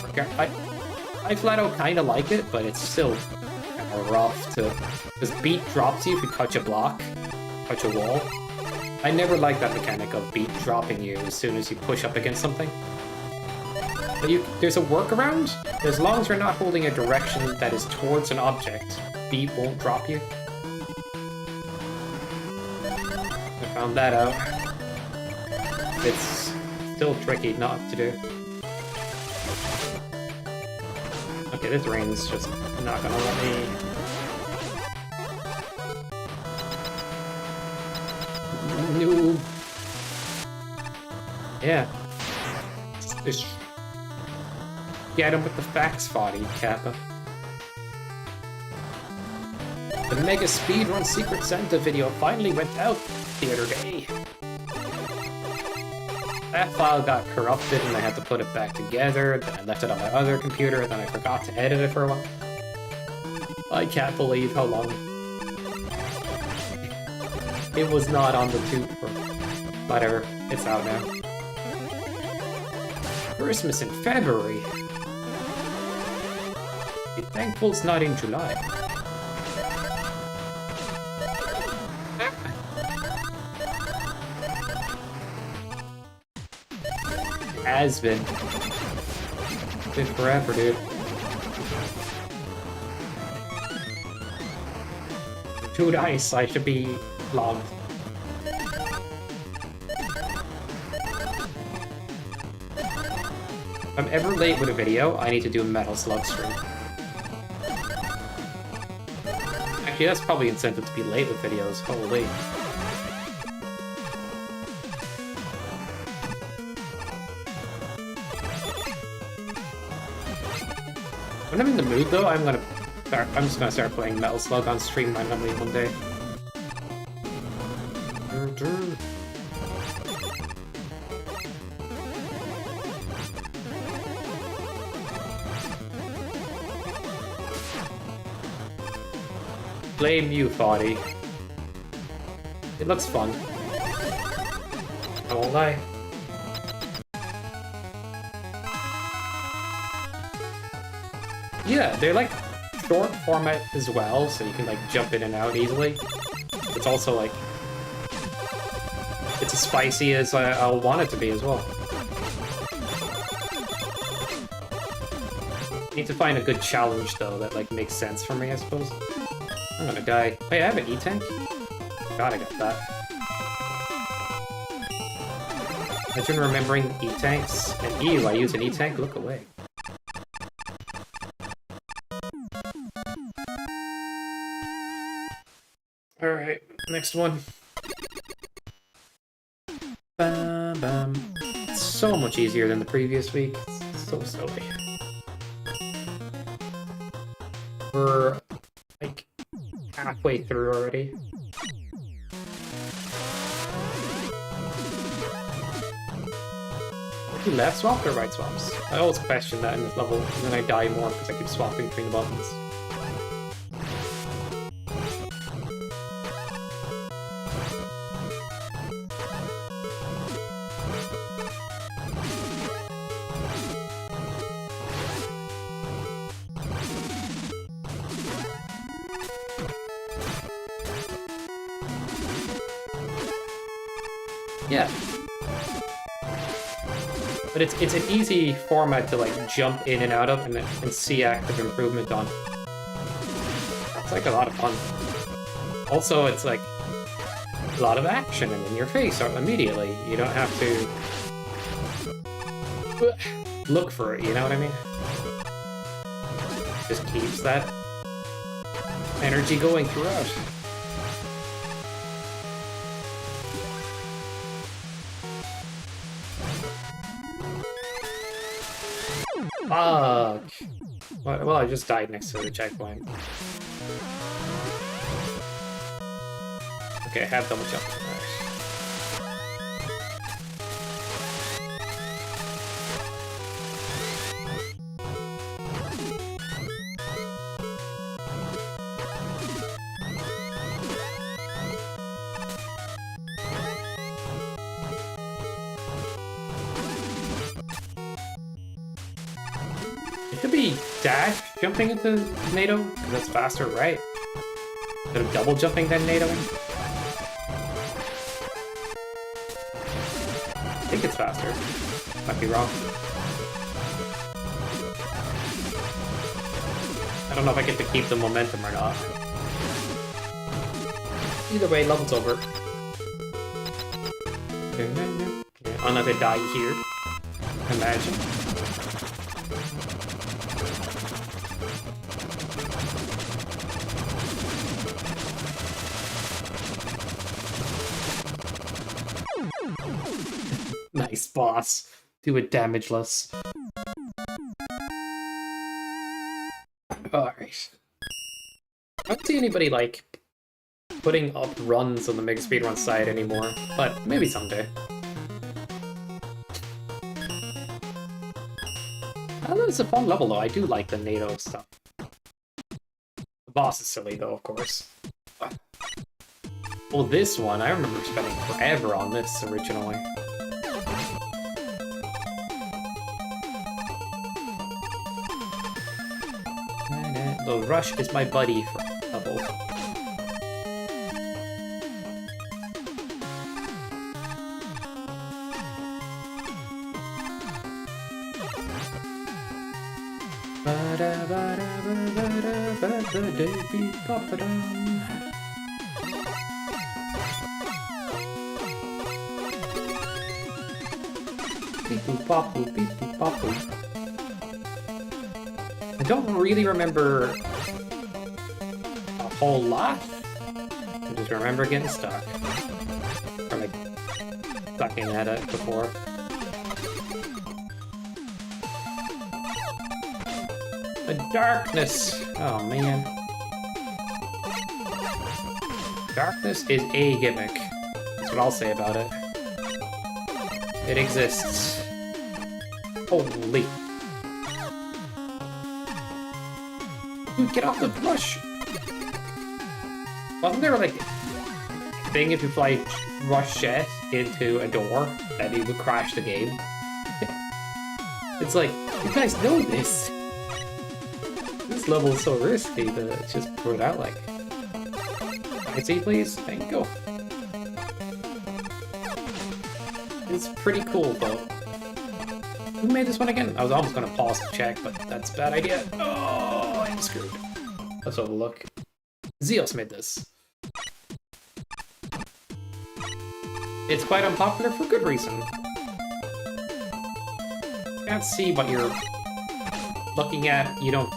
Like, I flat out kind of like it, but it's still kind of rough to... Because beat drops you if you touch a block, touch a wall. I never liked that mechanic of beat dropping you as soon as you push up against something. But there's a workaround. As long as you're not holding a direction that is towards an object, beat won't drop you. I found that out. It's still tricky not to do. Okay, this rain's just not gonna let me... Noob. Yeah. Just get him with the facts, Foddy, Kappa. The Mega Speedrun Secret Santa video finally went out the other day. That file got corrupted and I had to put it back together, then I left it on my other computer, then I forgot to edit it for a while. I can't believe how long it was not on the tube for whatever. It's out now. Christmas in February. Be thankful it's not in July. Has been. Been forever, dude. Too nice, I should be logged. If I'm ever late with a video, I need to do a Metal Slug stream. Actually, that's probably incentive to be late with videos, holy. When I'm in the mood, though, I'm just gonna start playing Metal Slug on stream randomly one day. Blame you, Foddy. It looks fun. I won't lie. Yeah, they're like short format as well, so you can like jump in and out easily. It's also like it's as spicy as I'll want it to be as well. Need to find a good challenge though that like makes sense for me, I suppose. I'm gonna die. Wait, I have an E-tank? God, I got that. Imagine remembering E-tanks and ew, I use an E-tank, look away. Alright, next one. Bam, bam. It's so much easier than the previous week. It's so silly. We're like halfway through already. Do left swap or right swaps? I always question that in this level, and then I die more because I keep swapping between the buttons. Yeah. But it's an easy format to like jump in and out of and see active improvement on. It's like a lot of fun. Also, it's like a lot of action and in your face immediately. You don't have to look for it, you know what I mean? Just keeps that energy going throughout. Fuck! Well, I just died next to the checkpoint. Okay, I have double jump. It could be dash jumping into NATO, because that's faster, right? Instead of double jumping then NATOing. I think it's faster. Might be wrong. I don't know if I get to keep the momentum or not. Either way, level's over. Unless I die here. Imagine. Nice, boss. Do it damageless. Alright. I don't see anybody, like, putting up runs on the Mega Speedrun site anymore, but maybe someday. It's a fun level, though. I do like the NATO stuff. The boss is silly, though, of course. Well, this one, I remember spending forever on this originally. The Rush is my buddy for level. I don't really remember a whole lot. I just remember getting stuck. Or like sucking at it before. The darkness! Oh man. Darkness is a gimmick. That's what I'll say about it. It exists. Holy. Dude, get off the rush! Wasn't there like a thing if you fly rush jet into a door that it would crash the game? It's like, you guys know this! This level is so risky to just put it out like. I see, please? Thank you. It's pretty cool, though. Who made this one again? I was almost gonna pause to check, but that's a bad idea. Oh, I'm screwed. Let's have a look. Zeos made this. It's quite unpopular for good reason. You can't see what you're looking at. You don't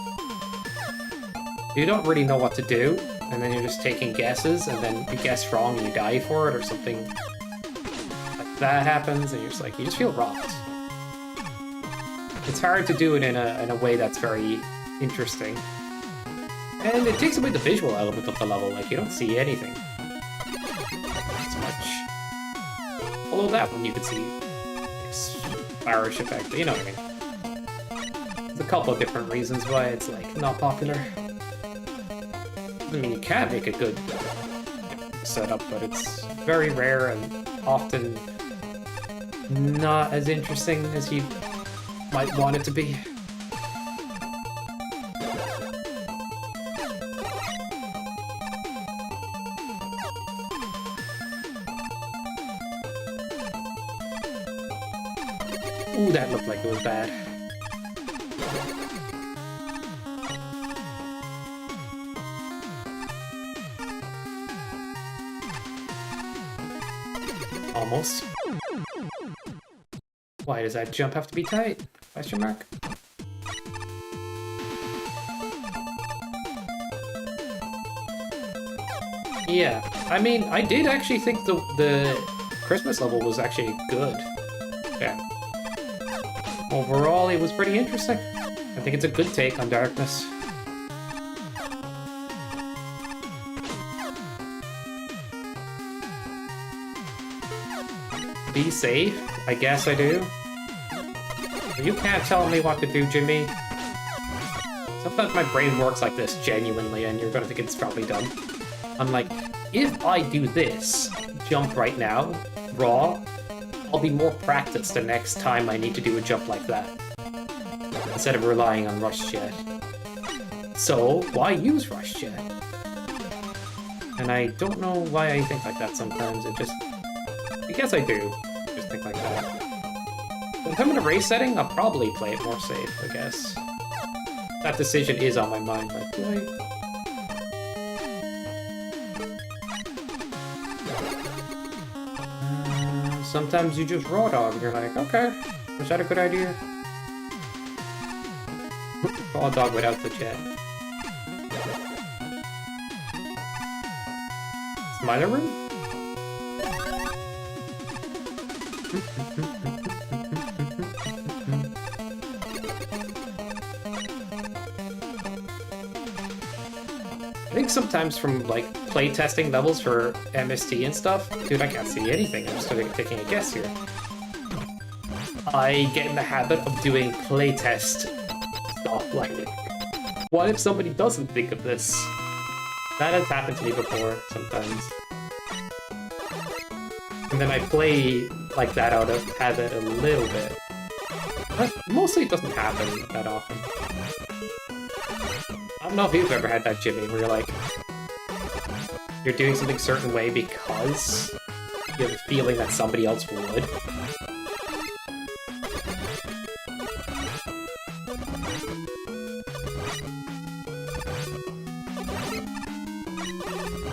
really know what to do, and then you're just taking guesses, and then you guess wrong and you die for it, or something like that happens, and you're just like, you just feel robbed. It's hard to do it in a way that's very interesting. And it takes away the visual element of the level, like, you don't see anything as much. Although that one you could see Irish effect, but you know what I mean. There's a couple of different reasons why it's, like, not popular. I mean, you can make a good setup, but it's very rare and often not as interesting as you might want it to be. Ooh, that looked like it was bad. Almost. Why does that jump have to be tight? Question mark. Yeah, I mean, I did actually think the Christmas level was actually good. Yeah. Overall, it was pretty interesting. I think it's a good take on darkness. Be safe? I guess I do. You can't tell me what to do, Jimmy. Sometimes my brain works like this genuinely, and you're gonna think it's probably dumb. I'm like, if I do this, jump right now, raw, I'll be more practiced the next time I need to do a jump like that, instead of relying on Rush Jet. So, why use Rush Jet? And I don't know why I think like that sometimes, it just... I guess I do, just think like that. If I'm in a race setting, I'll probably play it more safe, I guess. That decision is on my mind, like, do I... Sometimes you just raw dog and you're like, okay, was that a good idea? Raw dog without the jet. Smiler room? I think sometimes from like playtesting levels for MST and stuff, dude, I can't see anything. I'm just taking a guess here. I get in the habit of doing playtest stuff like, what if somebody doesn't think of this? That has happened to me before sometimes. And then I play like that out of habit a little bit. But mostly it doesn't happen that often. I don't know if you've ever had that, Jimmy, where you're like, you're doing something a certain way because you have a feeling that somebody else would.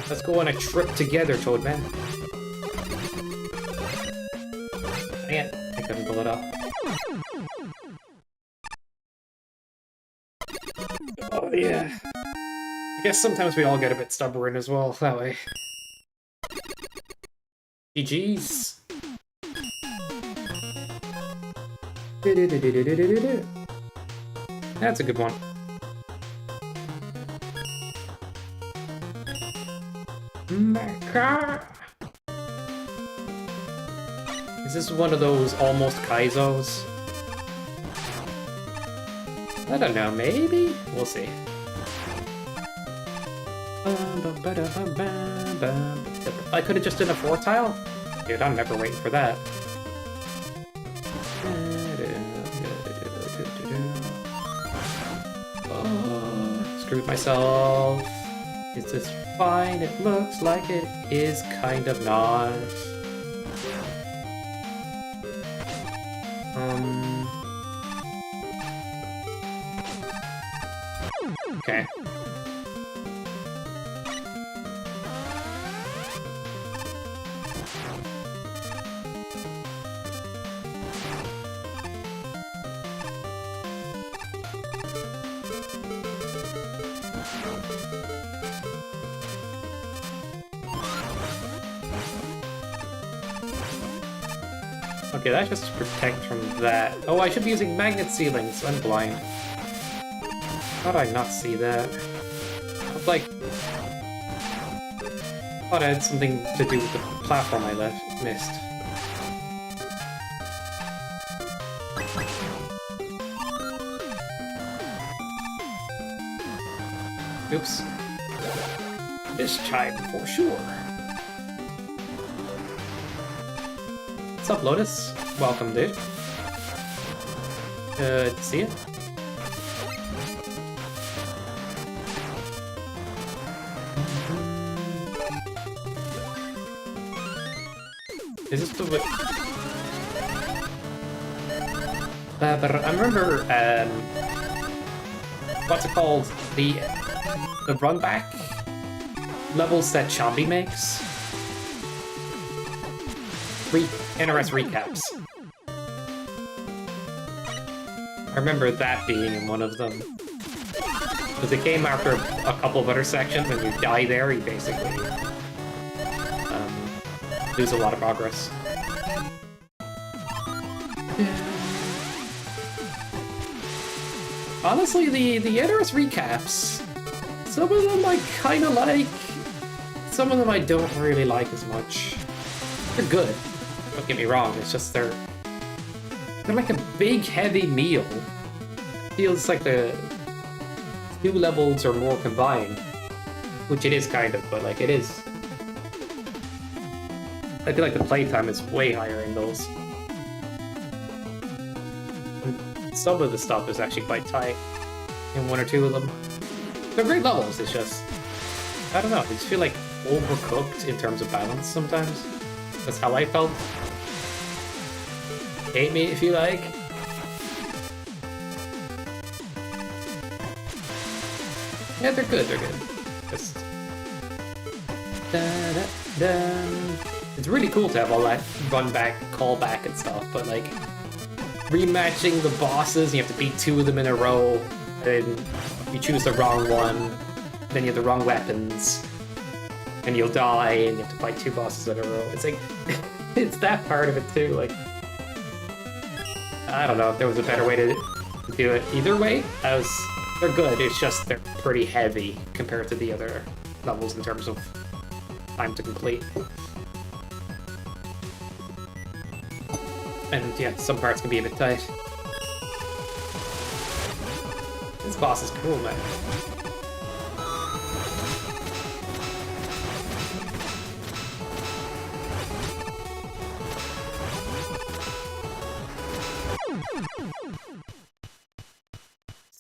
Let's go on a trip together, Toadman. Dang it, I couldn't pull it up. Oh yeah. I guess sometimes we all get a bit stubborn as well, that way. GG's. That's a good one. Is this one of those almost Kaizos? I don't know, maybe? We'll see. I could have just done a 4-tile? Dude, I'm never waiting for that. Oh, screwed myself. Is this fine? It looks like it is kind of not. Okay. Okay, that's just to protect from that. Oh, I should be using magnet ceilings. I'm blind. How did I not see that? I was like... I thought it had something to do with the platform I missed. Oops. This time for sure. What's up, Lotus? Welcome, dude. See it? Is this the way? But I remember, what's it called? The run back levels that Chompy makes. NRS recaps. I remember that being in one of them. Because it came after a couple of other sections, and you die there, you basically lose a lot of progress. Honestly, the NRS recaps, some of them I kind of like, some of them I don't really like as much. They're good, don't get me wrong, it's just they're like a big heavy meal. Feels like the 2 levels or more combined, which it is kind of, but like it is. I feel like the playtime is way higher in those. Some of the stuff is actually quite tight in 1 or 2 of them. They're great levels, it's just, I don't know, I just feel like overcooked in terms of balance sometimes. That's how I felt. Hate me if you like. Yeah, they're good, they're good. Just... It's really cool to have all that run back, call back and stuff, but like, rematching the bosses, you have to beat 2 of them in a row, and you choose the wrong one, then you have the wrong weapons, and you'll die, and you have to fight 2 bosses in a row. It's like, it's that part of it too, like, I don't know if there was a better way to do it. Either way, they're good, it's just they're pretty heavy compared to the other levels in terms of time to complete. And yeah, some parts can be a bit tight. This boss is cool, man.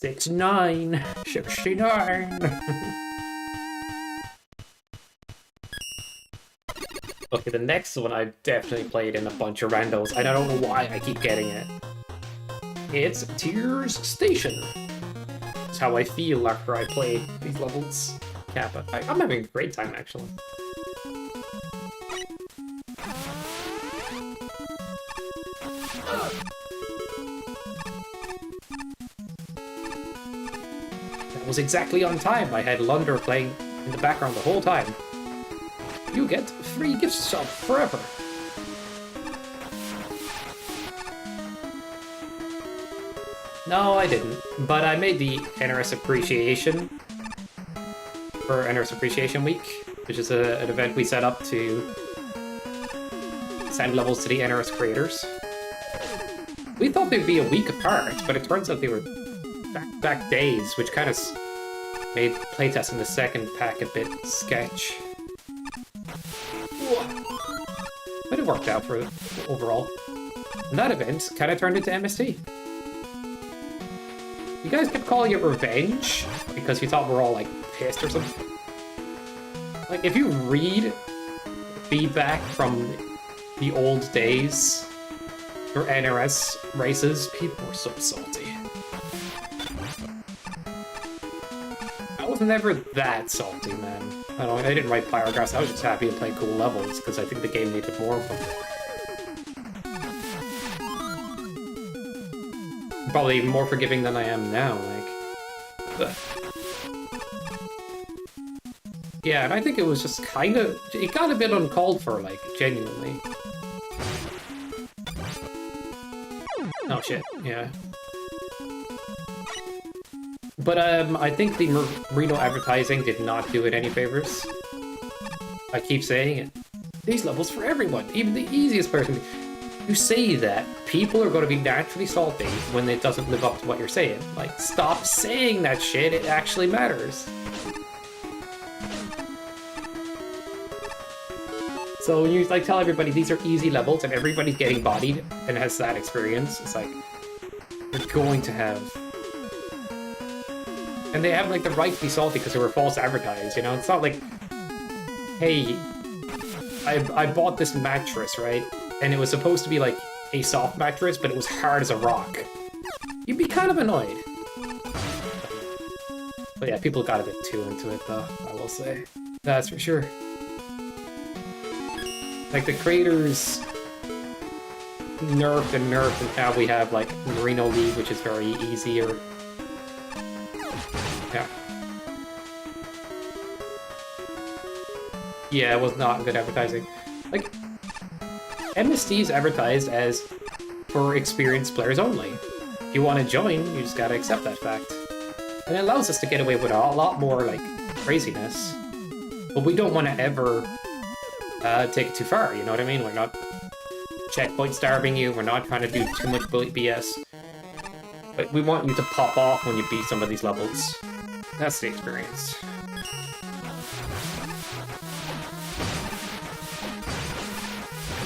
$69. Okay, the next one I've definitely played in a bunch of randos. I don't know why I keep getting it. It's Tears Station. It's how I feel after I play these levels. Kappa. I'm having a great time, actually. That was exactly on time. I had Lunder playing in the background the whole time. You get free gift shop forever. No, I didn't. But I made the NRS Appreciation for NRS Appreciation Week, which is an event we set up to send levels to the NRS creators. We thought they'd be a week apart, but it turns out they were back-to-back days, which kind of made playtesting the second pack a bit sketch. But it worked out for overall. And that event kind of turned into MST. You guys kept calling it revenge because you thought we're all like pissed or something. Like if you read feedback from the old days for NRS races, people were so salty. I was never that salty, man. I didn't write pyrographs, I was just happy to play cool levels, because I think the game needed more of them. I'm probably even more forgiving than I am now, like... But... Yeah, and I think it was just kind of... It got a bit uncalled for, like, genuinely. Oh shit, yeah. But I think the Marino advertising did not do it any favors. I keep saying it. These levels for everyone, even the easiest person. You say that, people are going to be naturally salty when it doesn't live up to what you're saying. Like, stop saying that shit, it actually matters. So when you like tell everybody these are easy levels and everybody's getting bodied and has that experience, it's like, you're going to have... And they have like the right to be salty because they were false advertised, you know? It's not like, hey, I bought this mattress, right? And it was supposed to be like a soft mattress, but it was hard as a rock. You'd be kind of annoyed. But yeah, people got a bit too into it though, I will say. That's for sure. Like the creators nerfed and nerfed, and now we have like Merino League, which is very easier. Yeah. Yeah, it was not good advertising. Like, MST is advertised as for experienced players only. If you want to join, you just gotta accept that fact. And it allows us to get away with a lot more, like, craziness. But we don't want to ever take it too far, you know what I mean? We're not checkpoint starving you, we're not trying to do too much BS. But we want you to pop off when you beat some of these levels. That's the experience.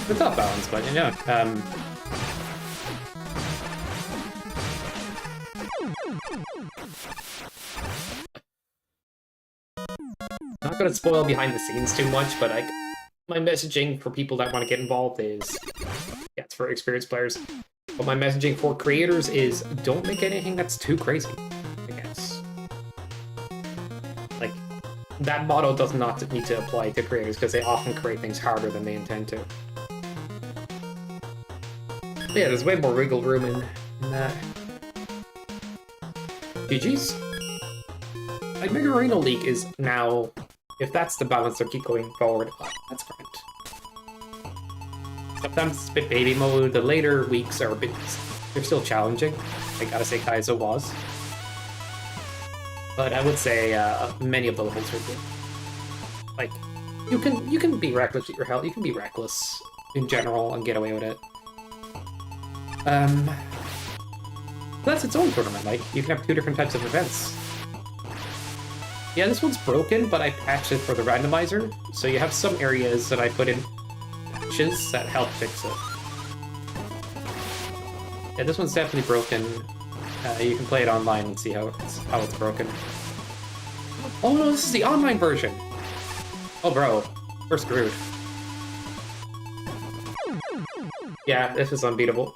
It's a tough balance, but you know, not gonna spoil behind the scenes too much, but like my messaging for people that want to get involved is, yeah, it's for experienced players. But my messaging for creators is don't make anything that's too crazy, I guess. Like, that motto does not need to apply to creators because they often create things harder than they intend to. But yeah, there's way more wiggle room in that. GG's. Like, Mega Arena League is now, if that's the balance they keep going forward, that's great. Sometimes it's a bit baby mode, the later weeks are a bit, they're still challenging. I gotta say Kaizo was. But I would say many of the levels are good. Like, you can be reckless with your health, you can be reckless in general and get away with it. That's its own tournament, like, you can have two different types of events. Yeah, this one's broken, but I patched it for the randomizer, so you have some areas that I put in patches that help fix it. Yeah, this one's definitely broken. You can play it online and see how it's broken. Oh no, this is the online version! Oh bro, we're screwed. Yeah, this is unbeatable.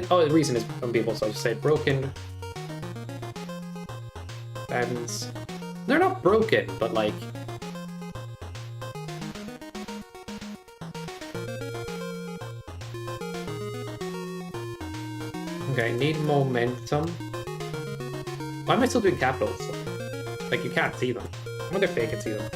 Oh, the reason is unbeatable, so I'll just say broken. And they're not broken, but like... Okay, need momentum. Why am I still doing capitals? Like, you can't see them. I wonder if they can see them.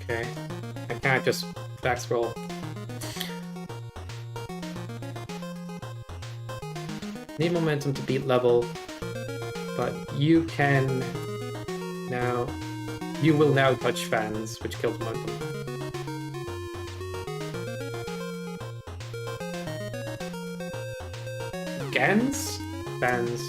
Okay, I can't just back scroll. Need momentum to beat level, but you can now. You will now touch fans, which kills momentum. Gans? Fans.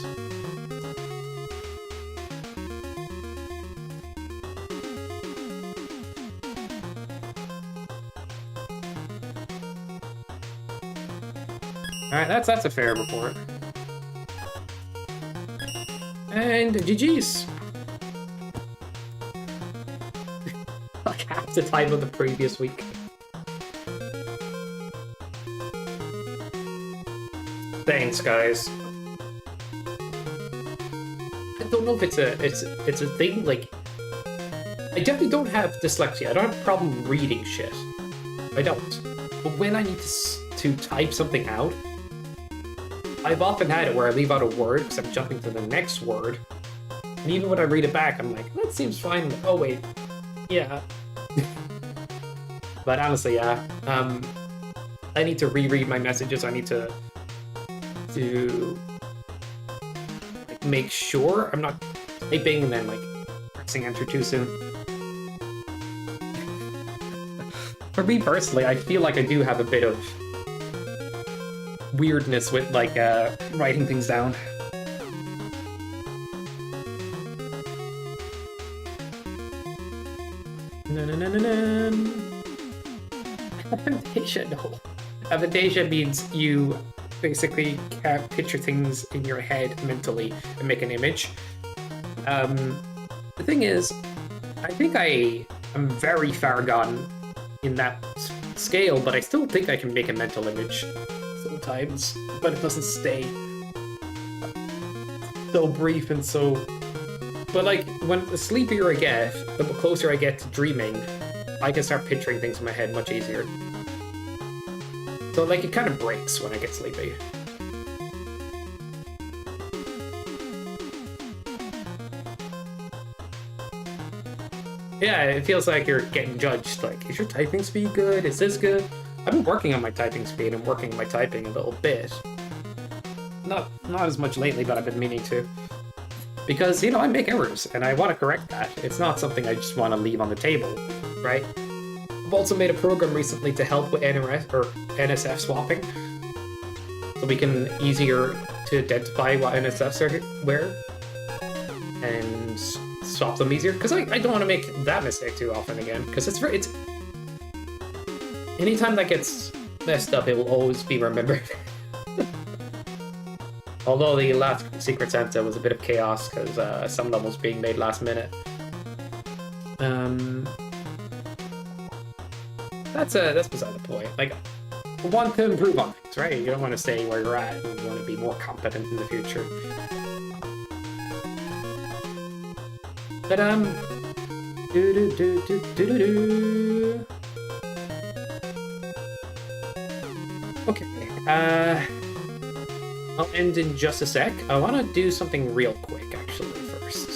Alright, that's a fair report. And GG's! Like half the time of the previous week. Thanks, guys. I don't know if it's a thing, like... I definitely don't have dyslexia. I don't have a problem reading shit. I don't. But when I need to type something out, I've often had it where I leave out a word because I'm jumping to the next word. And even when I read it back, I'm like, that seems fine. Oh, wait. Yeah. But honestly, yeah. I need to reread my messages. I need to like, make sure I'm not typing and then like pressing enter too soon. For me personally, I feel like I do have a bit of weirdness with like writing things down. No. Aphantasia, no. Aphantasia means you basically picture things in your head mentally and make an image. The thing is, I think I am very far gone in that scale, but I still think I can make a mental image sometimes, but it doesn't stay so brief and so... But like, when the sleepier I get, the closer I get to dreaming, I can start picturing things in my head much easier. So like, it kind of breaks when I get sleepy. Yeah, it feels like you're getting judged. Like, is your typing speed good? Is this good? I've been working on my typing speed and working my typing a little bit. Not as much lately, but I've been meaning to. Because, you know, I make errors, and I want to correct that. It's not something I just want to leave on the table, right? I've also made a program recently to help with NRS or NSF swapping. So we can easier to identify what NSFs are where. And swap them easier. Because I don't want to make that mistake too often again. Because it's anytime that gets messed up, it will always be remembered. Although the last Secret Santa was a bit of chaos because some levels being made last minute. That's beside the point. Like, you want to improve on things, right? You don't want to stay where you're at. You want to be more competent in the future. But okay. I'll end in just a sec. I want to do something real quick, actually, first.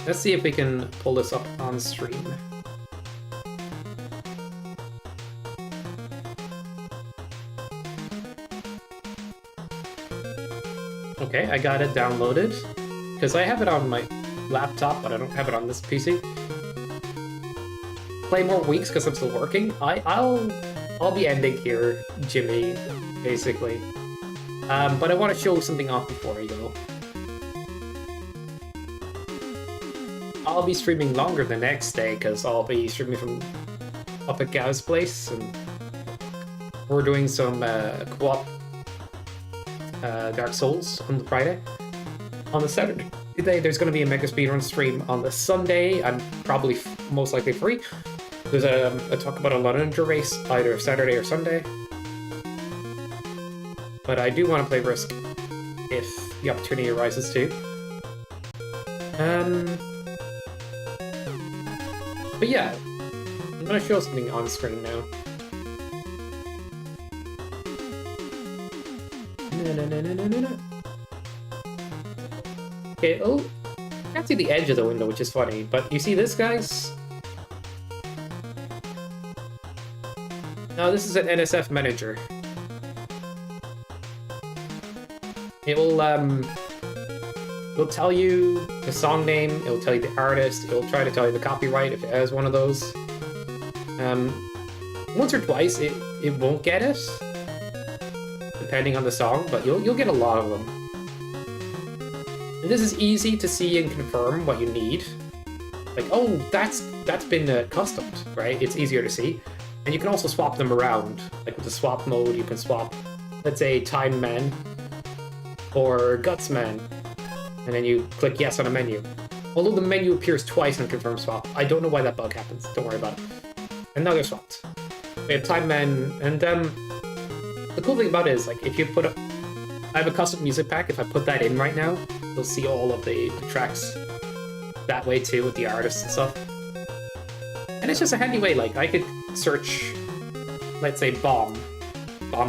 Let's see if we can pull this up on stream. Okay, I got it downloaded. Because I have it on my laptop, but I don't have it on this PC. Play more weeks because I'm still working. I'll be ending here, Jimmy, basically. But I want to show something off before I go. I'll be streaming longer the next day because I'll be streaming from up at Gav's place, and we're doing some co-op Dark Souls on the Friday. On the Saturday, there's going to be a Mega Speedrun stream. On the Sunday, I'm probably most likely free. There's a talk about a London race either Saturday or Sunday. But I do want to play Risk if the opportunity arises too. But yeah, I'm going to show something on screen now. Okay, oh, I can't see the edge of the window, which is funny, but you see this, guys? Now, this is an NSF manager. It will it'll tell you the song name, it'll tell you the artist, it'll try to tell you the copyright if it has one of those. Once or twice, it won't get it, depending on the song, but you'll get a lot of them. And this is easy to see and confirm what you need. Like, oh, that's been customed, right? It's easier to see. And you can also swap them around. Like with the swap mode, you can swap, let's say, Time Man or Guts Man. And then you click yes on a menu. Although the menu appears twice in Confirm Swap. I don't know why that bug happens. Don't worry about it. And now they're swapped. We have Time Man, and the cool thing about it is, like, if you put I have a custom music pack. If I put that in right now, you'll see all of the tracks that way too, with the artists and stuff. And it's just a handy way. Like, I could search, let's say, Bomb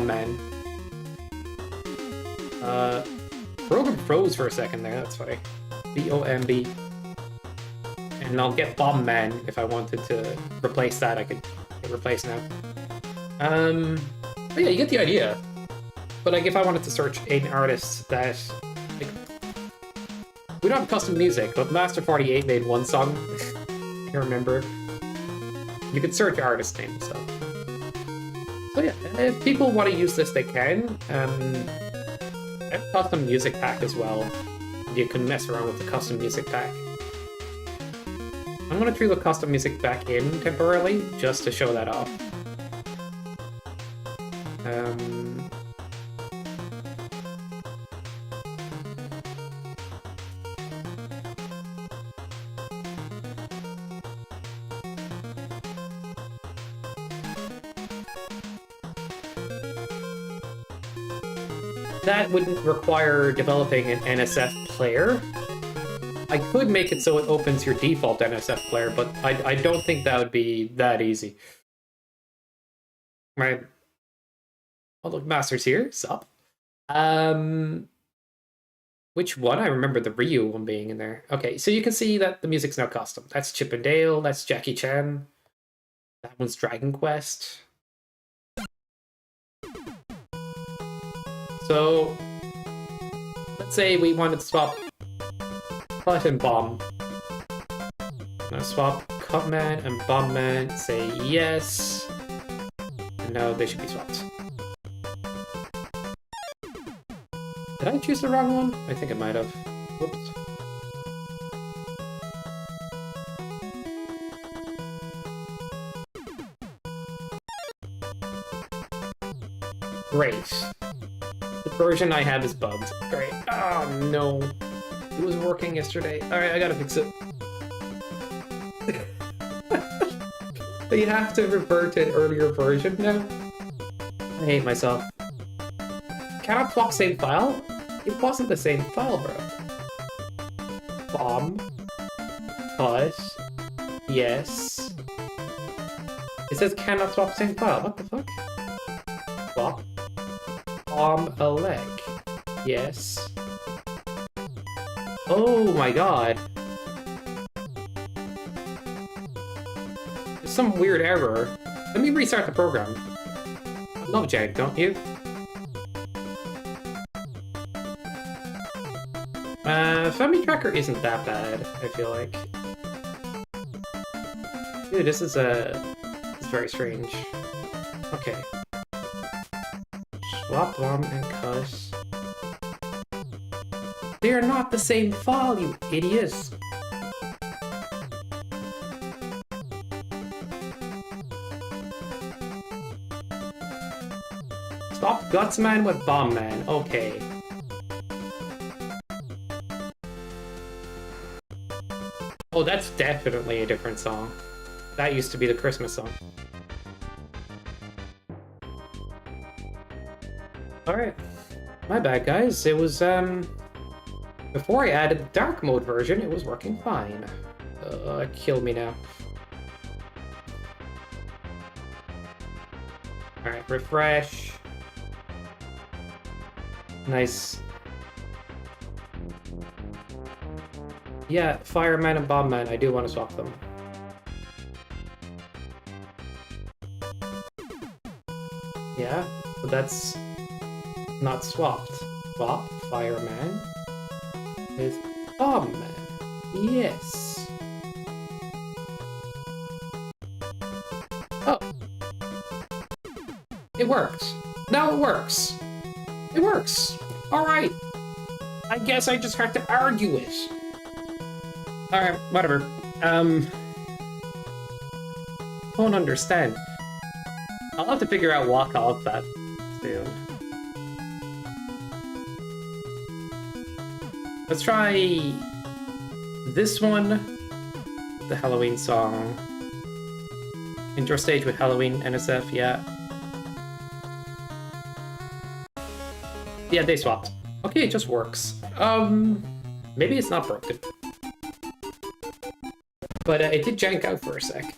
Man. Program froze for a second there. That's funny. B-O-M-B. And I'll get Bomb Man if I wanted to replace that. I could hit replace now. But yeah, you get the idea. But like, if I wanted to search an artist that, like, we don't have custom music, but Master48 made one song. I remember. You could search artist name and stuff. So yeah, if people want to use this, they can. I have a custom music pack as well. You can mess around with the custom music pack. I'm gonna throw the custom music back in temporarily, just to show that off. That wouldn't require developing an NSF player. I could make it so it opens your default NSF player, but I don't think that would be that easy. Right. Oh, look, Master's here. Sup? Which one? I remember the Ryu one being in there. Okay, so you can see that the music's now custom. That's Chip and Dale, that's Jackie Chan. That one's Dragon Quest. So, let's say we wanted to swap Cut and Bomb. Now swap Cutman and Bombman, say yes. And now they should be swapped. Did I choose the wrong one? I think I might have. Whoops. Great. The version I have is bugged. Great. Oh no. It was working yesterday. Alright, I gotta fix it. So you have to revert to an earlier version now? I hate myself. Cannot swap same file? It wasn't the same file, bro. Bomb. Cut. Yes. It says cannot swap same file. What the fuck? Swap. Bomb a leg. Yes. Oh my god. There's some weird error. Let me restart the program. I love Jank, don't you? Family Tracker isn't that bad, I feel like. Dude, this is very strange. Okay. Swap, bomb, and cuss. They are not the same file, you idiots! Swap Gutsman with Bombman, okay. Oh, that's definitely a different song. That used to be the Christmas song. Alright. My bad, guys. It was, before I added the dark mode version, it was working fine. Kill me now. Alright, refresh. Nice. Yeah, Fireman and Bombman, I do want to swap them. Yeah, but that's not swapped. Swap Fireman with Bombman. Yes. Oh. It worked. Now it works. It works. Alright. I guess I just have to argue it. Alright, whatever. Don't understand. I'll have to figure out what caused that soon. Let's try this one, the Halloween song. Intro stage with Halloween NSF, yeah. Yeah, they swapped. Okay, it just works. Maybe it's not broken. But it did jank out for a sec.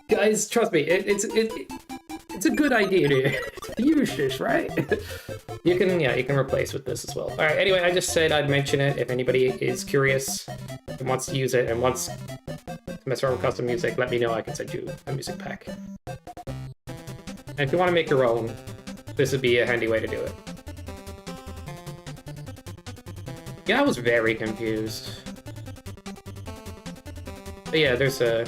Guys, trust me, it's a good idea to use this, right? You can replace with this as well. All right. Anyway, I just said I'd mention it if anybody is curious and wants to use it and wants to mess around with custom music. Let me know. I can send you a music pack. And if you want to make your own, this would be a handy way to do it. Yeah, I was very confused. But yeah, there's a...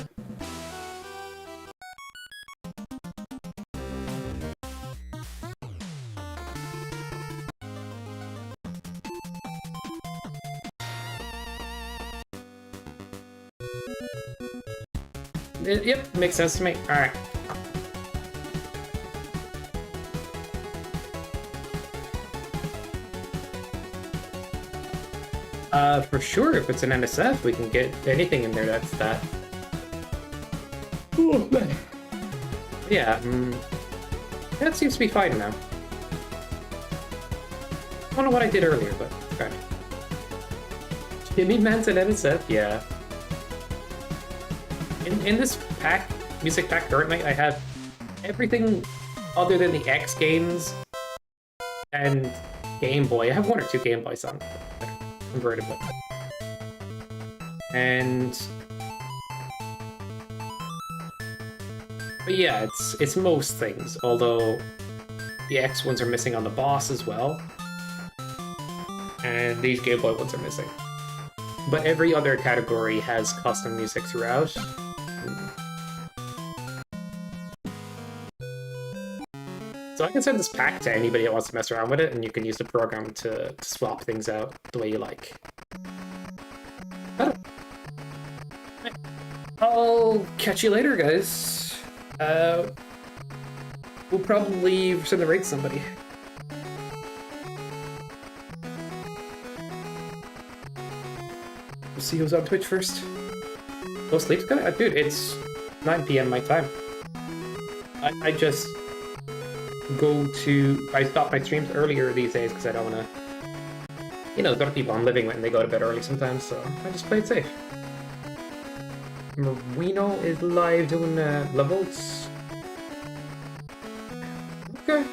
Yep, makes sense to me. All right. For sure, if it's an NSF, we can get anything in there that's that. Oh, man. Yeah, that seems to be fine now. I don't know what I did earlier, but okay. Jimmy Man's an NSF? Yeah. In this pack, music pack currently, I have everything other than the X games and Game Boy. I have 1 or 2 Game Boy songs. Converted, but yeah, it's most things, although the X ones are missing on the boss as well, and these Game Boy ones are missing. But every other category has custom music throughout. So I can send this pack to anybody that wants to mess around with it, and you can use the program to swap things out the way you like. I'll catch you later, guys. We'll probably send the raid to somebody. We'll see who's on Twitch first. Go sleep, guys? Dude, it's 9 p.m. my time. I just I stop my streams earlier these days because I don't want to, there's other people I'm living with and they go to bed early sometimes, so I just play it safe. Marino is live doing levels. Okay.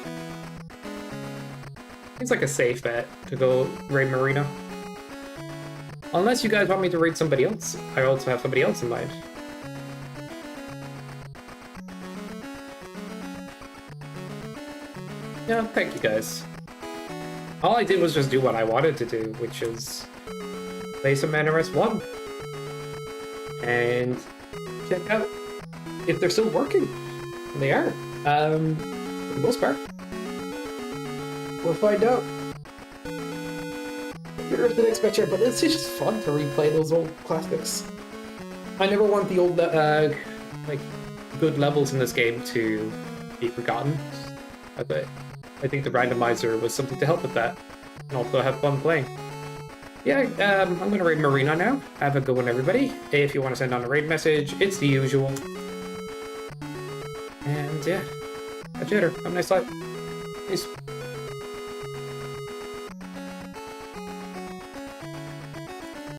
Seems like a safe bet to go raid Marino. Unless you guys want me to raid somebody else. I also have somebody else in mind. Yeah, thank you guys. All I did was just do what I wanted to do, which is play some NRS 1. And check out if they're still working. They are. For the most part. We'll find out. Here's the next picture, but it's just fun to replay those old classics. I never want the old, like, good levels in this game to be forgotten. I think the randomizer was something to help with that, and also have fun playing. Yeah, I'm gonna raid Marina now. Have a good one, everybody. If you want to send on a raid message, it's the usual. And yeah, catch you later. Have a nice life. Peace.